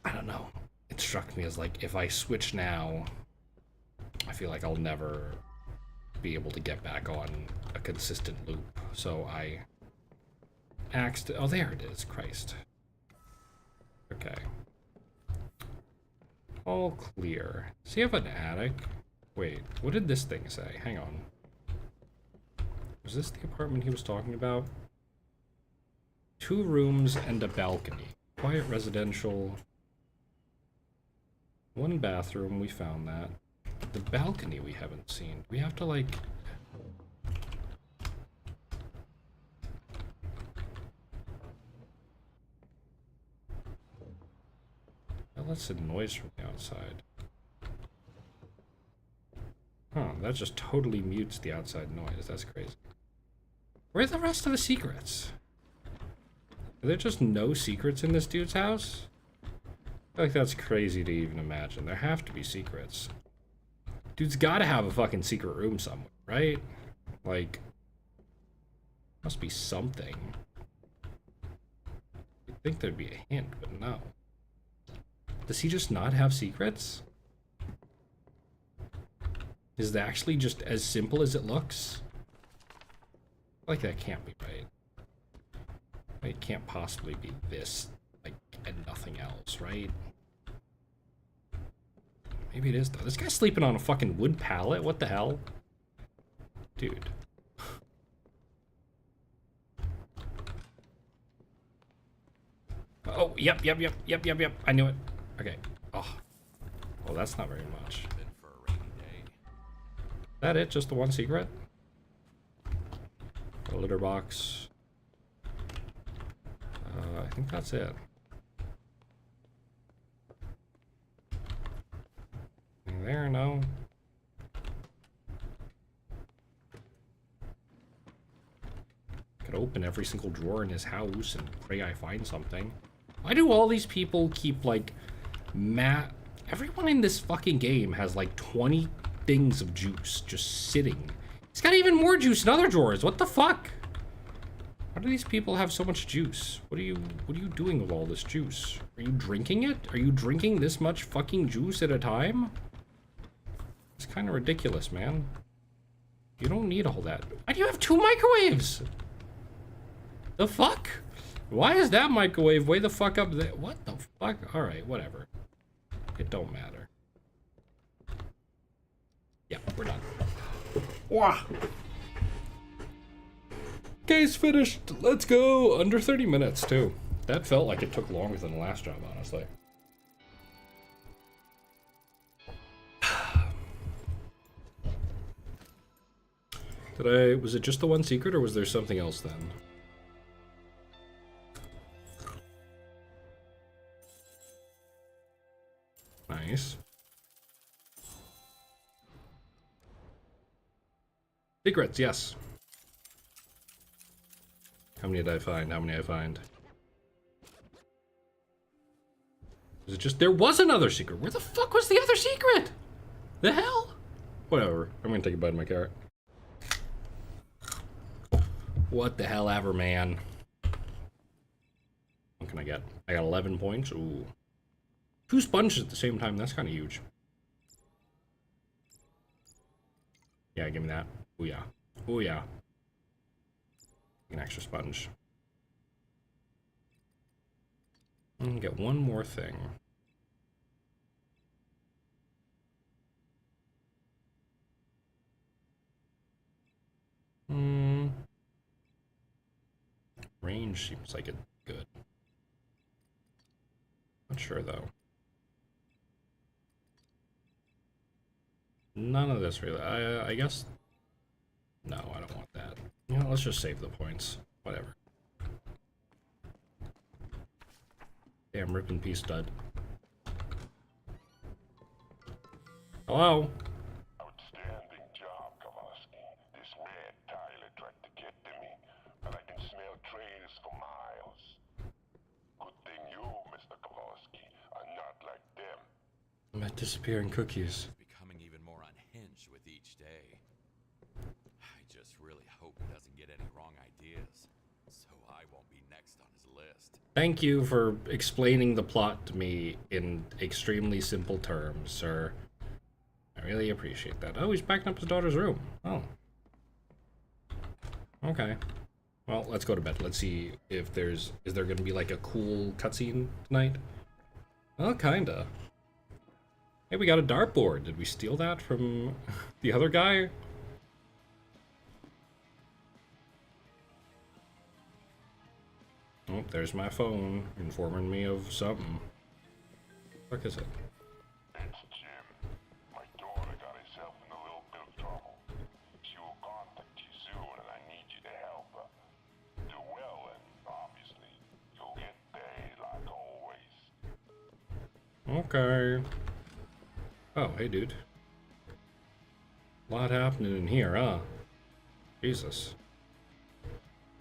I don't know. It struck me as like, if I switch now, I feel like I'll never be able to get back on a consistent loop. So I axed... Oh, there it is. Christ. Okay. All clear. Does he have an attic? Wait, what did this thing say? Hang on. Was this the apartment he was talking about? 2 rooms and a balcony. Quiet residential. 1 bathroom, we found that. The balcony we haven't seen. We have to like... That lets in noise from the outside. that just totally mutes the outside noise. That's crazy. Where are the rest of the secrets? Are there just no secrets in this dude's house? I feel like that's crazy to even imagine. There have to be secrets. Dude's gotta have a fucking secret room somewhere, right? Like, must be something. You'd think there'd be a hint, but no. Does he just not have secrets? Is it actually just as simple as it looks? Like, that can't be right. It can't possibly be this, like, and nothing else, right? Maybe it is, though. This guy's sleeping on a fucking wood pallet? What the hell? Dude. Oh, yep. I knew it. Okay. Oh. Well, that's not very much. Is that it? Just the one secret? A litter box. I think that's it. Anything there? No. Could open every single drawer in his house and pray I find something. Why do all these people keep, like, everyone in this fucking game has, like, 20 things of juice just sitting. He's got even more juice in other drawers. What the fuck? Why do these people have so much juice? What are you doing with all this juice? Are you drinking it? Are you drinking this much fucking juice at a time? It's kind of ridiculous, man. You don't need all that. Why do you have 2 microwaves? The fuck? Why is that microwave way the fuck up there? What the fuck? Alright, whatever. It don't matter. Yeah, we're done. Wah! Case finished. Let's go. Under 30 minutes, too. That felt like it took longer than the last job, honestly. Was it just the one secret, or was there something else then? Nice. Secrets, yes. How many did I find? How many I find? Is it just... There was another secret. Where the fuck was the other secret? The hell? Whatever. I'm gonna take a bite of my carrot. What the hell ever, man. What can I get? I got 11 points. Ooh. 2 sponges at the same time. That's kind of huge. Yeah, give me that. Oh yeah. Oh yeah. An extra sponge. And get one more thing. Range seems like it's good. Not sure though. None of this really. I guess. No, I don't want that. You know, let's just save the points. Whatever. Damn, rip in peace, stud. Hello? Outstanding job, Kowalski. This mad Tyler tried to get to me, but I can smell traitors for miles. Good thing you, Mr. Kowalski, are not like them. I'm at disappearing cookies. Becoming even more unhinged with each day. I just really hope he doesn't get any wrong ideas, so I won't be next on his list. Thank you for explaining the plot to me in extremely simple terms, sir. I really appreciate that. Oh, he's backing up his daughter's room. Oh. Okay. Well, let's go to bed. Let's see if is there gonna be like a cool cutscene tonight? Well, kinda. Hey, we got a dartboard. Did we steal that from the other guy? Oh, there's my phone informing me of something. What is it? It's Jim. My daughter got herself in a little bit of trouble. She will contact you soon, and I need you to help her. Do well, and obviously, you'll get paid like always. Okay. Oh, hey, dude. lot happening in here, huh? Jesus.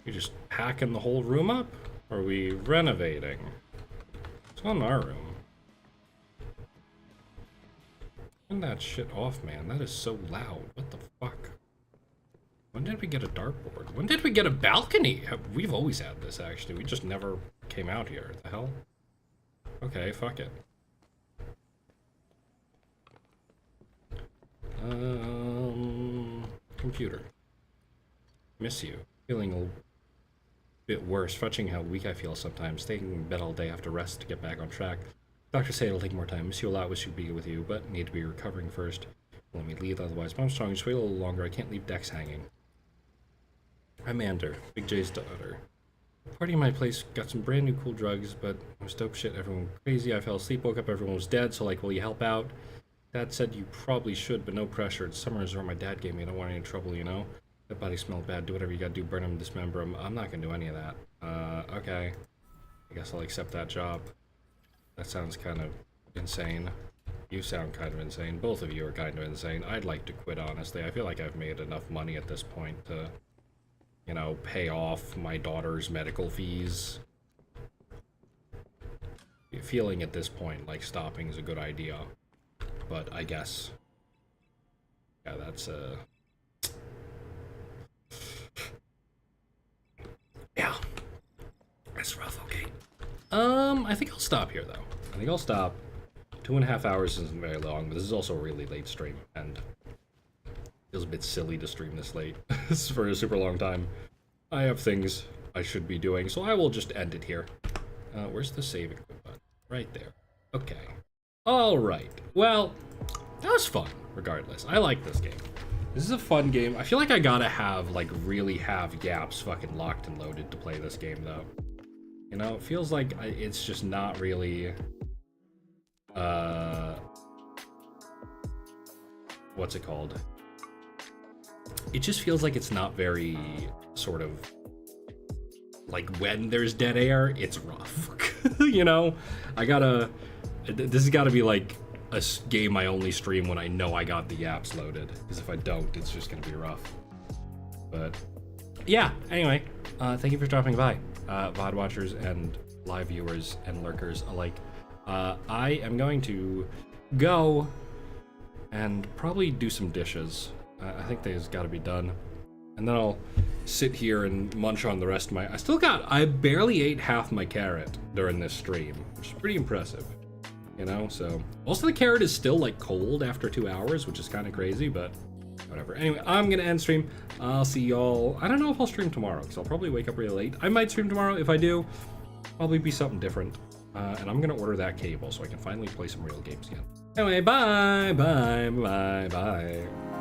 You just hacking the whole room up? Or are we renovating? What's on our room? Turn that shit off, man. That is so loud. What the fuck? When did we get a dartboard? When did we get a balcony? We've always had this, actually. We just never came out here. The hell? Okay, fuck it. Computer. Miss you. Feeling a bit worse, fetching how weak I feel sometimes. Staying in bed all day after rest to get back on track. Doctors say it'll take more time. Miss you a lot, wish to be with you, but need to be recovering first. Let me leave, otherwise Mom's strong. Just wait a little longer. I can't leave Dex hanging. I'm Ander, Big J's daughter. Party in my place, got some brand new cool drugs, but it was dope shit. Everyone went crazy. I fell asleep, woke up, everyone was dead, so like, will you help out? Dad said you probably should, but no pressure. It's summer resort my dad gave me. I don't want any trouble, you know? That body smelled bad. Do whatever you gotta do. Burn him, dismember him. I'm not gonna do any of that. Okay. I guess I'll accept that job. That sounds kind of insane. You sound kind of insane. Both of you are kind of insane. I'd like to quit, honestly. I feel like I've made enough money at this point to, you know, pay off my daughter's medical fees. Feeling at this point like stopping is a good idea. But I guess. Yeah, that's, yeah. That's rough, okay. I think I'll stop here, though. I think I'll stop. 2.5 hours isn't very long, but this is also a really late stream, and it feels a bit silly to stream this late for a super long time. I have things I should be doing, so I will just end it here. Where's the save equipment button? Right there. Okay. Alright. Well, that was fun, regardless. I like this game. This is a fun game. I feel like I gotta have, like, really have gaps fucking locked and loaded to play this game, though. You know, it feels like it's just not really, what's it called? It just feels like it's not very, sort of, like, when there's dead air, it's rough. You know? This has gotta be, like, a game I only stream when I know I got the apps loaded. Because if I don't, it's just gonna be rough. But, yeah, anyway, thank you for dropping by. VOD watchers and live viewers and lurkers alike. I am going to go and probably do some dishes. I think they've got to be done. And then I'll sit here and munch on the rest of my... I barely ate half my carrot during this stream, which is pretty impressive. You know, so... Most of the carrot is still, like, cold after 2 hours, which is kind of crazy, but... whatever. Anyway, I'm gonna end stream. I'll see y'all. I don't know if I'll stream tomorrow, because I'll probably wake up really late. I might stream tomorrow. If I do, probably be something different. And I'm gonna order that cable so I can finally play some real games again. Anyway, bye, bye, bye, bye.